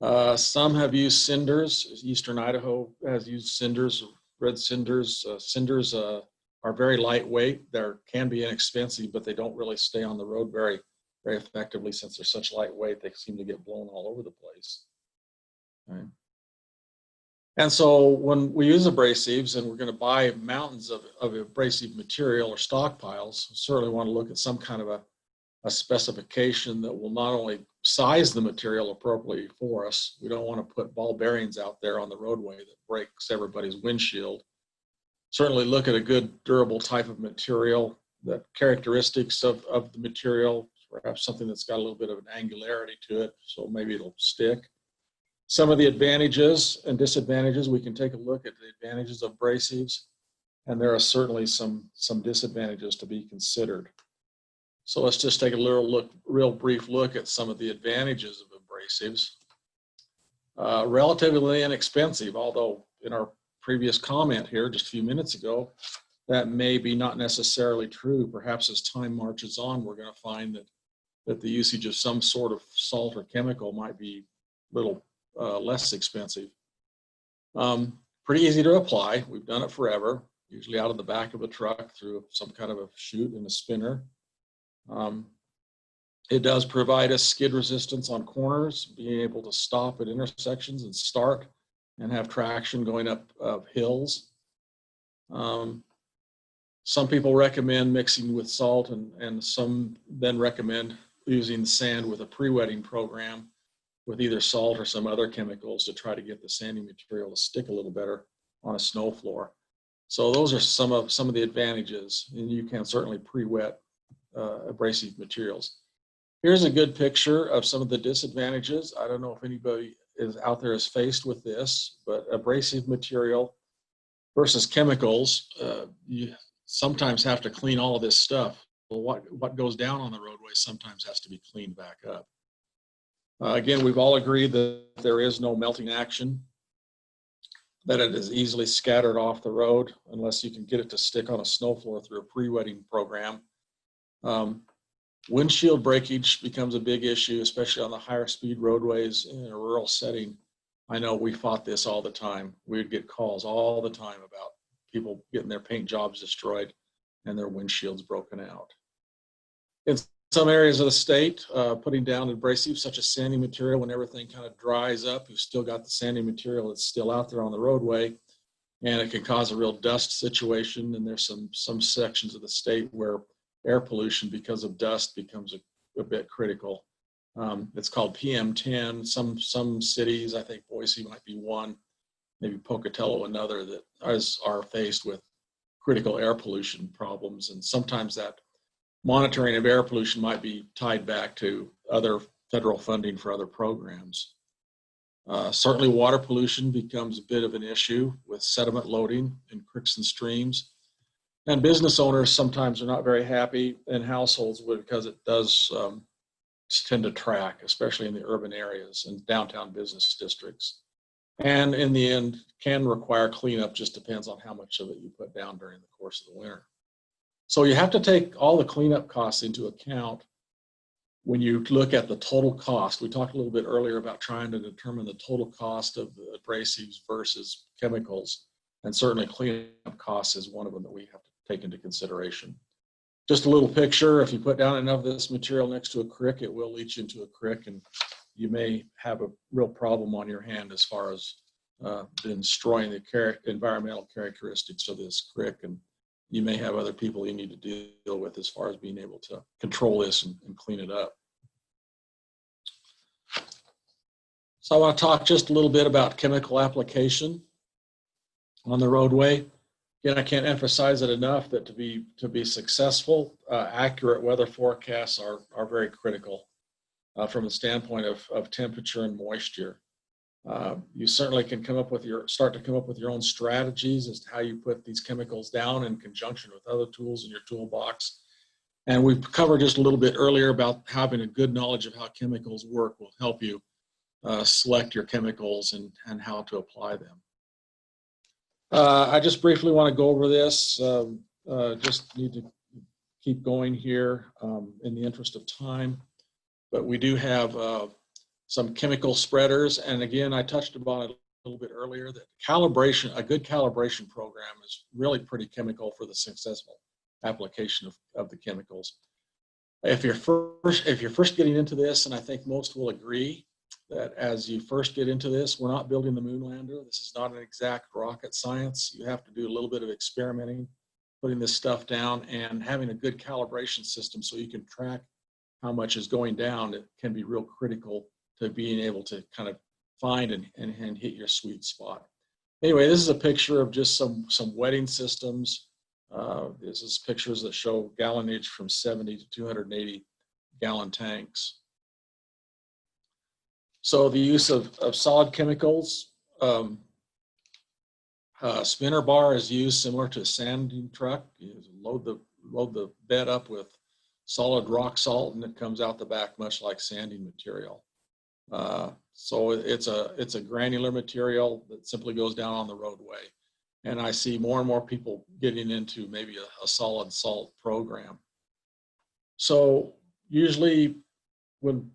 Some have used cinders. Eastern Idaho has used cinders, red cinders. Cinders are very lightweight. They can be inexpensive, but they don't really stay on the road very effectively since they're such lightweight. They seem to get blown all over the place. Right. And so when we use abrasives and we're going to buy mountains of abrasive material or stockpiles, we certainly want to look at some kind of a specification that will not only size the material appropriately for us. We don't want to put ball bearings out there on the roadway that breaks everybody's windshield. Certainly look at a good durable type of material, the characteristics of the material, perhaps something that's got a little bit of an angularity to it, so maybe it'll stick. Some of the advantages and disadvantages, we can take a look at the advantages of abrasives, and there are certainly some disadvantages to be considered. So let's just take a real brief look at some of the advantages of abrasives. Relatively inexpensive, although in our previous comment here just a few minutes ago, that may be not necessarily true. Perhaps as time marches on, we're going to find that the usage of some sort of salt or chemical might be a little less expensive. Pretty easy to apply. We've done it forever, usually out of the back of a truck through some kind of a chute and a spinner. It does provide us skid resistance on corners, being able to stop at intersections and start and have traction going up hills. Some people recommend mixing with salt, and some then recommend using sand with a pre-wetting program with either salt or some other chemicals to try to get the sanding material to stick a little better on a snow floor. So those are some of the advantages, and you can certainly pre-wet abrasive materials. Here's a good picture of some of the disadvantages. I don't know if anybody out there is faced with this, but abrasive material versus chemicals, you sometimes have to clean all of this stuff. Well, what goes down on the roadway sometimes has to be cleaned back up. Again, we've all agreed that there is no melting action, that it is easily scattered off the road unless you can get it to stick on a snow floor through a pre-wetting program. Windshield breakage becomes a big issue, especially on the higher speed roadways in a rural setting. I know we fought this all the time. We'd get calls all the time about people getting their paint jobs destroyed and their windshields broken out. In some areas of the state, putting down abrasives such as sanding material when everything kind of dries up, you've still got the sanding material that's still out there on the roadway, and it can cause a real dust situation. And there's some sections of the state where air pollution because of dust becomes a bit critical. It's called PM10. Some cities, I think Boise might be one, maybe Pocatello another, that are faced with critical air pollution problems. And sometimes that monitoring of air pollution might be tied back to other federal funding for other programs. Certainly water pollution becomes a bit of an issue with sediment loading in creeks and streams. And business owners sometimes are not very happy, and households would, because it does tend to track, especially in the urban areas and downtown business districts. And in the end, can require cleanup, just depends on how much of it you put down during the course of the winter. So you have to take all the cleanup costs into account when you look at the total cost. We talked a little bit earlier about trying to determine the total cost of the abrasives versus chemicals, and certainly cleanup costs is one of them that we have to take into consideration. Just a little picture, if you put down enough of this material next to a creek, it will leach into a creek, and you may have a real problem on your hand as far as destroying the environmental characteristics of this creek, and you may have other people you need to deal with as far as being able to control this and clean it up. So I want to talk just a little bit about chemical application on the roadway. Again, I can't emphasize it enough that to be successful, accurate weather forecasts are very critical from the standpoint of temperature and moisture. You certainly can start to come up with your own strategies as to how you put these chemicals down in conjunction with other tools in your toolbox. And we've covered just a little bit earlier about having a good knowledge of how chemicals work will help you select your chemicals and how to apply them. I just briefly want to go over this. Just need to keep going here in the interest of time. But we do have some chemical spreaders. And again, I touched upon it a little bit earlier, that calibration, a good calibration program is really pretty chemical for the successful application of the chemicals. If you're first getting into this, and I think most will agree that as you first get into this, we're not building the moon lander. This is not an exact rocket science. You have to do a little bit of experimenting, putting this stuff down, and having a good calibration system so you can track how much is going down. It can be real critical to being able to kind of find and hit your sweet spot. Anyway, this is a picture of just some wetting systems. This is pictures that show gallonage from 70 to 280 gallon tanks. So the use of solid chemicals, spinner bar is used similar to a sanding truck. You load the bed up with solid rock salt, and it comes out the back much like sanding material. So it's a granular material that simply goes down on the roadway. And I see more and more people getting into maybe a solid salt program. So usually when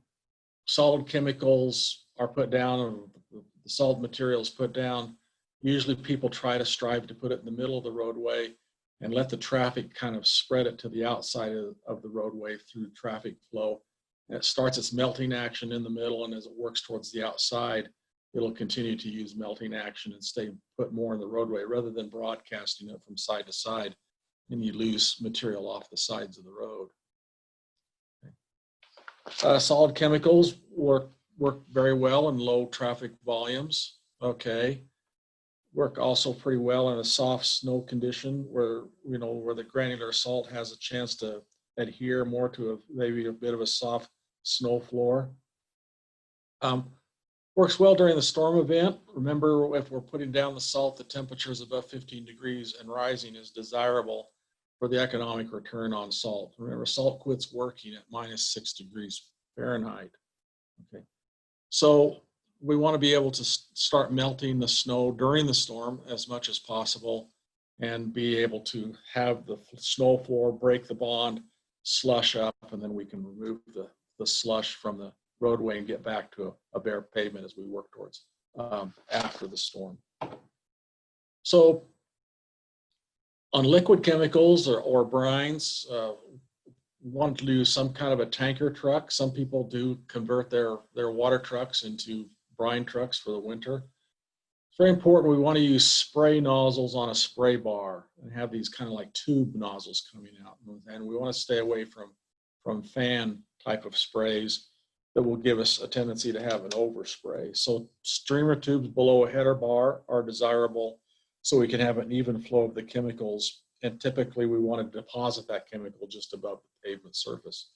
solid chemicals are put down, or the solid material is put down, usually people try to strive to put it in the middle of the roadway and let the traffic kind of spread it to the outside of the roadway through traffic flow. And it starts its melting action in the middle, and as it works towards the outside, it'll continue to use melting action and stay put more in the roadway rather than broadcasting it from side to side, and you lose material off the sides of the road. Solid chemicals work very well in low traffic volumes. Okay. Work also pretty well in a soft snow condition where the granular salt has a chance to adhere more to maybe a bit of a soft snow floor. Works well during the storm event. Remember, if we're putting down the salt, the temperatures above 15 degrees and rising is desirable for the economic return on salt. Remember, salt quits working at -6 degrees Fahrenheit. Okay, so we want to be able to start melting the snow during the storm as much as possible, and be able to have the snow floor break the bond, slush up, and then we can remove the slush from the roadway and get back to a bare pavement as we work towards after the storm. So on liquid chemicals or brines, want to do some kind of a tanker truck. Some people do convert their water trucks into brine trucks for the winter. It's very important. We want to use spray nozzles on a spray bar and have these kind of like tube nozzles coming out. And we want to stay away from fan type of sprays that will give us a tendency to have an overspray. So streamer tubes below a header bar are desirable so we can have an even flow of the chemicals. And typically we want to deposit that chemical just above the pavement surface.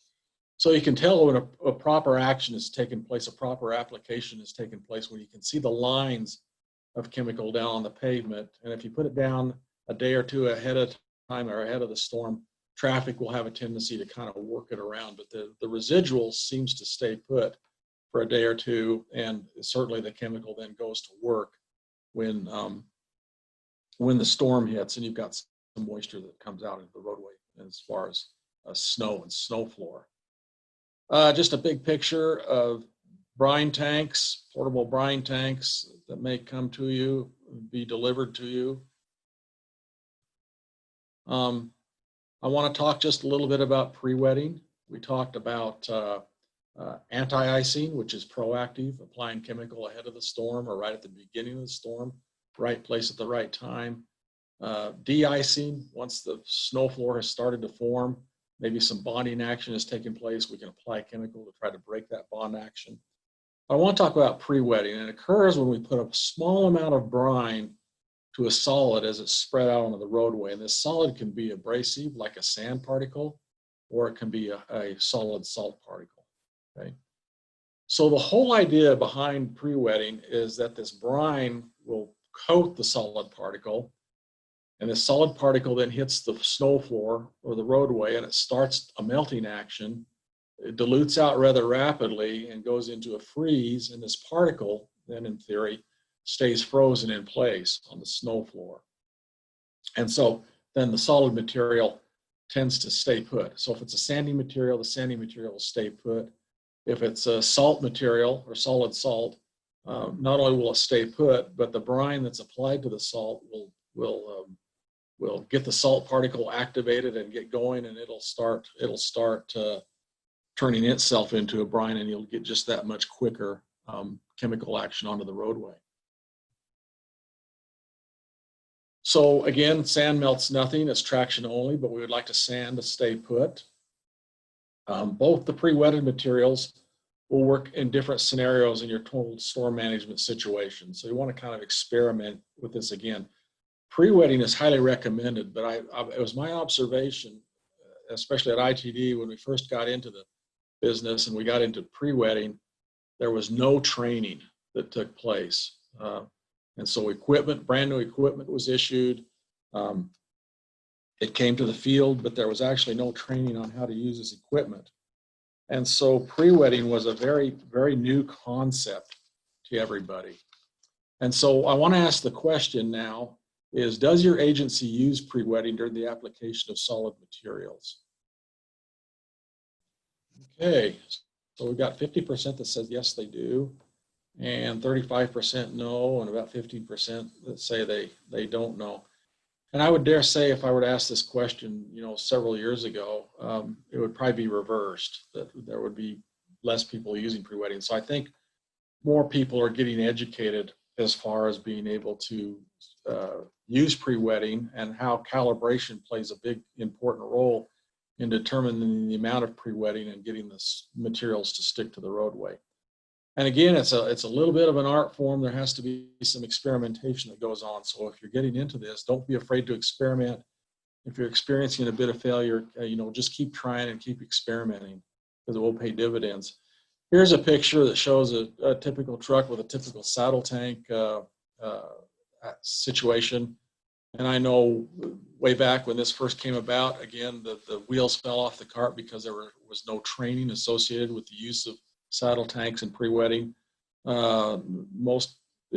So you can tell when a proper action is taking place, a proper application is taking place, when you can see the lines of chemical down on the pavement. And if you put it down a day or two ahead of time or ahead of the storm, traffic will have a tendency to kind of work it around, but the residual seems to stay put for a day or two, and certainly the chemical then goes to work when the storm hits and you've got some moisture that comes out into the roadway as far as snow and snow floor. Just a big picture of brine tanks, portable brine tanks that may come to you, be delivered to you. I want to talk just a little bit about pre-wetting. We talked about anti-icing, which is proactive, applying chemical ahead of the storm or right at the beginning of the storm, right place at the right time. De-icing, once the snow floor has started to form, maybe some bonding action has taken place, we can apply chemical to try to break that bond action. I want to talk about pre-wetting. It occurs when we put a small amount of brine to a solid as it's spread out onto the roadway. And this solid can be abrasive, like a sand particle, or it can be a solid salt particle, okay? So the whole idea behind pre-wetting is that this brine will coat the solid particle, and the solid particle then hits the snow floor or the roadway, and it starts a melting action. It dilutes out rather rapidly and goes into a freeze, and this particle then, in theory, stays frozen in place on the snow floor. And so then the solid material tends to stay put. So if it's a sandy material, the sandy material will stay put. if it's a salt material or solid salt, not only will it stay put, but the brine that's applied to the salt will get the salt particle activated and get going, and it'll start turning itself into a brine, and you'll get just that much quicker chemical action onto the roadway. So again, sand melts nothing, it's traction only, but we would like to sand to stay put. Both the pre-wetted materials will work in different scenarios in your total storm management situation. So you want to kind of experiment with this again. Pre-wetting is highly recommended, but it was my observation, especially at ITD, when we first got into the business and we got into pre-wetting, there was no training that took place. And so brand new equipment was issued. It came to the field, but there was actually no training on how to use this equipment. And so pre-wetting was a very, very new concept to everybody. And so I want to ask the question now is, does your agency use pre-wetting during the application of solid materials? Okay, so we've got 50% that says yes, they do, and 35% no, and about 15% that say they don't know. And I would dare say, if I were to ask this question, several years ago, it would probably be reversed, that there would be less people using pre-wetting. So I think more people are getting educated as far as being able to use pre-wetting, and how calibration plays a big important role in determining the amount of pre-wetting and getting the materials to stick to the roadway. And again, it's a little bit of an art form. There has to be some experimentation that goes on. So if you're getting into this, don't be afraid to experiment. If you're experiencing a bit of failure, just keep trying and keep experimenting, because it will pay dividends. Here's a picture that shows a typical truck with a typical saddle tank situation. And I know way back when this first came about, again, the wheels fell off the cart because there was no training associated with the use of saddle tanks and pre-wetting. Most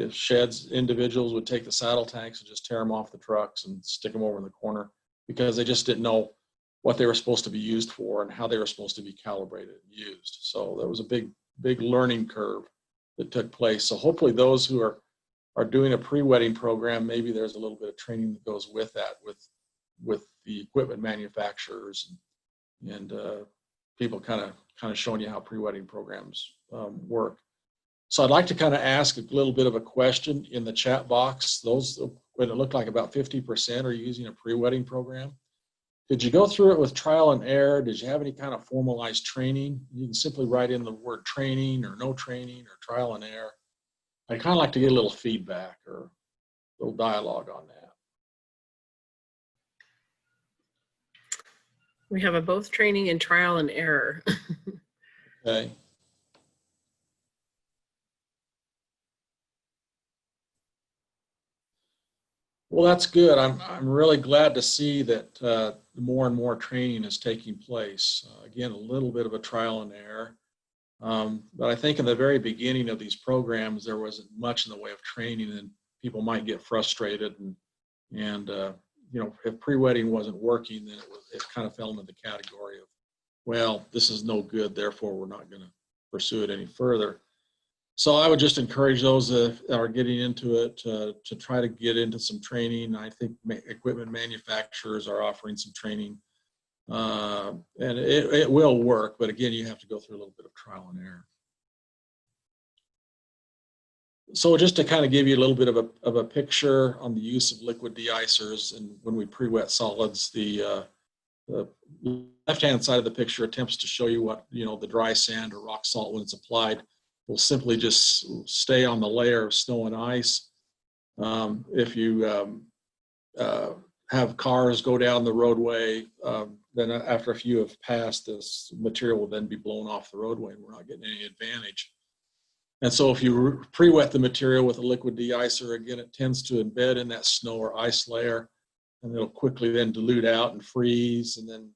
sheds, individuals would take the saddle tanks and just tear them off the trucks and stick them over in the corner, because they just didn't know what they were supposed to be used for and how they were supposed to be calibrated and used. So there was a big learning curve that took place. So hopefully those who are doing a pre-wetting program, maybe there's a little bit of training that goes with that, with the equipment manufacturers and people kind of showing you how pre-wetting programs work. So I'd like to kind of ask a little bit of a question in the chat box. Those, when it looked like about 50% are using a pre-wetting program. Did you go through it with trial and error? Did you have any kind of formalized training? You can simply write in the word training or no training or trial and error. I'd kind of like to get a little feedback or a little dialogue on that. We have a both training and trial and error. Okay. Well, that's good. I'm really glad to see that more and more training is taking place. Again, a little bit of a trial and error. But I think in the very beginning of these programs, there wasn't much in the way of training, and people might get frustrated. And if pre-wetting wasn't working, then it kind of fell into the category of, well, this is no good, therefore we're not going to pursue it any further. So I would just encourage those that are getting into it to try to get into some training. I think equipment manufacturers are offering some training. And it will work, but again, you have to go through a little bit of trial and error. So just to kind of give you a little bit of a picture on the use of liquid de-icers, and when we pre-wet solids, the left-hand side of the picture attempts to show you what, the dry sand or rock salt, when it's applied, will simply just stay on the layer of snow and ice. If you have cars go down the roadway, then after a few have passed, this material will then be blown off the roadway, and we're not getting any advantage. And so if you pre-wet the material with a liquid de-icer, again, it tends to embed in that snow or ice layer, and it'll quickly then dilute out and freeze. And then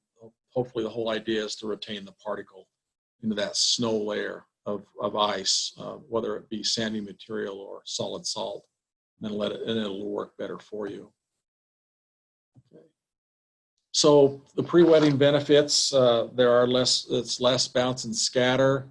hopefully the whole idea is to retain the particle into that snow layer of ice, whether it be sandy material or solid salt, and it'll work better for you. Okay. So the pre-wetting benefits, it's less bounce and scatter.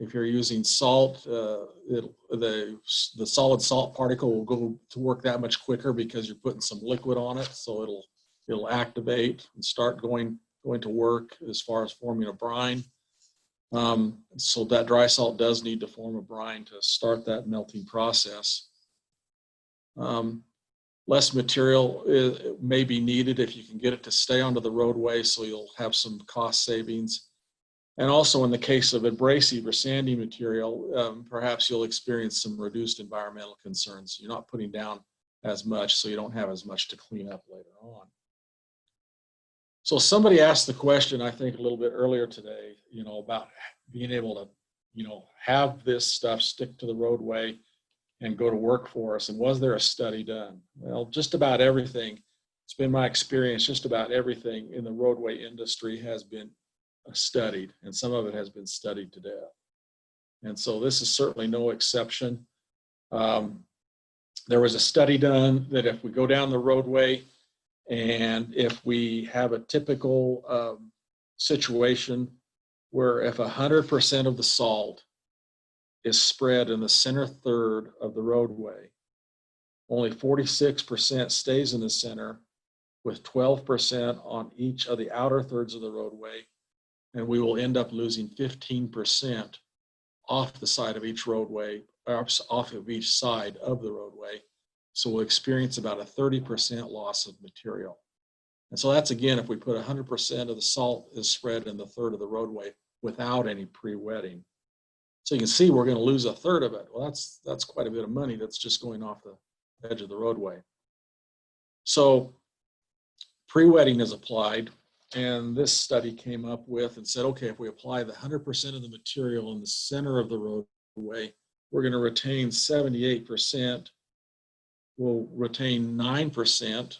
If you're using salt, the solid salt particle will go to work that much quicker because you're putting some liquid on it, so it'll activate and start going to work as far as forming a brine. So that dry salt does need to form a brine to start that melting process. Less material may be needed if you can get it to stay onto the roadway, so you'll have some cost savings. And also in the case of abrasive or sanding material, perhaps you'll experience some reduced environmental concerns. You're not putting down as much, so you don't have as much to clean up later on. So somebody asked the question, I think a little bit earlier today, about being able to, have this stuff stick to the roadway and go to work for us. And was there a study done? Well, just about everything. It's been my experience, just about everything in the roadway industry has been studied, and some of it has been studied to death. And so this is certainly no exception. There was a study done that if we go down the roadway and if we have a typical situation where if 100% of the salt is spread in the center third of the roadway, only 46% stays in the center, with 12% on each of the outer thirds of the roadway, and we will end up losing 15% off the side of each roadway, off of each side of the roadway. So we'll experience about a 30% loss of material. And so that's, again, if we put 100% of the salt is spread in the third of the roadway without any pre-wetting. So you can see we're going to lose a third of it. Well, that's quite a bit of money that's just going off the edge of the roadway. So pre-wetting is applied, and this study came up with and said, okay, if we apply the 100% of the material in the center of the roadway, we're going to retain 78%. We'll retain 9%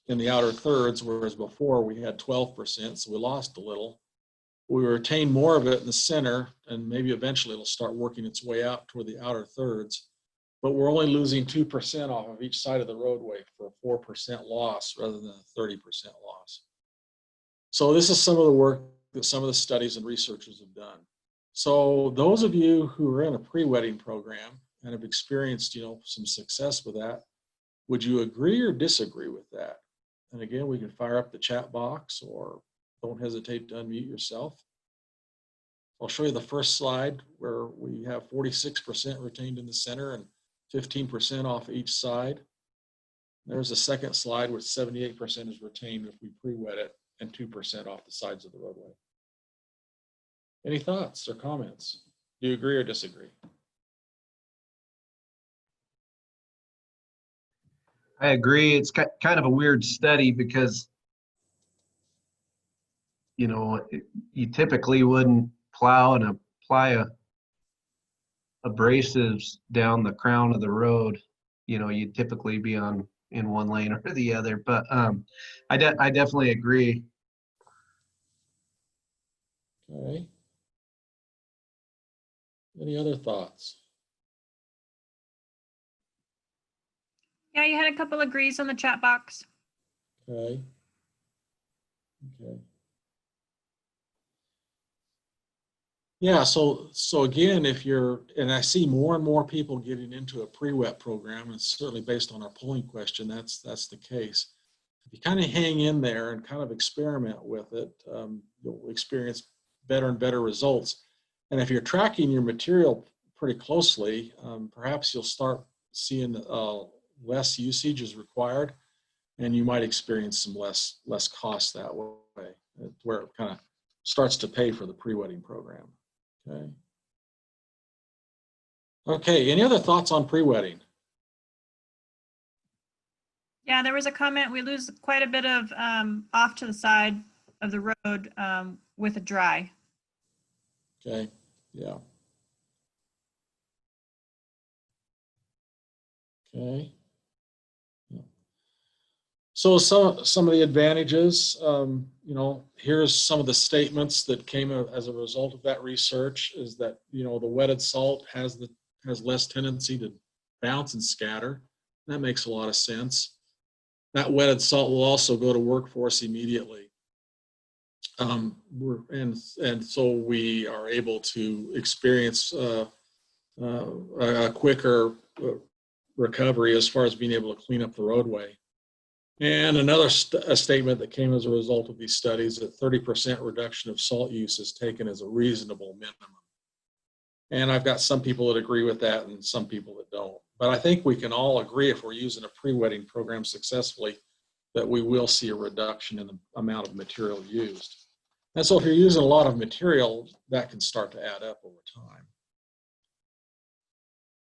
in the outer thirds, whereas before we had 12%, so we lost a little. We retain more of it in the center, and maybe eventually it'll start working its way out toward the outer thirds. But we're only losing 2% off of each side of the roadway for a 4% loss rather than a 30% loss. So this is some of the work that some of the studies and researchers have done. So those of you who are in a pre-wetting program and have experienced, some success with that, would you agree or disagree with that? And again, we can fire up the chat box, or don't hesitate to unmute yourself. I'll show you the first slide where we have 46% retained in the center and 15% off each side. There's a second slide where 78% is retained if we pre-wet it and 2% off the sides of the roadway. Any thoughts or comments? Do you agree or disagree? I agree. It's kind of a weird study because, you typically wouldn't plow and apply abrasives down the crown of the road. You'd typically be in one lane or the other. But I definitely agree. Okay. Any other thoughts? Yeah, you had a couple agrees on the chat box. Okay. Okay. Yeah, so again, and I see more and more people getting into a pre-wet program, and certainly based on our polling question, that's the case. If you kind of hang in there and kind of experiment with it, you'll experience better and better results. And if you're tracking your material pretty closely, perhaps you'll start seeing less usage is required, and you might experience some less cost that way, where it kind of starts to pay for the pre-wetting program. Okay. Okay, any other thoughts on pre-wetting? Yeah, there was a comment, we lose quite a bit of off to the side of the road with a dry. Okay, yeah. Okay. Yeah. So some of the advantages, here's some of the statements that came as a result of that research, is that, the wetted salt has less tendency to bounce and scatter. That makes a lot of sense. That wetted salt will also go to work for us immediately. and so we are able to experience a quicker recovery as far as being able to clean up the roadway. And another a statement that came as a result of these studies, that 30% reduction of salt use is taken as a reasonable minimum. And I've got some people that agree with that and some people that don't. But I think we can all agree, if we're using a pre-wetting program successfully, that we will see a reduction in the amount of material used. And so if you're using a lot of material, that can start to add up over time.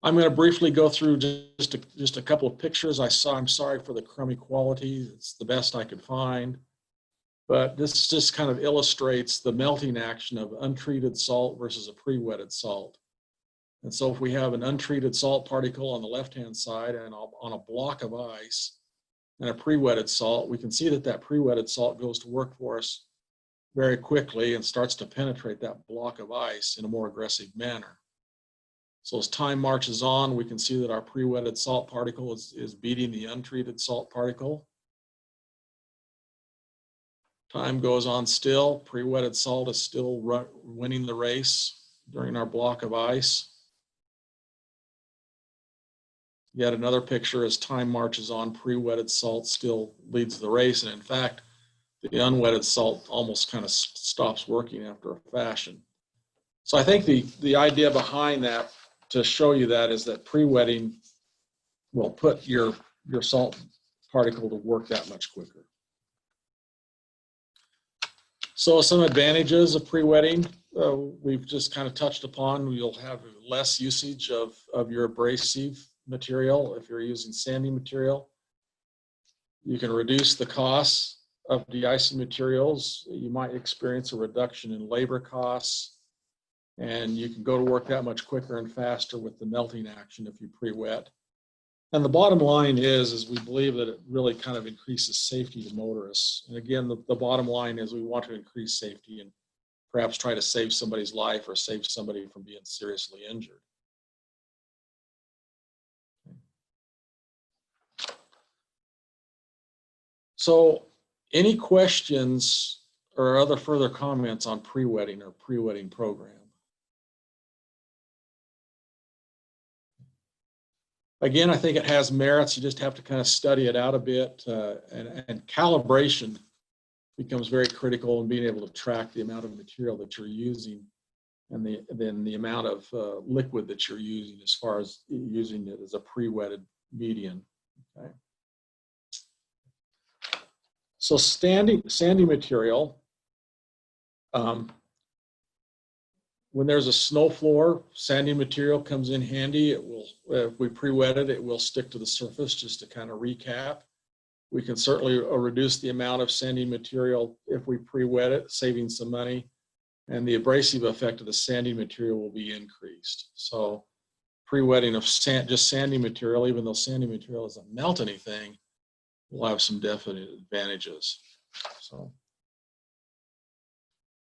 I'm going to briefly go through just a couple of pictures I saw. I'm sorry for the crummy quality. It's the best I could find. But this just kind of illustrates the melting action of untreated salt versus a pre-wetted salt. And so if we have an untreated salt particle on the left-hand side and on a block of ice and a pre-wetted salt, we can see that that pre-wetted salt goes to work for us very quickly and starts to penetrate that block of ice in a more aggressive manner. So as time marches on, we can see that our pre-wetted salt particle is beating the untreated salt particle. Time goes on still, pre-wetted salt is still winning the race during our block of ice. Yet another picture, as time marches on, pre-wetted salt still leads the race. And in fact, the unwetted salt almost kind of stops working after a fashion. So I think the idea behind that, to show you that, is that pre-wetting will put your salt particle to work that much quicker. So some advantages of pre-wetting, we've just kind of touched upon. You'll have less usage of your abrasive material if you're using sandy material. You can reduce the costs of de-icing materials. You might experience a reduction in labor costs, and you can go to work that much quicker and faster with the melting action if you pre-wet. And the bottom line is we believe that it really kind of increases safety to motorists. And again, the bottom line is we want to increase safety and perhaps try to save somebody's life or save somebody from being seriously injured. So any questions or other further comments on pre-wetting or pre-wetting program? Again, I think it has merits. You just have to kind of study it out a bit, and calibration becomes very critical in being able to track the amount of material that you're using and then the amount of liquid that you're using as far as using it as a pre-wetted medium. Okay. So sandy material, when there's a snow floor, sandy material comes in handy. It will, if we pre-wet it, it will stick to the surface. Just to kind of recap, we can certainly reduce the amount of sandy material if we pre-wet it, saving some money, and the abrasive effect of the sandy material will be increased. So pre-wetting of just sandy material, even though sandy material doesn't melt anything, will have some definite advantages.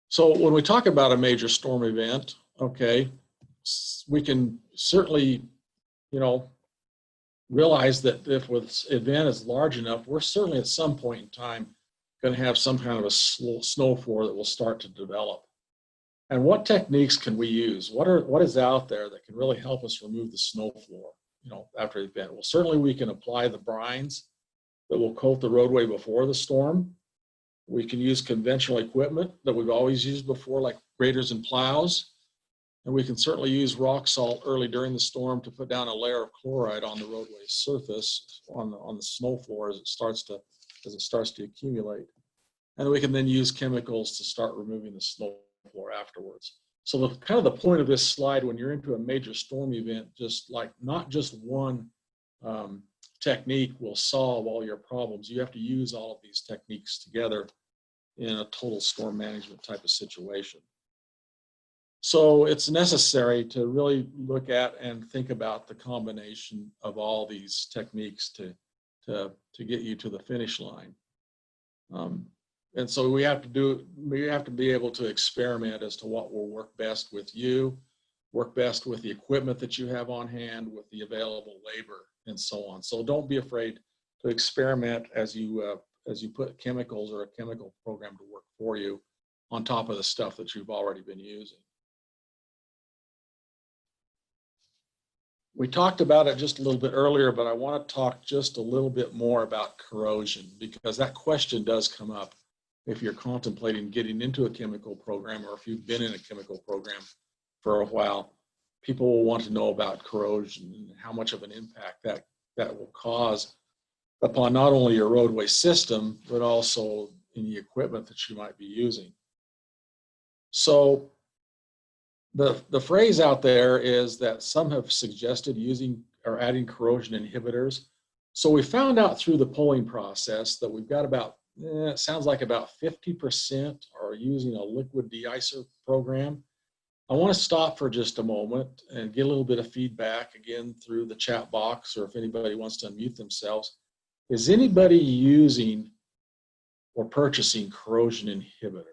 So when we talk about a major storm event, okay, we can certainly, realize that if this event is large enough, we're certainly at some point in time going to have some kind of a snow floor that will start to develop. And what techniques can we use? What is out there that can really help us remove the snow floor, after the event? Well, certainly we can apply the brines that will coat the roadway before the storm. We can use conventional equipment that we've always used before, like graders and plows. And we can certainly use rock salt early during the storm to put down a layer of chloride on the roadway surface, on the snow floor as it starts to accumulate. And we can then use chemicals to start removing the snow floor afterwards. So the point of this slide, when you're into a major storm event, just like not just one technique will solve all your problems. You have to use all of these techniques together in a total storm management type of situation. So it's necessary to really look at and think about the combination of all these techniques to get you to the finish line. And so we have to be able to experiment as to what will work best with you, work best with the equipment that you have on hand, with the available labor, and so on. So don't be afraid to experiment as you put chemicals or a chemical program to work for you. on top of the stuff that you've already been using. We talked about it just a little bit earlier, but I want to talk just a little bit more about corrosion, because that question does come up if you're contemplating getting into a chemical program, or if you've been in a chemical program for a while. People will want to know about corrosion and how much of an impact that will cause upon not only your roadway system, but also in the equipment that you might be using. So the phrase out there is that some have suggested using or adding corrosion inhibitors. So we found out through the polling process that we've got about, it sounds like about 50% are using a liquid de-icer program. I want to stop for just a moment and get a little bit of feedback again through the chat box, or if anybody wants to unmute themselves. Is anybody using or purchasing corrosion inhibitors?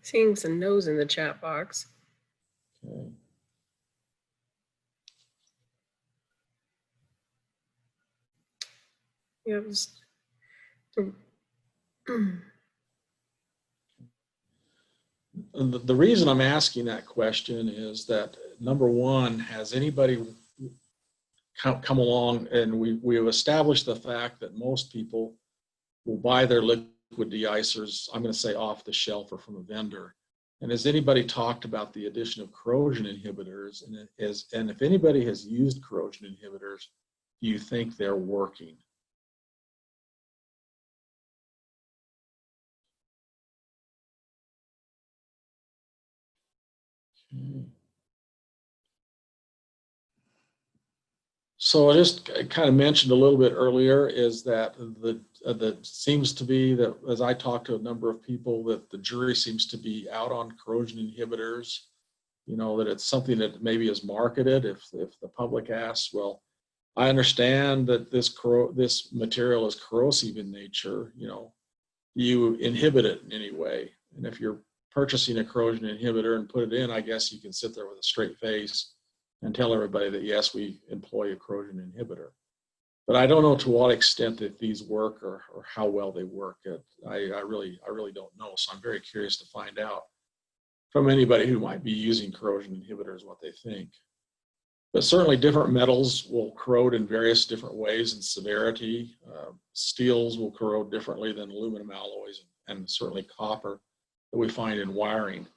Seeing some no's in the chat box. Okay. Yeah, it was, And the reason I'm asking that question is that, number one, has anybody come along, and we have established the fact that most people will buy their liquid de-icers, I'm going to say off the shelf or from a vendor. And has anybody talked about the addition of corrosion inhibitors? And if anybody has used corrosion inhibitors, do you think they're working? Okay. So I just kind of mentioned a little bit earlier is that that seems to be that, as I talked to a number of people, that the jury seems to be out on corrosion inhibitors. You know, that it's something that maybe is marketed. If the public asks, well, I understand that this material is corrosive in nature. You know, you inhibit it in any way, and if you're purchasing a corrosion inhibitor and put it in, I guess you can sit there with a straight face and tell everybody that yes, we employ a corrosion inhibitor. But I don't know to what extent that these work or how well they work. I really don't know. So I'm very curious to find out from anybody who might be using corrosion inhibitors what they think. But certainly different metals will corrode in various different ways in severity. Steels will corrode differently than aluminum alloys, and certainly copper that we find in wiring.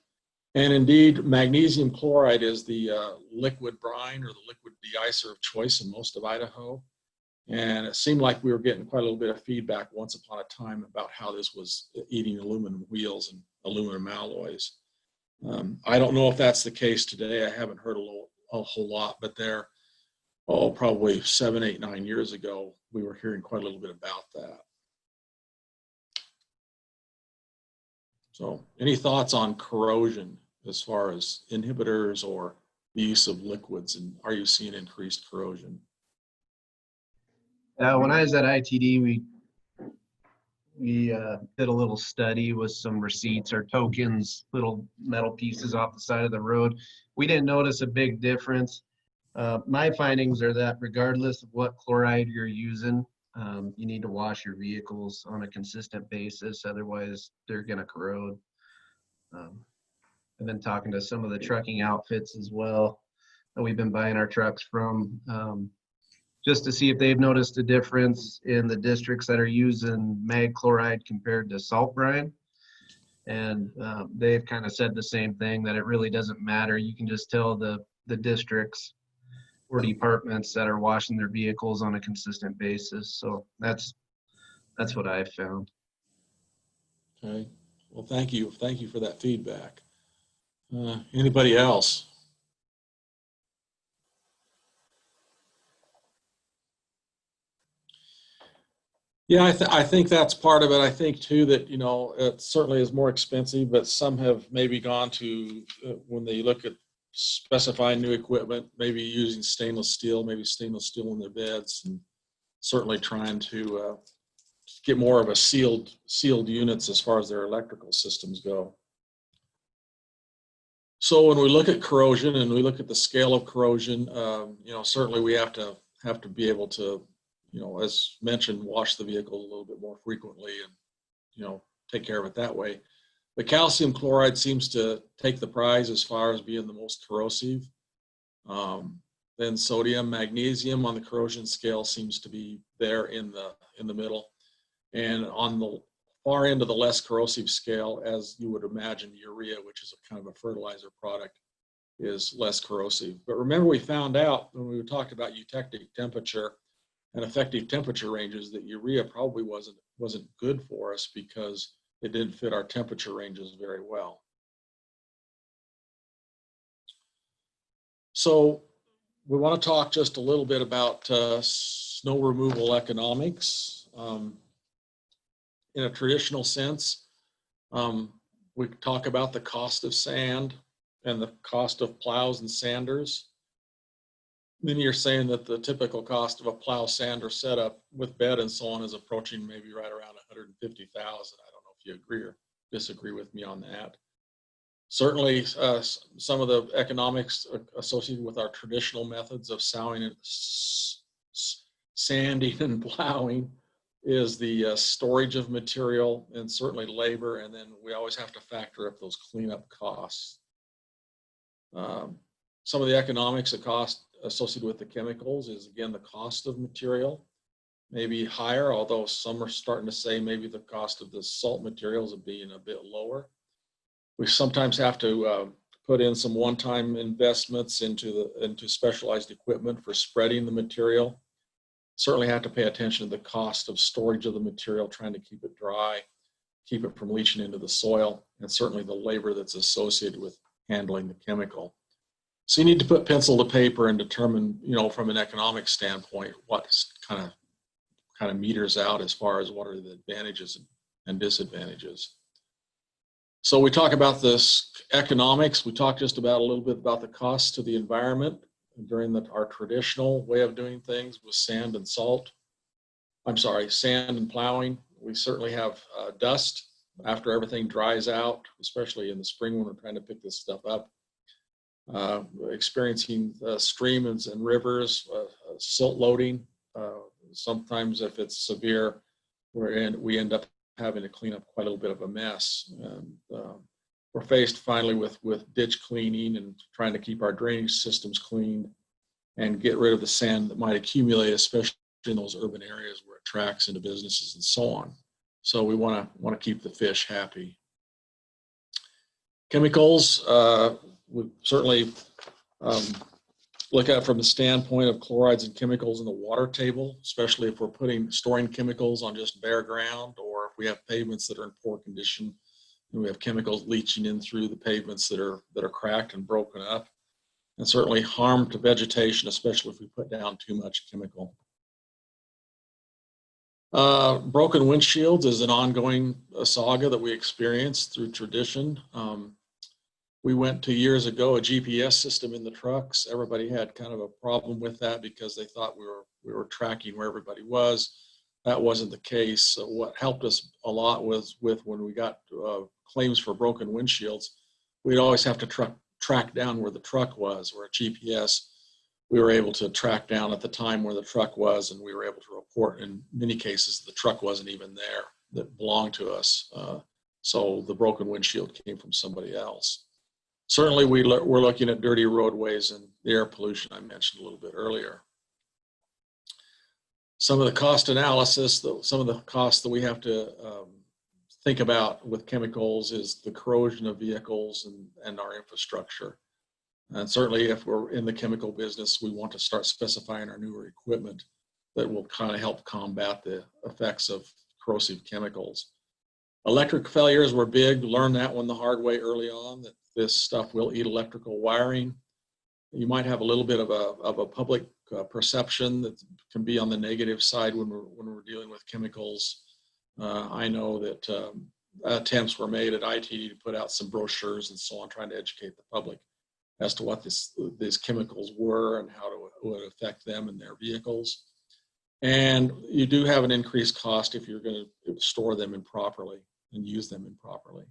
And indeed, magnesium chloride is the liquid brine or the liquid de-icer of choice in most of Idaho. And it seemed like we were getting quite a little bit of feedback once upon a time about how this was eating aluminum wheels and aluminum alloys. I don't know if that's the case today. I haven't heard a whole lot, but there, probably 7, 8, 9 years ago, we were hearing quite a little bit about that. So any thoughts on corrosion as far as inhibitors or the use of liquids, and are you seeing increased corrosion? When I was at ITD, we did a little study with some receipts or tokens, little metal pieces off the side of the road. We didn't notice a big difference. My findings are that regardless of what chloride you're using, you need to wash your vehicles on a consistent basis, otherwise they're going to corrode. I've been talking to some of the trucking outfits as well that we've been buying our trucks from, just to see if they've noticed a difference in the districts that are using mag chloride compared to salt brine. And they've kind of said the same thing, that it really doesn't matter. You can just tell the districts or departments that are washing their vehicles on a consistent basis. So that's what I've found. Okay. Well, thank you. Thank you for that feedback. Anybody else? Yeah, I think that's part of it. I think too that, you know, it certainly is more expensive, but some have maybe gone to, when they look at specifying new equipment, maybe using stainless steel in their beds, and certainly trying to get more of a sealed units as far as their electrical systems go. So when we look at corrosion and we look at the scale of corrosion, certainly we have to be able to, as mentioned, wash the vehicle a little bit more frequently and, take care of it that way. The calcium chloride seems to take the prize as far as being the most corrosive. Then sodium, magnesium on the corrosion scale seems to be there in the middle. And on the far end of the less corrosive scale, as you would imagine, urea, which is a kind of a fertilizer product, is less corrosive. But remember, we found out when we talked about eutectic temperature and effective temperature ranges that urea probably wasn't good for us because it didn't fit our temperature ranges very well. So we want to talk just a little bit about snow removal economics. In a traditional sense, we talk about the cost of sand and the cost of plows and sanders. Then you're saying that the typical cost of a plow sander setup with bed and so on is approaching maybe right around $150,000. I don't know if you agree or disagree with me on that. Certainly, some of the economics associated with our traditional methods of sowing and sanding and plowing is the storage of material and certainly labor, and then we always have to factor up those cleanup costs. Some of the economics of cost associated with the chemicals is, again, the cost of material may be higher, although some are starting to say maybe the cost of the salt materials are being a bit lower. We sometimes have to put in some one-time investments into specialized equipment for spreading the material. Certainly have to pay attention to the cost of storage of the material, trying to keep it dry, keep it from leaching into the soil, and certainly the labor that's associated with handling the chemical. So you need to put pencil to paper and determine, from an economic standpoint, what kind of meters out as far as what are the advantages and disadvantages. So we talk about this economics. We talk just about a little bit about the costs to the environment during our traditional way of doing things with sand and plowing. We certainly have dust after everything dries out, especially in the spring when we're trying to pick this stuff up. Experiencing streams and rivers, silt loading. Sometimes if it's severe, we end up having to clean up quite a little bit of a mess. And we're faced finally with ditch cleaning and trying to keep our drainage systems cleaned and get rid of the sand that might accumulate, especially in those urban areas where it tracks into businesses and so on. So we want to keep the fish happy. Chemicals, we certainly look at from the standpoint of chlorides and chemicals in the water table, especially if we're storing chemicals on just bare ground, or if we have pavements that are in poor condition and we have chemicals leaching in through the pavements that are cracked and broken up, and certainly harm to vegetation, especially if we put down too much chemical. Broken windshields is an ongoing saga that we experience through tradition. We went to years ago a GPS system in the trucks. Everybody had kind of a problem with that because they thought we were tracking where everybody was. That wasn't the case. So what helped us a lot was when we got claims for broken windshields, we'd always have to track down where the truck was. Where a GPS, we were able to track down at the time where the truck was, and we were able to report in many cases the truck wasn't even there that belonged to us. So the broken windshield came from somebody else. Certainly, we're looking at dirty roadways and the air pollution I mentioned a little bit earlier. Some of the cost analysis, some of the costs that we have to think about with chemicals is the corrosion of vehicles and our infrastructure. And certainly, if we're in the chemical business, we want to start specifying our newer equipment that will kind of help combat the effects of corrosive chemicals. Electric failures were big. Learned that one the hard way early on, that this stuff will eat electrical wiring. You might have a little bit of a public perception that can be on the negative side when we're dealing with chemicals. I know that attempts were made at ITD to put out some brochures and so on, trying to educate the public as to what these chemicals were and how it would affect them and their vehicles. And you do have an increased cost if you're going to store them improperly and use them improperly.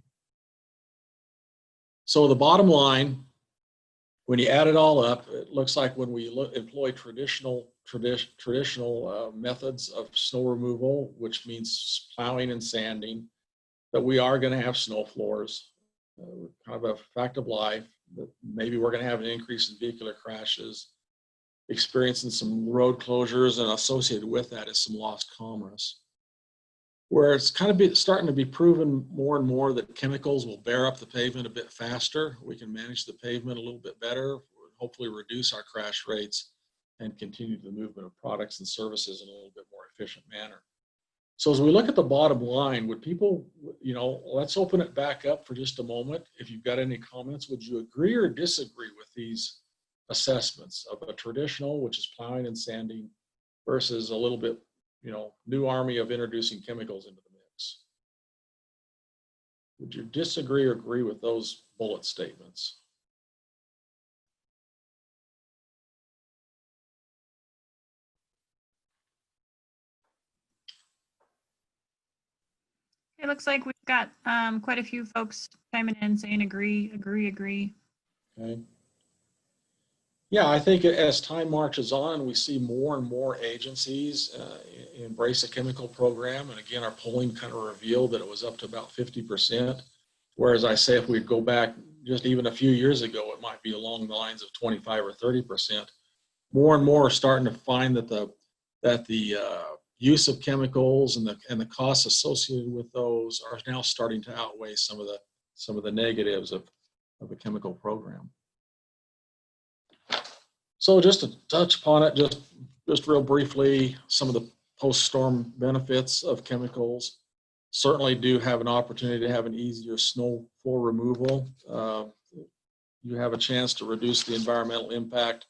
So the bottom line, when you add it all up, it looks like when we employ traditional methods of snow removal, which means plowing and sanding, that we are going to have snow floors, kind of a fact of life, that maybe we're going to have an increase in vehicular crashes, experiencing some road closures, and associated with that is some lost commerce. Where it's kind of starting to be proven more and more that chemicals will bear up the pavement a bit faster. We can manage the pavement a little bit better, hopefully reduce our crash rates, and continue the movement of products and services in a little bit more efficient manner. So as we look at the bottom line, would people, let's open it back up for just a moment. If you've got any comments, would you agree or disagree with these assessments of a traditional, which is plowing and sanding, versus a little bit, new army of introducing chemicals into the mix? Would you disagree or agree with those bullet statements? It looks like we've got quite a few folks chiming in saying agree. Okay. Yeah, I think as time marches on, we see more and more agencies embrace a chemical program. And again, our polling kind of revealed that it was up to about 50%. Whereas I say if we go back just even a few years ago, it might be along the lines of 25 or 30%. More and more are starting to find that the use of chemicals and the costs associated with those are now starting to outweigh some of the negatives of a chemical program. So just to touch upon it, just real briefly, some of the post-storm benefits of chemicals certainly do have an opportunity to have an easier snow floor removal. You have a chance to reduce the environmental impact,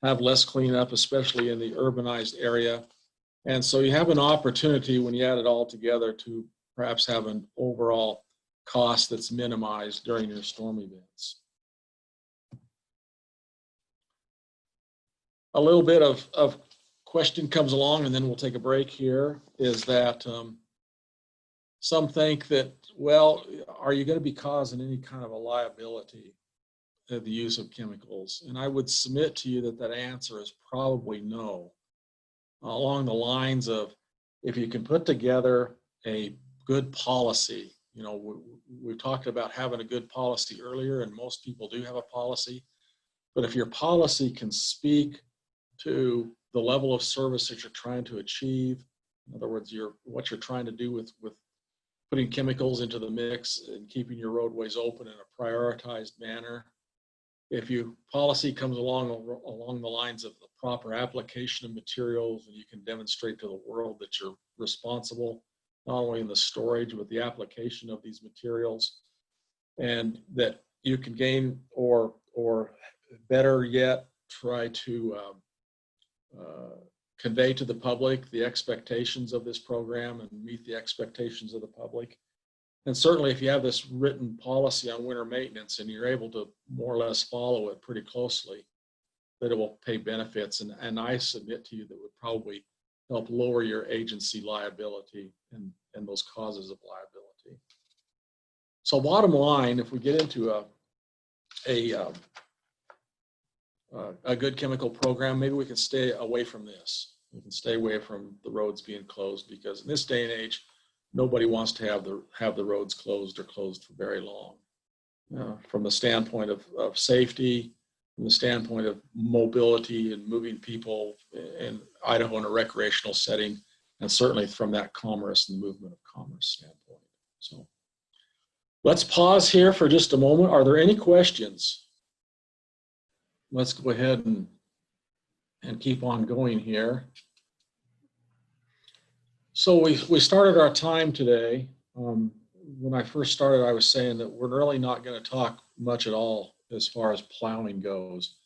have less cleanup, especially in the urbanized area. And so you have an opportunity when you add it all together to perhaps have an overall cost that's minimized during your storm events. A little bit of question comes along, and then we'll take a break here, is that some think that, well, are you going to be causing any kind of a liability of the use of chemicals? And I would submit to you that answer is probably no. Along the lines of, if you can put together a good policy, we talked about having a good policy earlier, and most people do have a policy, but if your policy can speak to the level of service that you're trying to achieve, in other words, what you're trying to do with putting chemicals into the mix and keeping your roadways open in a prioritized manner. If your policy comes along the lines of the proper application of materials, and you can demonstrate to the world that you're responsible, not only in the storage, but the application of these materials, and that you can gain or better yet, try to convey to the public the expectations of this program and meet the expectations of the public. And certainly if you have this written policy on winter maintenance and you're able to more or less follow it pretty closely, that it will pay benefits. And I submit to you that would probably help lower your agency liability and those causes of liability. So bottom line, if we get into a good chemical program, maybe we can stay away from this. We can stay away from the roads being closed, because in this day and age, nobody wants to have the roads closed or closed for very long. From the standpoint of safety, from the standpoint of mobility and moving people in Idaho in a recreational setting, and certainly from that commerce and movement of commerce standpoint. So let's pause here for just a moment. Are there any questions? Let's go ahead and keep on going here. So we started our time today. When I first started, I was saying that we're really not going to talk much at all as far as plowing goes.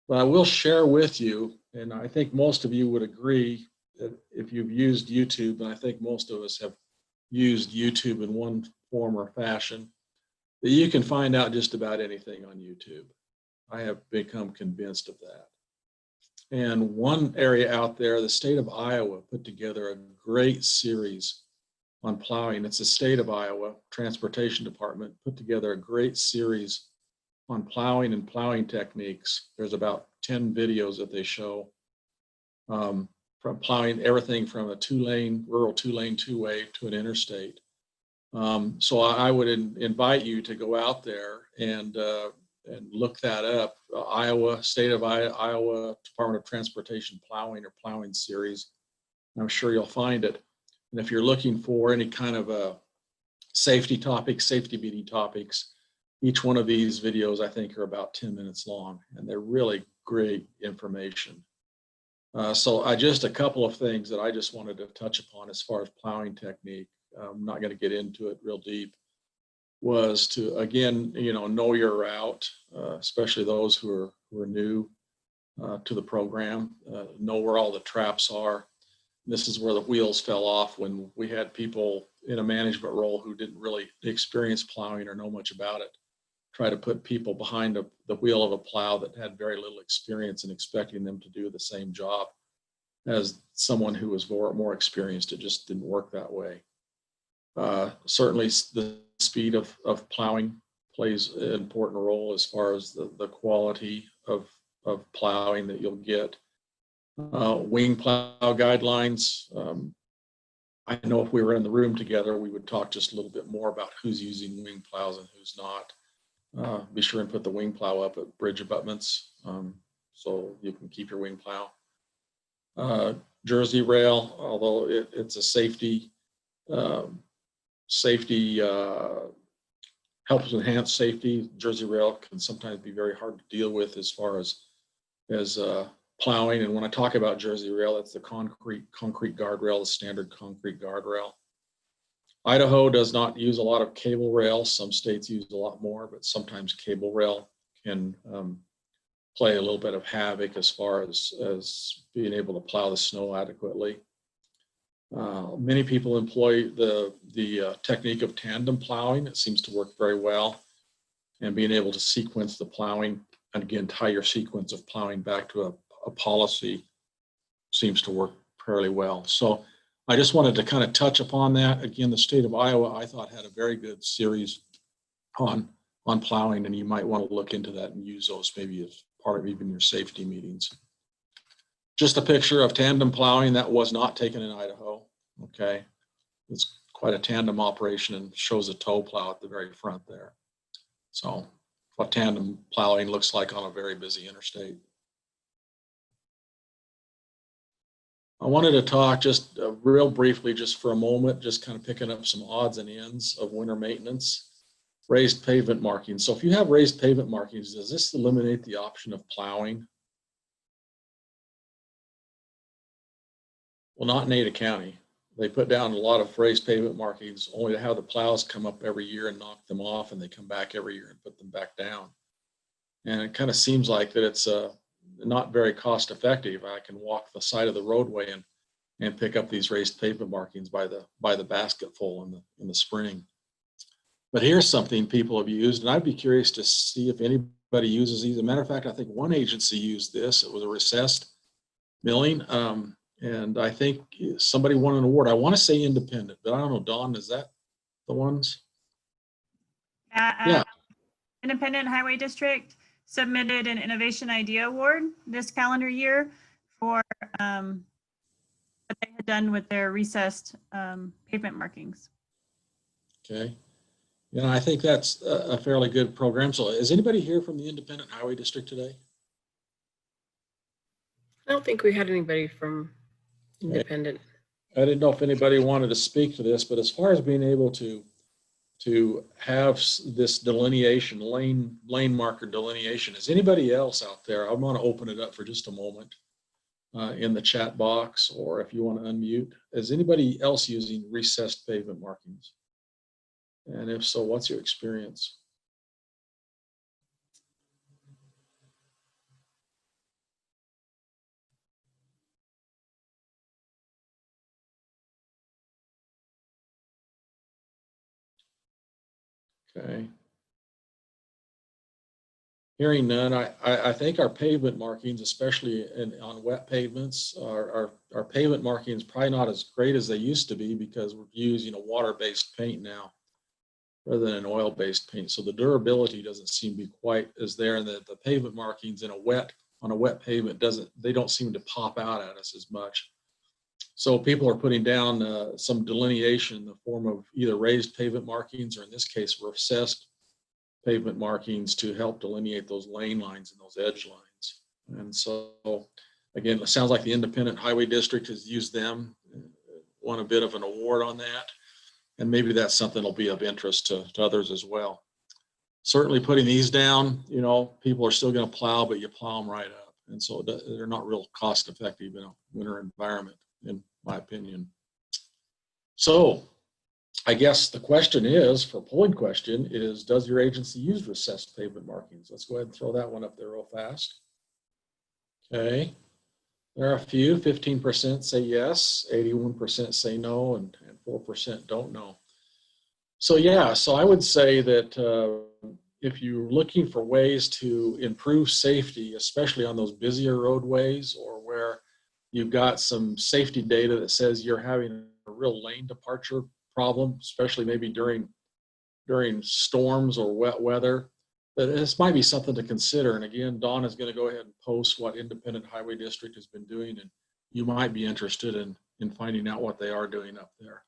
But I will share with you, and I think most of you would agree that if you've used YouTube, and I think most of us have used YouTube in one form or fashion, that you can find out just about anything on YouTube. I have become convinced of that. And one area out there, the state of Iowa put together a great series plowing. It's the state of Iowa Transportation Department put together a great series on plowing and plowing techniques. There's about 10 videos that they show from plowing everything from a rural two-lane, two-way to an interstate. So I would invite you to go out there and look that up. State of Iowa Department of Transportation Plowing or Plowing Series. I'm sure you'll find it. And if you're looking for any kind of safety topics, safety meeting topics, each one of these videos I think are about 10 minutes long, and they're really great information. So just a couple of things that I just wanted to touch upon as far as plowing technique. I'm not going to get into it real deep. Was to, again, know your route, especially those who are new to the program. Know where all the traps are. This is where the wheels fell off when we had people in a management role who didn't really experience plowing or know much about it. Try to put people behind the wheel of a plow that had very little experience and expecting them to do the same job as someone who was more experienced. It just didn't work that way. Certainly the speed of plowing plays an important role as far as the quality of plowing that you'll get. Wing plow guidelines. I know if we were in the room together, we would talk just a little bit more about who's using wing plows and who's not. Be sure and put the wing plow up at bridge abutments so you can keep your wing plow. Jersey rail, although it's a safety helps enhance safety. Jersey rail can sometimes be very hard to deal with as far as plowing. And when I talk about Jersey rail, it's the concrete guardrail, the standard concrete guardrail. Idaho does not use a lot of cable rail. Some states use a lot more, but sometimes cable rail can play a little bit of havoc as far as being able to plow the snow adequately. Many people employ the technique of tandem plowing. It seems to work very well. And being able to sequence the plowing, and again, tie your sequence of plowing back to a policy seems to work fairly well. So I just wanted to kind of touch upon that. Again, the state of Iowa, I thought, had a very good series on plowing, and you might want to look into that and use those maybe as part of even your safety meetings. Just a picture of tandem plowing that was not taken in Idaho. Okay, it's quite a tandem operation and shows a tow plow at the very front there. So what tandem plowing looks like on a very busy interstate. I wanted to talk just real briefly, just for a moment, just kind of picking up some odds and ends of winter maintenance. Raised pavement markings. So if you have raised pavement markings, does this eliminate the option of plowing? Well, not in Ada County. They put down a lot of raised pavement markings only to have the plows come up every year and knock them off, and they come back every year and put them back down. And it kind of seems like that it's not very cost effective. I can walk the side of the roadway and pick up these raised pavement markings by the basketful in the spring. But here's something people have used, and I'd be curious to see if anybody uses these. As a matter of fact, I think one agency used this. It was a recessed milling, and I think somebody won an award. I want to say Independent, but I don't know. Dawn, is that the ones? Yeah. Independent Highway District submitted an Innovation Idea Award this calendar year for what they had done with their recessed pavement markings. Okay. Yeah, I think that's a fairly good program. So is anybody here from the Independent Highway District today? I don't think we had anybody from Independent. I didn't know if anybody wanted to speak to this, but as far as being able to have this delineation, lane marker delineation, is anybody else out there? I want to open it up for just a moment in the chat box, or if you want to unmute. Is anybody else using recessed pavement markings? And if so, what's your experience? Okay. Hearing none, I think our pavement markings, especially on wet pavements, our pavement markings probably not as great as they used to be because we're using a water-based paint now rather than an oil-based paint. So the durability doesn't seem to be quite as there, and the pavement markings on a wet pavement they don't seem to pop out at us as much. So people are putting down some delineation in the form of either raised pavement markings or in this case recessed pavement markings to help delineate those lane lines and those edge lines. And so again, it sounds like the Independent Highway District has used them, won a bit of an award on that. And maybe that's something that'll be of interest to others as well. Certainly putting these down, you know, people are still going to plow, but you plow them right up. And so they're not real cost effective in a winter environment, in my opinion. So I guess the question is, for polling question is, does your agency use recessed pavement markings? Let's go ahead and throw that one up there real fast. Okay. There are a few, 15% say yes, 81% say no, and 4% don't know. So yeah, so I would say that if you're looking for ways to improve safety, especially on those busier roadways or where you've got some safety data that says you're having a real lane departure problem, especially maybe during storms or wet weather, that this might be something to consider. And again, Dawn is going to go ahead and post what Independent Highway District has been doing, and you might be interested in finding out what they are doing up there.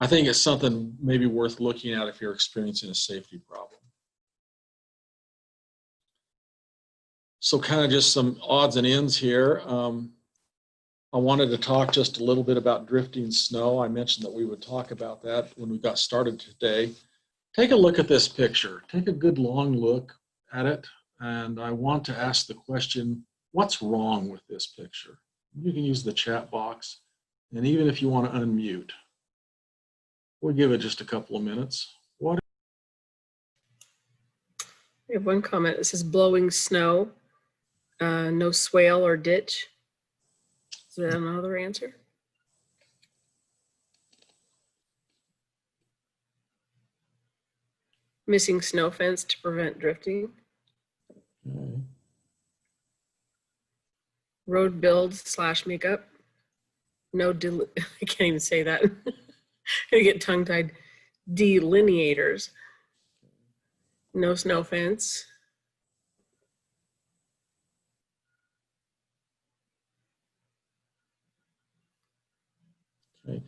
I think it's something maybe worth looking at if you're experiencing a safety problem. So kind of just some odds and ends here. I wanted to talk just a little bit about drifting snow. I mentioned that we would talk about that when we got started today. Take a look at this picture. Take a good long look at it. And I want to ask the question, what's wrong with this picture? You can use the chat box. And even if you want to unmute, we'll give it just a couple of minutes. We have one comment that says blowing snow, no swale or ditch. Is that another answer? Missing snow fence to prevent drifting. Okay. Road build / makeup. No, I can't even say that. I get tongue tied. Delineators. No snow fence. Okay.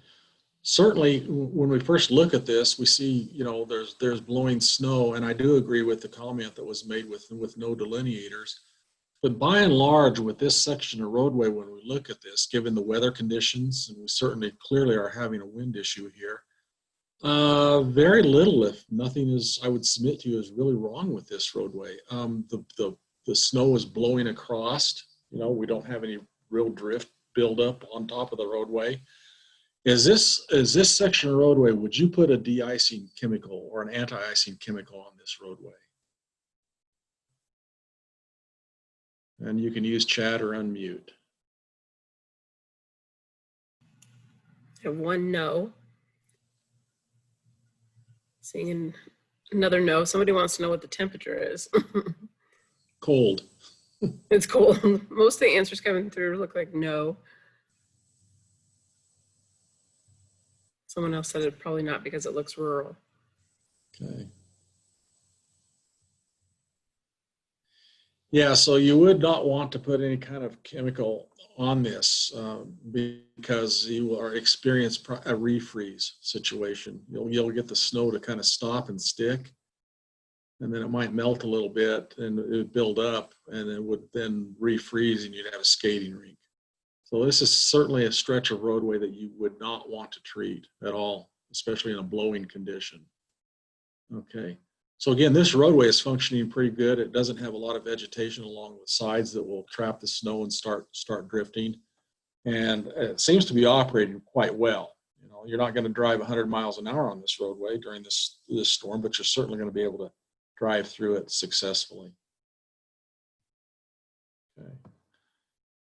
Certainly, when we first look at this, we see, you know, there's blowing snow, and I do agree with the comment that was made with no delineators. But by and large, with this section of roadway, when we look at this, given the weather conditions, and we certainly clearly are having a wind issue here, very little, if nothing is, I would submit to you, is really wrong with this roadway. The snow is blowing across. You know, we don't have any real drift buildup on top of the roadway. Is this section of roadway, would you put a de-icing chemical or an anti-icing chemical on this roadway? And you can use chat or unmute. I have one no. Seeing another no. Somebody wants to know what the temperature is. Cold. It's cold. Most of the answers coming through look like no. Someone else said it probably not because it looks rural. Okay. Yeah, so you would not want to put any kind of chemical on this because you will experience a refreeze situation. You'll get the snow to kind of stop and stick, and then it might melt a little bit and it would build up, and it would then refreeze and you'd have a skating rink. So this is certainly a stretch of roadway that you would not want to treat at all, especially in a blowing condition. Okay. So again, this roadway is functioning pretty good. It doesn't have a lot of vegetation along the sides that will trap the snow and start drifting. And it seems to be operating quite well. You know, you're not going to drive 100 miles an hour on this roadway during this storm, but you're certainly going to be able to drive through it successfully. Okay.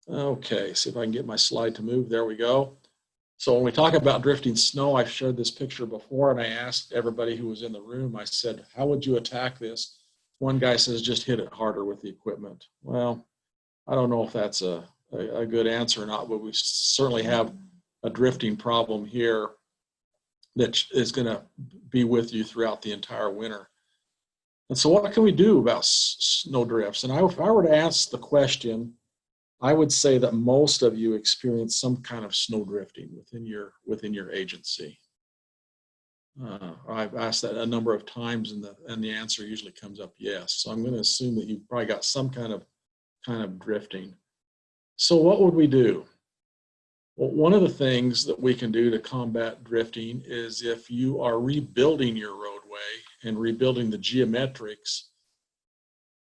Okay, see if I can get my slide to move. There we go. So when we talk about drifting snow, I've shared this picture before, and I asked everybody who was in the room, I said, how would you attack this? One guy says just hit it harder with the equipment. Well, I don't know if that's a good answer or not, but we certainly have a drifting problem here that is going to be with you throughout the entire winter. And so what can we do about snow drifts? And if I were to ask the question, I would say that most of you experience some kind of snow drifting within your agency. I've asked that a number of times, and the answer usually comes up yes. So I'm going to assume that you've probably got some kind of drifting. So what would we do? Well, one of the things that we can do to combat drifting is if you are rebuilding your roadway and rebuilding the geometrics,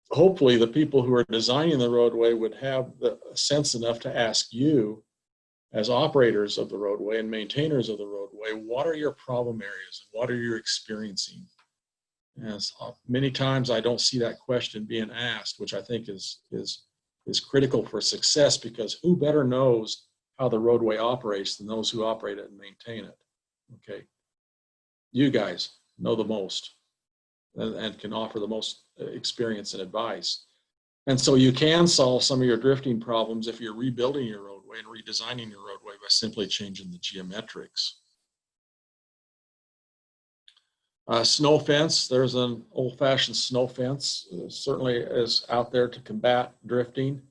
hopefully the people who are designing the roadway would have the sense enough to ask you, as operators of the roadway and maintainers of the roadway, what are your problem areas and what are you experiencing? As many times I don't see that question being asked, which I think is critical for success, because who better knows how the roadway operates than those who operate it and maintain it? Okay, you guys know the most and can offer the most experience and advice. And so you can solve some of your drifting problems if you're rebuilding your roadway and redesigning your roadway by simply changing the geometrics. Snow fence, there's an old-fashioned snow fence, certainly is out there to combat drifting.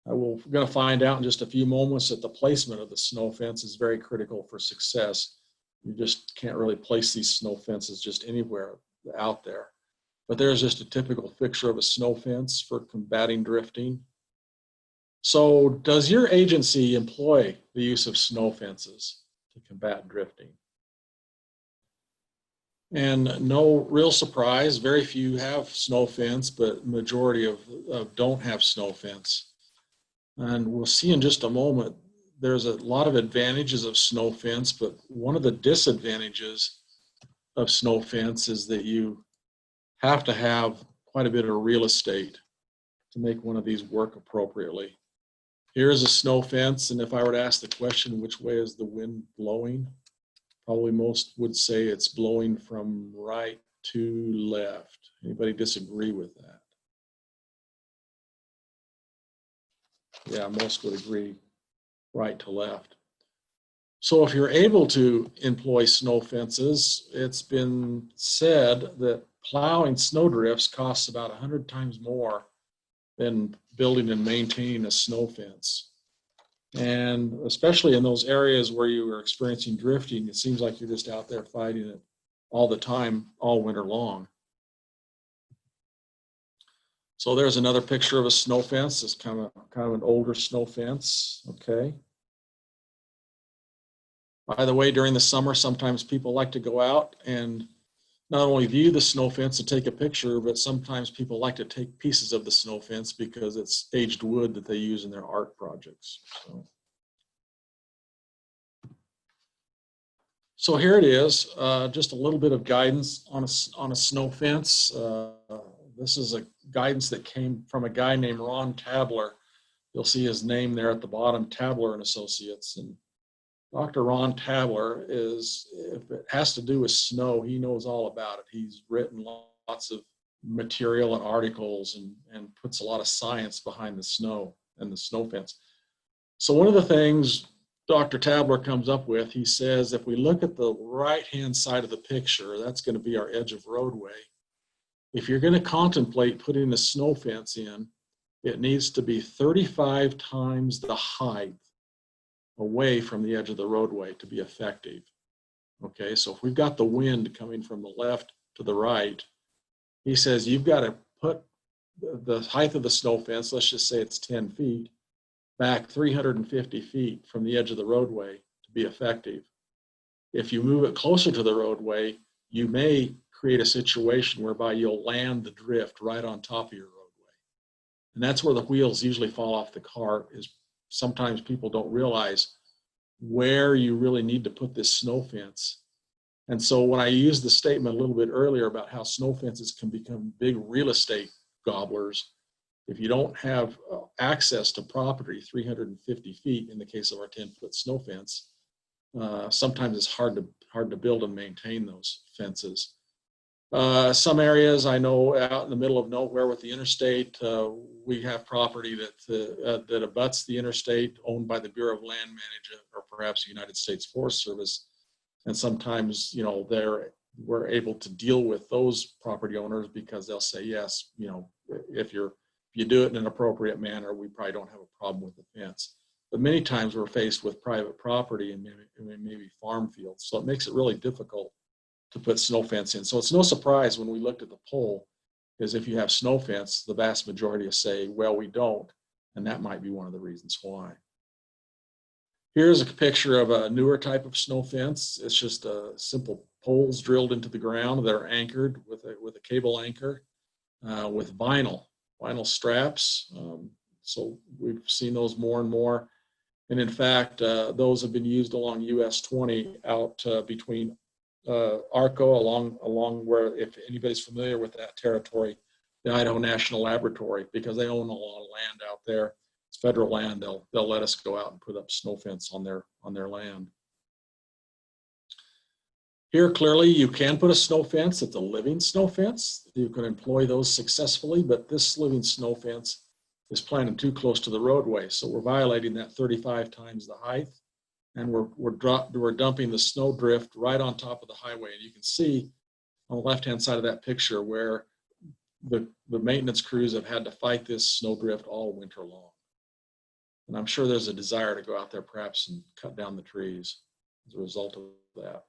We're going to find out in just a few moments that the placement of the snow fence is very critical for success. You just can't really place these snow fences just anywhere out there. But there's just a typical picture of a snow fence for combating drifting. So does your agency employ the use of snow fences to combat drifting? And no real surprise, very few have snow fence, but majority of don't have snow fence. And we'll see in just a moment, there's a lot of advantages of snow fence, but one of the disadvantages of snow fence is that you have to have quite a bit of real estate to make one of these work appropriately. Here's a snow fence, and if I were to ask the question, which way is the wind blowing? Probably most would say it's blowing from right to left. Anybody disagree with that? Yeah, most would agree right to left. So if you're able to employ snow fences, it's been said that plowing snow drifts costs about 100 times more than building and maintaining a snow fence. And especially in those areas where you are experiencing drifting, it seems like you're just out there fighting it all the time, all winter long. So there's another picture of a snow fence. It's kind of an older snow fence, okay? By the way, during the summer, sometimes people like to go out and not only view the snow fence and take a picture, but sometimes people like to take pieces of the snow fence because it's aged wood that they use in their art projects. So here it is, just a little bit of guidance on a snow fence. This is a guidance that came from a guy named Ron Tabler. You'll see his name there at the bottom, Tabler and Associates. And Dr. Ron Tabler is, if it has to do with snow, he knows all about it. He's written lots of material and articles and puts a lot of science behind the snow and the snow fence. So one of the things Dr. Tabler comes up with, he says, if we look at the right-hand side of the picture, that's going to be our edge of roadway. If you're going to contemplate putting a snow fence in, it needs to be 35 times the height away from the edge of the roadway to be effective. Okay, so if we've got the wind coming from the left to the right, he says you've got to put the height of the snow fence, let's just say it's 10 feet, back 350 feet from the edge of the roadway to be effective. If you move it closer to the roadway, you may create a situation whereby you'll land the drift right on top of your roadway. And that's where the wheels usually fall off the cart, is sometimes people don't realize where you really need to put this snow fence. And so when I used the statement a little bit earlier about how snow fences can become big real estate gobblers, if you don't have access to property 350 feet in the case of our 10-foot snow fence, sometimes it's hard to build and maintain those fences. Some areas I know out in the middle of nowhere with the interstate, we have property that abuts the interstate owned by the Bureau of Land Management or perhaps the United States Forest Service. And sometimes, you know, we're able to deal with those property owners because they'll say, yes, you know, if you do it in an appropriate manner, we probably don't have a problem with the fence. But many times we're faced with private property and maybe farm fields. So it makes it really difficult to put snow fence in. So it's no surprise when we looked at the poll is if you have snow fence, the vast majority will say, well, we don't. And that might be one of the reasons why. Here's a picture of a newer type of snow fence. It's just simple poles drilled into the ground that are anchored with a cable anchor with vinyl straps. So we've seen those more and more. And in fact, those have been used along US 20 out between Arco along where, if anybody's familiar with that territory, the Idaho National Laboratory, because they own a lot of land out there. It's federal land. They'll let us go out and put up snow fence on their land. Here, clearly, you can put a snow fence. It's a living snow fence. You can employ those successfully, but this living snow fence is planted too close to the roadway, so we're violating that 35 times the height, and we're dumping the snow drift right on top of the highway. And you can see on the left-hand side of that picture where the maintenance crews have had to fight this snow drift all winter long. And I'm sure there's a desire to go out there perhaps and cut down the trees as a result of that.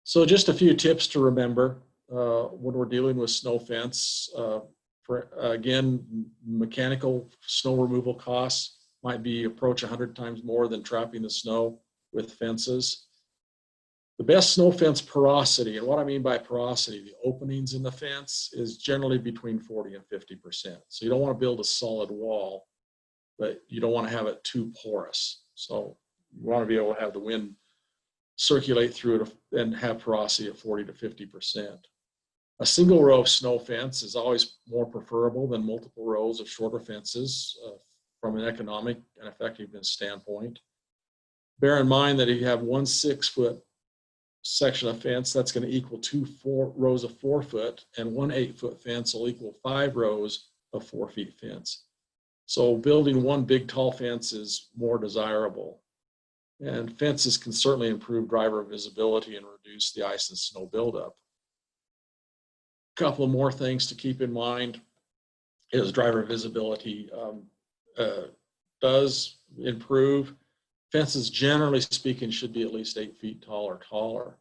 So just a few tips to remember when we're dealing with snow fence. Again, mechanical snow removal costs might be approach 100 times more than trapping the snow with fences. The best snow fence porosity, and what I mean by porosity, the openings in the fence is generally between 40 and 50%. So you don't want to build a solid wall, but you don't want to have it too porous. So you want to be able to have the wind circulate through it and have porosity at 40 to 50%. A single row of snow fence is always more preferable than multiple rows of shorter fences from an economic and effectiveness standpoint. Bear in mind that if you have 1 6-foot section of fence, that's going to equal 2 rows of 4 foot, and 1 8-foot fence will equal 5 rows of 4 feet fence. So building one big tall fence is more desirable. And fences can certainly improve driver visibility and reduce the ice and snow buildup. A couple of more things to keep in mind is driver visibility does improve. Fences, generally speaking, should be at least 8 feet tall or taller.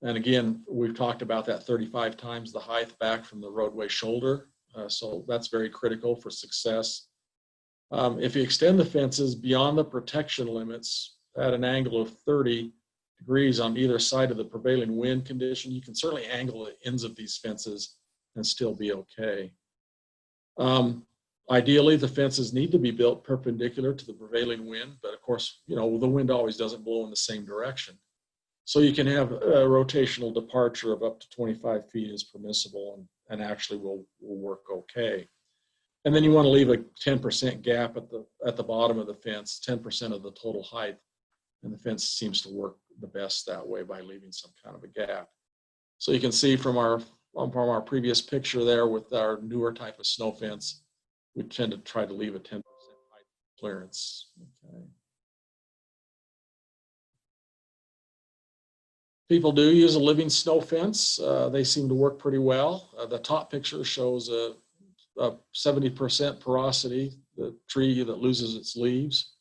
And again, we've talked about that 35 times the height back from the roadway shoulder. So that's very critical for success. If you extend the fences beyond the protection limits at an angle of 30 degrees on either side of the prevailing wind condition, you can certainly angle the ends of these fences and still be okay. Ideally, the fences need to be built perpendicular to the prevailing wind, but of course, you know, the wind always doesn't blow in the same direction. So you can have a rotational departure of up to 25 feet is permissible and actually will work okay. And then you want to leave a 10% gap at the bottom of the fence, 10% of the total height. And the fence seems to work the best that way by leaving some kind of a gap. So you can see from our previous picture there with our newer type of snow fence, we tend to try to leave a 10% height clearance. Okay. People do use a living snow fence. They seem to work pretty well. The top picture shows a 70% porosity. The tree that loses its leaves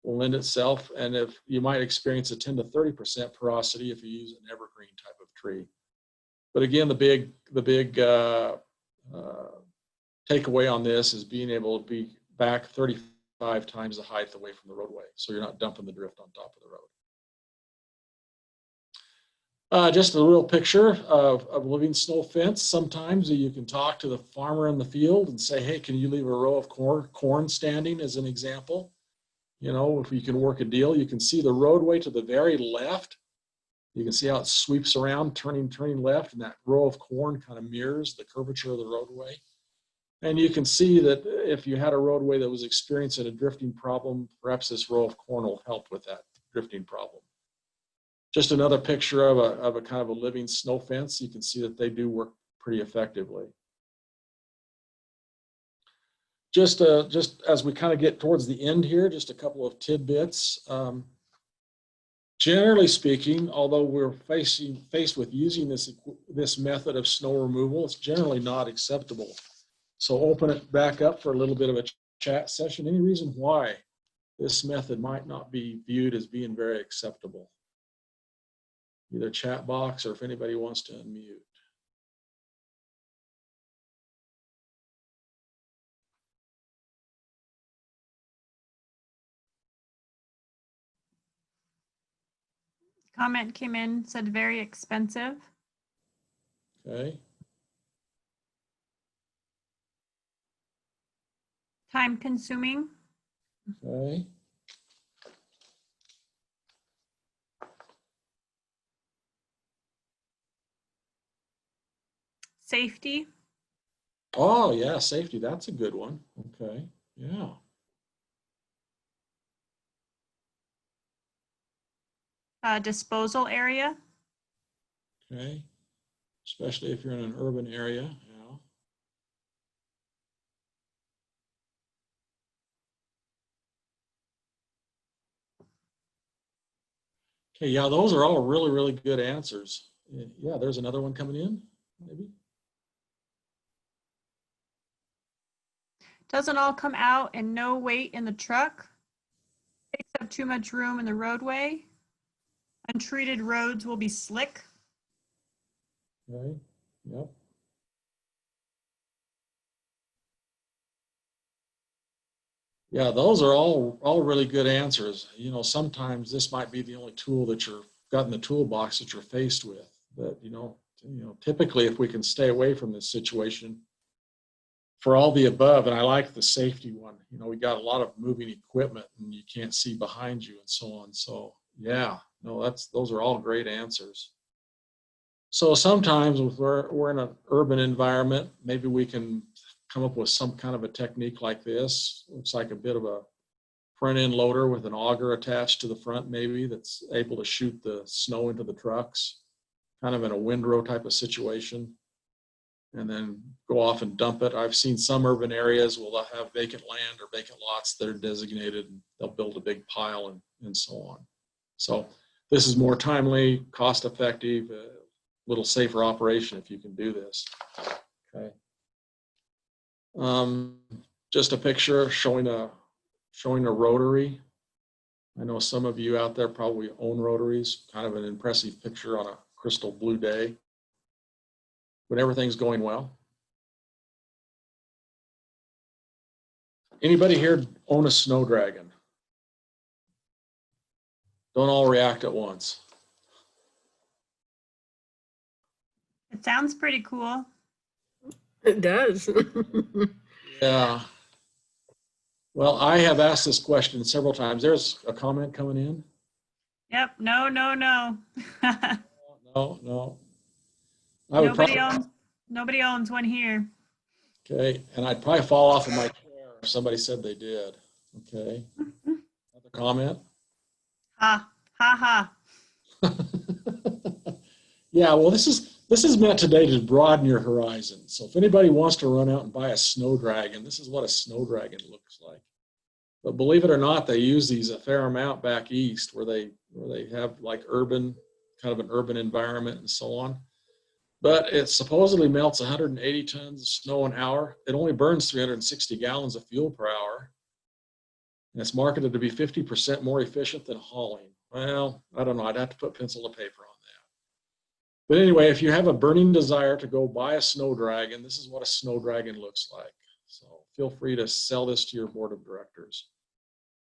will lend itself, and if you might experience a 10 to 30% porosity if you use an evergreen type of tree. But again, the big takeaway on this is being able to be back 35 times the height away from the roadway, so you're not dumping the drift on top of the road. Just a real picture of a living snow fence. Sometimes you can talk to the farmer in the field and say, hey, can you leave a row of corn standing as an example? You know, if you can work a deal, you can see the roadway to the very left. You can see how it sweeps around, turning left, and that row of corn kind of mirrors the curvature of the roadway. And you can see that if you had a roadway that was experiencing a drifting problem, perhaps this row of corn will help with that drifting problem. Just another picture of a kind of a living snow fence. You can see that they do work pretty effectively. Just as we kind of get towards the end here, just a couple of tidbits. Generally speaking, although we're faced with using this method of snow removal, it's generally not acceptable. So open it back up for a little bit of a chat session. Any reason why this method might not be viewed as being very acceptable? Either chat box or if anybody wants to unmute. Comment came in, said very expensive. Okay. Time consuming. Okay. Safety. Oh yeah, safety. That's a good one. Okay. Yeah. Disposal area. Okay. Especially if you're in an urban area. Yeah. Okay. Yeah, those are all really, really good answers. Yeah, there's another one coming in, maybe. Doesn't all come out and no weight in the truck. Takes up too much room in the roadway. Untreated roads will be slick. Okay. Yep. Yeah, those are all really good answers. You know, sometimes this might be the only tool that you've got in the toolbox that you're faced with. But you know, typically if we can stay away from this situation, for all the above, and I like the safety one. You know, we got a lot of moving equipment and you can't see behind you and so on. So yeah, no, those are all great answers. So sometimes if we're in an urban environment, maybe we can come up with some kind of a technique like this. Looks like a bit of a front end loader with an auger attached to the front, maybe, that's able to shoot the snow into the trucks, kind of in a windrow type of situation, and then go off and dump it. I've seen some urban areas will have vacant land or vacant lots that are designated, and they'll build a big pile and so on. So this is more timely, cost effective, a little safer operation if you can do this. Okay. Just a picture showing a rotary. I know some of you out there probably own rotaries. Kind of an impressive picture on a crystal blue day when everything's going well. Anybody here own a snow dragon? Don't all react at once. It sounds pretty cool. It does. Yeah. Well, I have asked this question several times. There's a comment coming in. Yep. No. No. Nobody owns one here. Okay, and I'd probably fall off of my chair if somebody said they did. Okay. Another comment? Ha ha ha. Yeah, well, this is meant today to broaden your horizon. So if anybody wants to run out and buy a snow dragon, this is what a snow dragon looks like. But believe it or not, they use these a fair amount back east where they have like kind of an urban environment and so on. But it supposedly melts 180 tons of snow an hour. It only burns 360 gallons of fuel per hour. And it's marketed to be 50% more efficient than hauling. Well, I don't know. I'd have to put pencil to paper on that. But anyway, if you have a burning desire to go buy a snow dragon, this is what a snow dragon looks like. So feel free to sell this to your board of directors.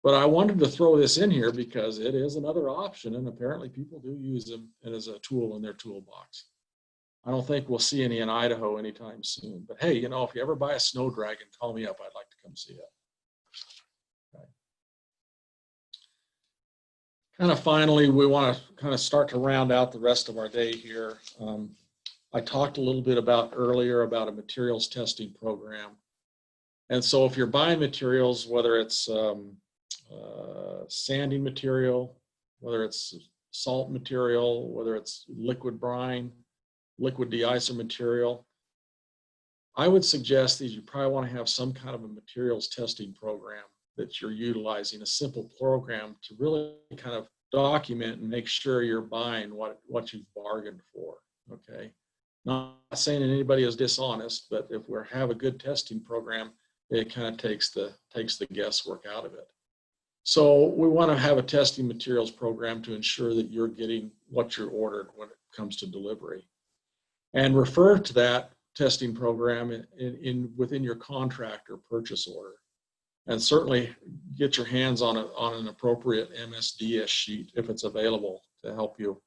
But I wanted to throw this in here because it is another option, and apparently people do use them as a tool in their toolbox. I don't think we'll see any in Idaho anytime soon. But hey, you know, if you ever buy a snow dragon, call me up. I'd like to come see it. Okay. Kind of finally, we want to kind of start to round out the rest of our day here. I talked a little bit earlier about a materials testing program. And so if you're buying materials, whether it's sanding material, whether it's salt material, whether it's liquid brine, liquid de-icer material, I would suggest that you probably want to have some kind of a materials testing program that you're utilizing, a simple program to really kind of document and make sure you're buying what you've bargained for, okay? Not saying that anybody is dishonest, but if we have a good testing program, it kind of takes the guesswork out of it. So we want to have a testing materials program to ensure that you're getting what you're ordered when it comes to delivery. And refer to that testing program within your contract or purchase order. And certainly get your hands on an appropriate MSDS sheet if it's available to help you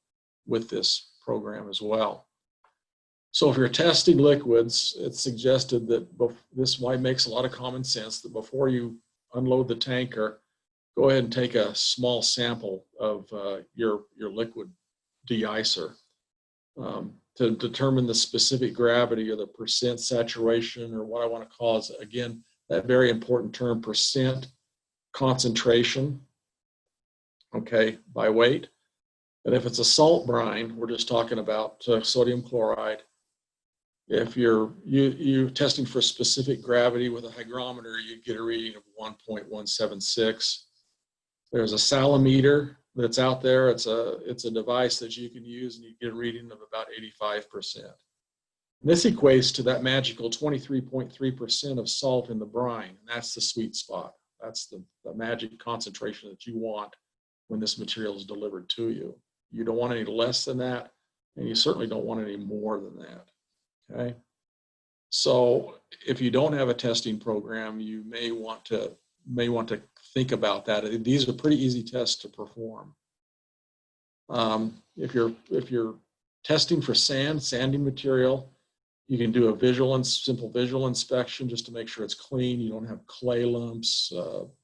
with this program as well. So if you're testing liquids, it's suggested that this makes a lot of common sense that before you unload the tanker, go ahead and take a small sample of your liquid de-icer to determine the specific gravity or the percent saturation, or what I want to call is, again, that very important term, percent concentration, okay, by weight. And if it's a salt brine, we're just talking about sodium chloride. If you're testing for specific gravity with a hygrometer, you get a reading of 1.176. There's a salimeter that's out there. It's a device that you can use, and you get a reading of about 85%. This equates to that magical 23.3% of salt in the brine, and that's the sweet spot. That's the magic concentration that you want when this material is delivered to you. You don't want any less than that, and you certainly don't want any more than that. Okay, so if you don't have a testing program, you may want to think about that. These are pretty easy tests to perform. If you're testing for sanding material, you can do a simple visual inspection just to make sure it's clean. You don't have clay lumps,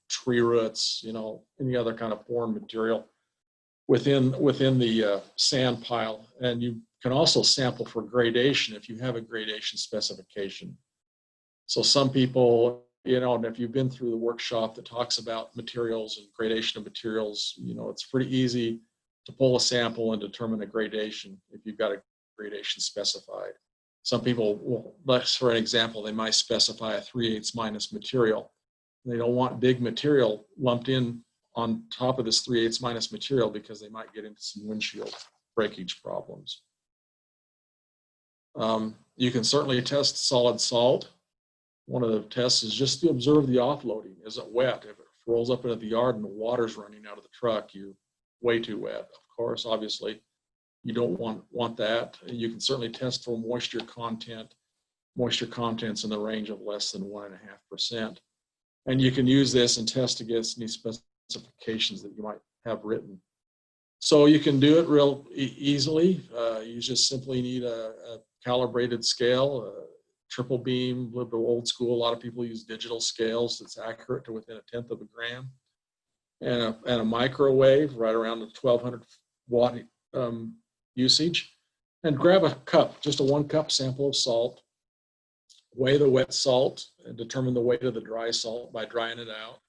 tree roots, any other kind of foreign material within the sand pile. And you can also sample for gradation if you have a gradation specification. So some people, and if you've been through the workshop that talks about materials and gradation of materials, it's pretty easy to pull a sample and determine a gradation if you've got a gradation specified. Some people will, for an example, they might specify a 3/8 minus material. They don't want big material lumped in on top of this 3/8 minus material because they might get into some windshield breakage problems. You can certainly test solid salt. One of the tests is just to observe the offloading. Is it wet? If it rolls up into the yard and the water's running out of the truck, you're way too wet. Of course, obviously, you don't want that. You can certainly test for moisture contents in the range of less than 1.5%. And you can use this and test against any specifications that you might have written. So you can do it real easily. You just simply need a calibrated scale, triple beam, a little bit old school. A lot of people use digital scales that's accurate to within 1/10 of a gram, and a microwave right around the 1200 watt usage. And grab a cup, just a 1 cup sample of salt, weigh the wet salt and determine the weight of the dry salt by drying it out.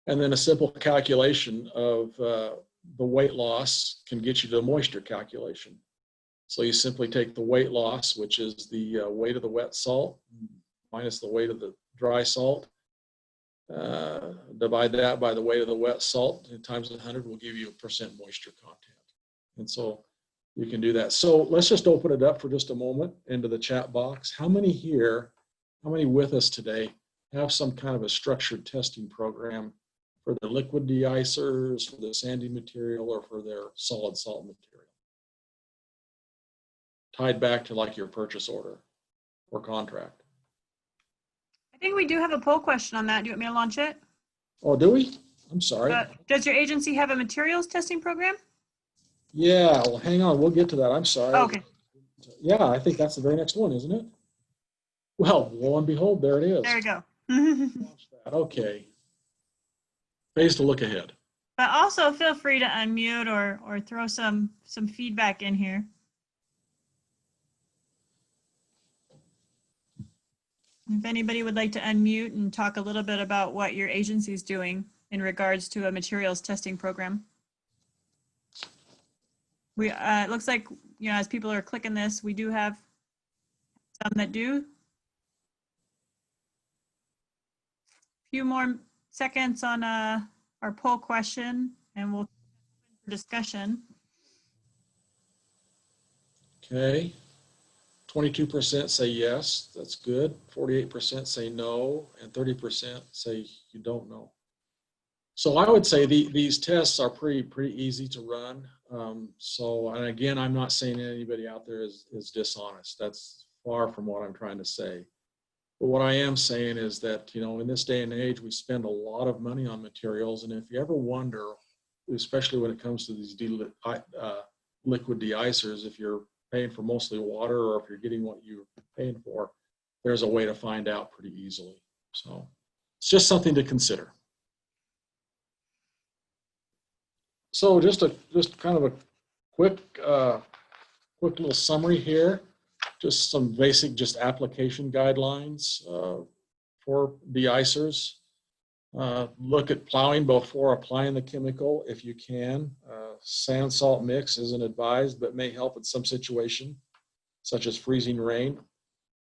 And then a simple calculation of the weight loss can get you to a moisture calculation. So you simply take the weight loss, which is the weight of the wet salt minus the weight of the dry salt. Divide that by the weight of the wet salt and times 100 will give you a percent moisture content. And so you can do that. So let's just open it up for just a moment into the chat box. How many with us today have some kind of a structured testing program for their liquid de-icers, for the sanding material, or for their solid salt material? Tied back to like your purchase order or contract. I think we do have a poll question on that. Do you want me to launch it? Oh, do we? I'm sorry. Does your agency have a materials testing program? Yeah, well, hang on. We'll get to that. I'm sorry. Oh, okay. Yeah, I think that's the very next one, isn't it? Well, lo and behold, there it is. There you go. Okay. Pays to look ahead. But also feel free to unmute or throw some feedback in here. If anybody would like to unmute and talk a little bit about what your agency is doing in regards to a materials testing program. We, it looks like, you know, as people are clicking this, we do have some that do. Few more seconds on our poll question, and we'll discussion. Okay. 22% say yes, that's good. 48% say no, and 30% say you don't know. So I would say these tests are pretty easy to run. So, and again, I'm not saying anybody out there is dishonest. That's far from what I'm trying to say. But what I am saying is that, you know, in this day and age, we spend a lot of money on materials. And if you ever wonder, especially when it comes to these liquid de-icers, if you're paying for mostly water or if you're getting what you're paying for, there's a way to find out pretty easily. So it's just something to consider. So just kind of a quick little summary here. Just some basic application guidelines for de-icers. Look at plowing before applying the chemical if you can. Sand salt mix isn't advised, but may help in some situation, such as freezing rain.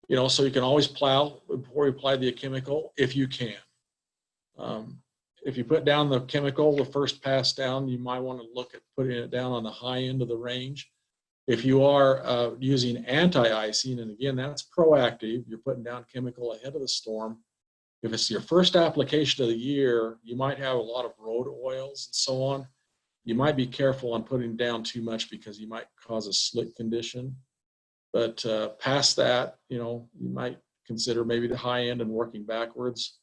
You know, so you can always plow before you apply the chemical if you can. If you put down the chemical, the first pass down, you might want to look at putting it down on the high end of the range. If you are using anti-icing, and again, that's proactive, you're putting down chemical ahead of the storm. If it's your first application of the year, you might have a lot of road oils and so on. You might be careful on putting down too much because you might cause a slick condition. But past that, you know, you might consider maybe the high end and working backwards.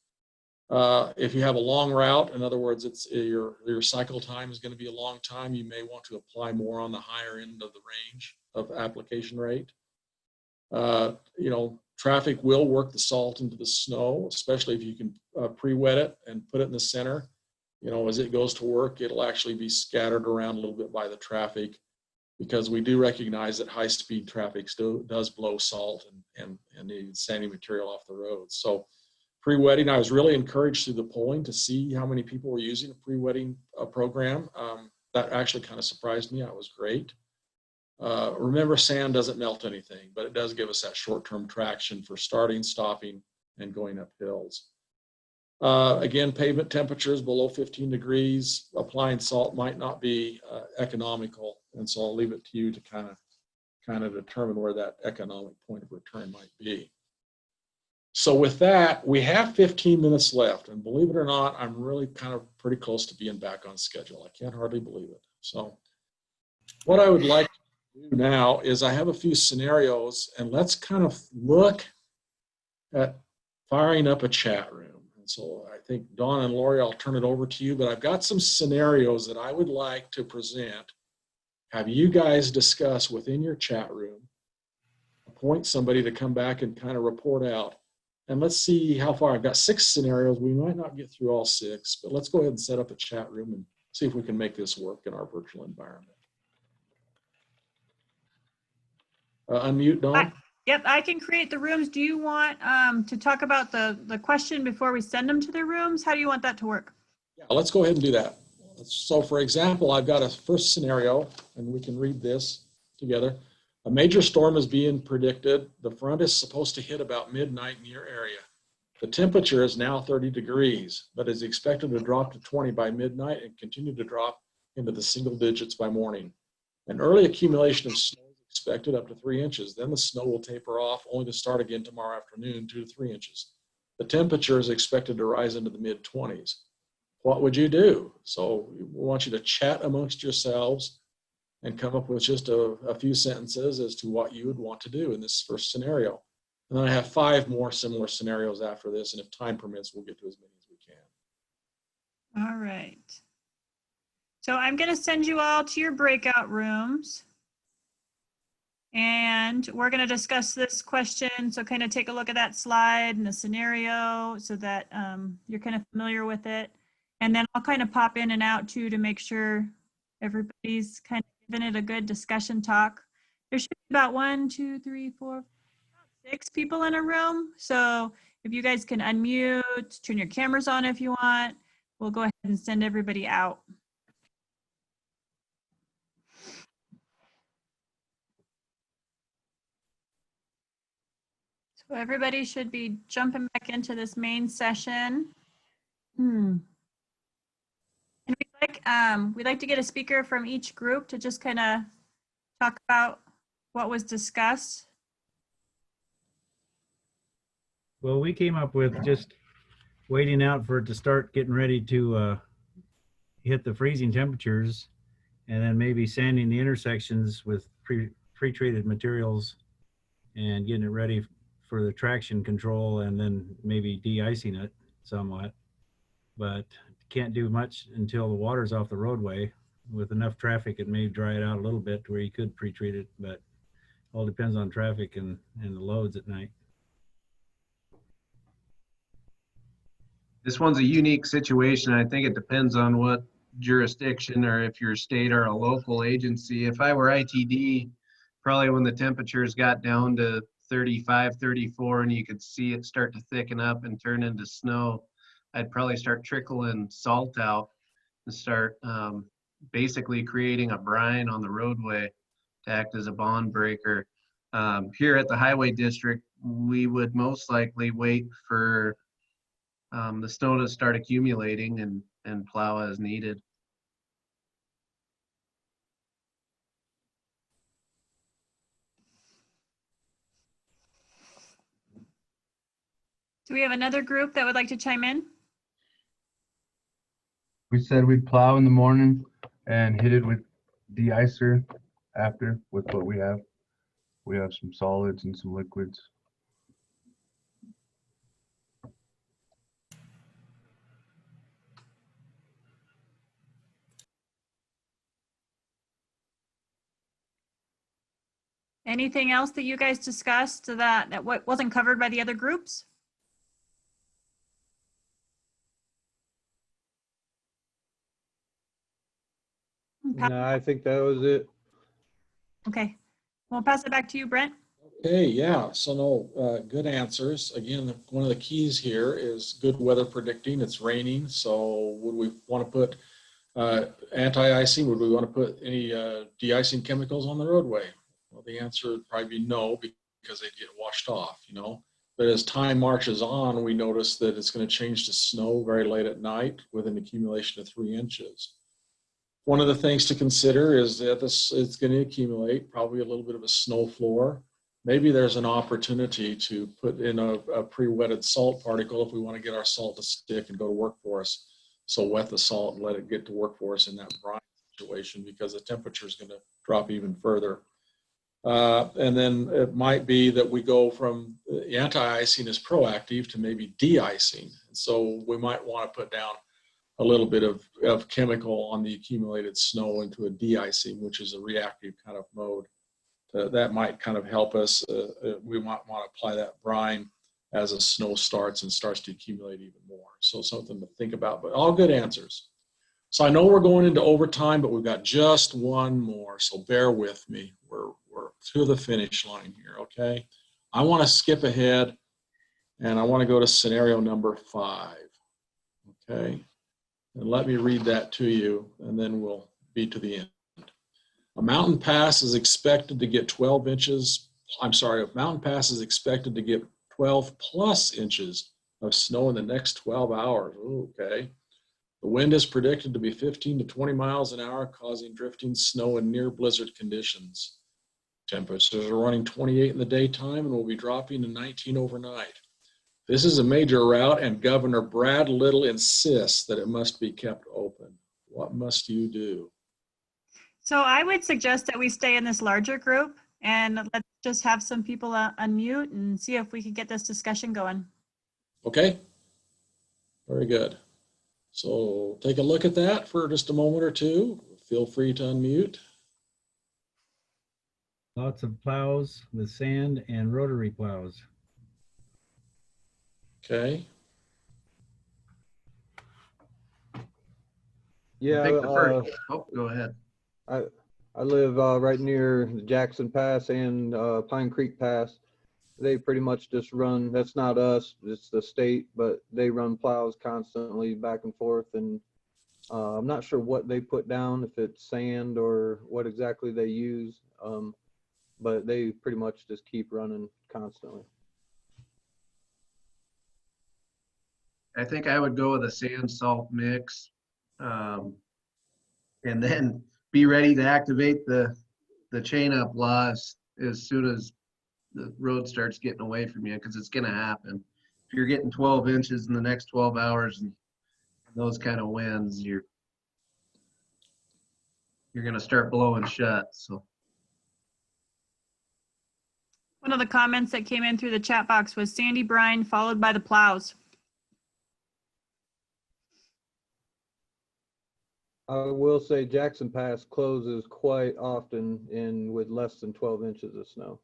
If you have a long route, in other words, it's your cycle time is going to be a long time, you may want to apply more on the higher end of the range of application rate. You know, traffic will work the salt into the snow, especially if you can pre-wet it and put it in the center. You know, as it goes to work, it'll actually be scattered around a little bit by the traffic, because we do recognize that high-speed traffic still does blow salt and sandy material off the road. So pre-wetting, I was really encouraged through the polling to see how many people were using a pre-wetting program. That actually kind of surprised me. That was great. Remember, sand doesn't melt anything, but it does give us that short-term traction for starting, stopping, and going up hills. Again, pavement temperatures below 15 degrees, applying salt might not be economical, and so I'll leave it to you to kind of determine where that economic point of return might be. So with that, we have 15 minutes left, and believe it or not, I'm really kind of pretty close to being back on schedule. I can't hardly believe it. So what I would like to do now is I have a few scenarios, and let's kind of look at firing up a chat room. And so I think Dawn and Lori, I'll turn it over to you, but I've got some scenarios that I would like to present, have you guys discuss within your chat room, appoint somebody to come back and kind of report out. And let's see how far. I've got 6 scenarios. We might not get through all 6, but let's go ahead and set up a chat room and see if we can make this work in our virtual environment. Unmute, Dawn. Yep, I can create the rooms. Do you want to talk about the question before we send them to their rooms? How do you want that to work? Yeah, let's go ahead and do that. So for example, I've got a first scenario, and we can read this together. A major storm is being predicted. The front is supposed to hit about midnight in your area. The temperature is now 30 degrees, but is expected to drop to 20 by midnight and continue to drop into the single digits by morning. An early accumulation of snow is expected up to 3 inches. Then the snow will taper off, only to start again tomorrow afternoon, 2 to 3 inches. The temperature is expected to rise into the mid-20s. What would you do? So we want you to chat amongst yourselves and come up with just a few sentences as to what you would want to do in this first scenario. And then I have 5 more similar scenarios after this, and if time permits, we'll get to as many as we can. All right. So I'm going to send you all to your breakout rooms. And we're going to discuss this question. So kind of take a look at that slide and the scenario so that you're kind of familiar with it. And then I'll kind of pop in and out too to make sure everybody's kind of giving it a good discussion talk. There should be about 1, 2, 3, 4, 6 people in a room. So if you guys can unmute, turn your cameras on if you want, we'll go ahead and send everybody out. So everybody should be jumping back into this main session. And we'd like to get a speaker from each group to just kind of talk about what was discussed. Well, we came up with just waiting out for it to start getting ready to hit the freezing temperatures, and then maybe sanding the intersections with pre-treated materials and getting it ready for the traction control, and then maybe de-icing it somewhat. But can't do much until the water's off the roadway. With enough traffic, it may dry it out a little bit to where you could pre-treat it, but all depends on traffic and the loads at night. This one's a unique situation. I think it depends on what jurisdiction, or if you're a state or a local agency. If I were ITD, probably when the temperatures got down to 35, 34, and you could see it start to thicken up and turn into snow, I'd probably start trickling salt out and start basically creating a brine on the roadway to act as a bond breaker. Here at the highway district, we would most likely wait for the snow to start accumulating and plow as needed. Do we have another group that would like to chime in? We said we'd plow in the morning and hit it with De-Icer after with what we have. We have some solids and some liquids. Anything else that you guys discussed that wasn't covered by the other groups? No, I think that was it. Okay, we'll pass it back to you, Brent. Okay, yeah, so no, good answers. Again, one of the keys here is good weather predicting. It's raining, so would we want to put anti-icing? Would we want to put any de-icing chemicals on the roadway? Well, the answer would probably be no, because they'd get washed off, you know. But as time marches on, we notice that it's going to change to snow very late at night with an accumulation of 3 inches. One of the things to consider is that it's going to accumulate probably a little bit of a snow floor. Maybe there's an opportunity to put in a pre-wetted salt particle if we want to get our salt to stick and go to work for us. So wet the salt and let it get to work for us in that brine situation, because the temperature is going to drop even further. And then it might be that we go from anti-icing as proactive to maybe de-icing. So we might want to put down a little bit of chemical on the accumulated snow into a de-icing, which is a reactive kind of mode. That might kind of help us. We might want to apply that brine as the snow starts to accumulate even more. So something to think about, but all good answers. So I know we're going into overtime, but we've got just one more, so bear with me. We're to the finish line here, okay? I want to skip ahead, and I want to go to scenario number 5, okay? And let me read that to you, and then we'll be to the end. A mountain pass is expected to get 12 inches. I'm sorry, a mountain pass is expected to get 12 plus inches of snow in the next 12 hours. Ooh, okay. The wind is predicted to be 15 to 20 miles an hour, causing drifting snow in near blizzard conditions. Temperatures are running 28 in the daytime and will be dropping to 19 overnight. This is a major route, and Governor Brad Little insists that it must be kept open. What must you do? So I would suggest that we stay in this larger group, and let's just have some people unmute and see if we can get this discussion going. Okay, very good. So take a look at that for just a moment or two. Feel free to unmute. Lots of plows with sand and rotary plows. Okay. Yeah, Take the first. Oh, go ahead. I live right near the Jackson Pass and Pine Creek Pass. They pretty much just run, that's not us, it's the state, but they run plows constantly back and forth. And I'm not sure what they put down, if it's sand or what exactly they use, but they pretty much just keep running constantly. I think I would go with a sand salt mix. And then be ready to activate the chain up laws as soon as the road starts getting away from you, because it's going to happen. If you're getting 12 inches in the next 12 hours and those kind of winds, you're going to start blowing shut. So One of the comments that came in through the chat box was sandy brine followed by the plows. I will say Jackson Pass closes quite often with less than 12 inches of snow.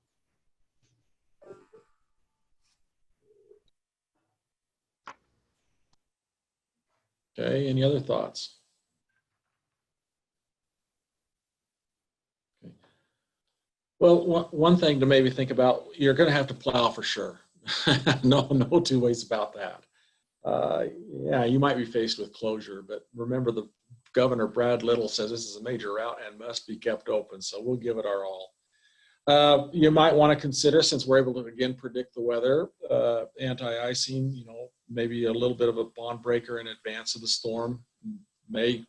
Okay, any other thoughts? Okay. Well, one thing to maybe think about, you're going to have to plow for sure. No two ways about that. Yeah, you might be faced with closure, but remember the Governor Brad Little says this is a major route and must be kept open, so we'll give it our all. You might want to consider, since we're able to again predict the weather, anti-icing, maybe a little bit of a bond breaker in advance of the storm may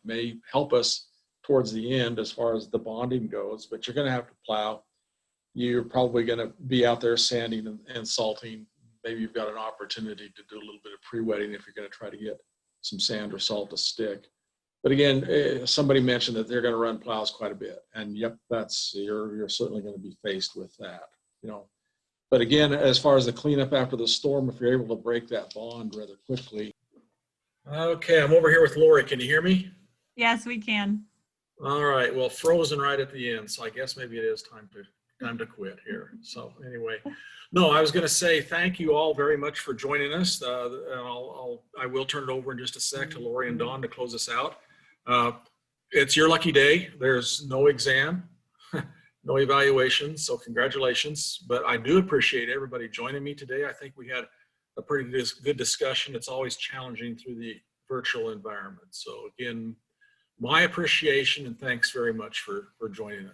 help us towards the end as far as the bonding goes, but you're going to have to plow. You're probably going to be out there sanding and salting. Maybe you've got an opportunity to do a little bit of pre-wetting if you're going to try to get some sand or salt to stick. But again, somebody mentioned that they're going to run plows quite a bit, and yep, you're certainly going to be faced with that, But again, as far as the cleanup after the storm, if you're able to break that bond rather quickly. Okay, I'm over here with Lori. Can you hear me? Yes, we can. All right. Well, frozen right at the end, so I guess maybe it is time to quit here. So anyway, no, I was going to say thank you all very much for joining us. I will turn it over in just a sec to Lori and Dawn to close us out. It's your lucky day. There's no exam, no evaluation, so congratulations. But I do appreciate everybody joining me today. I think we had a pretty good discussion. It's always challenging through the virtual environment. So again, my appreciation and thanks very much for joining us.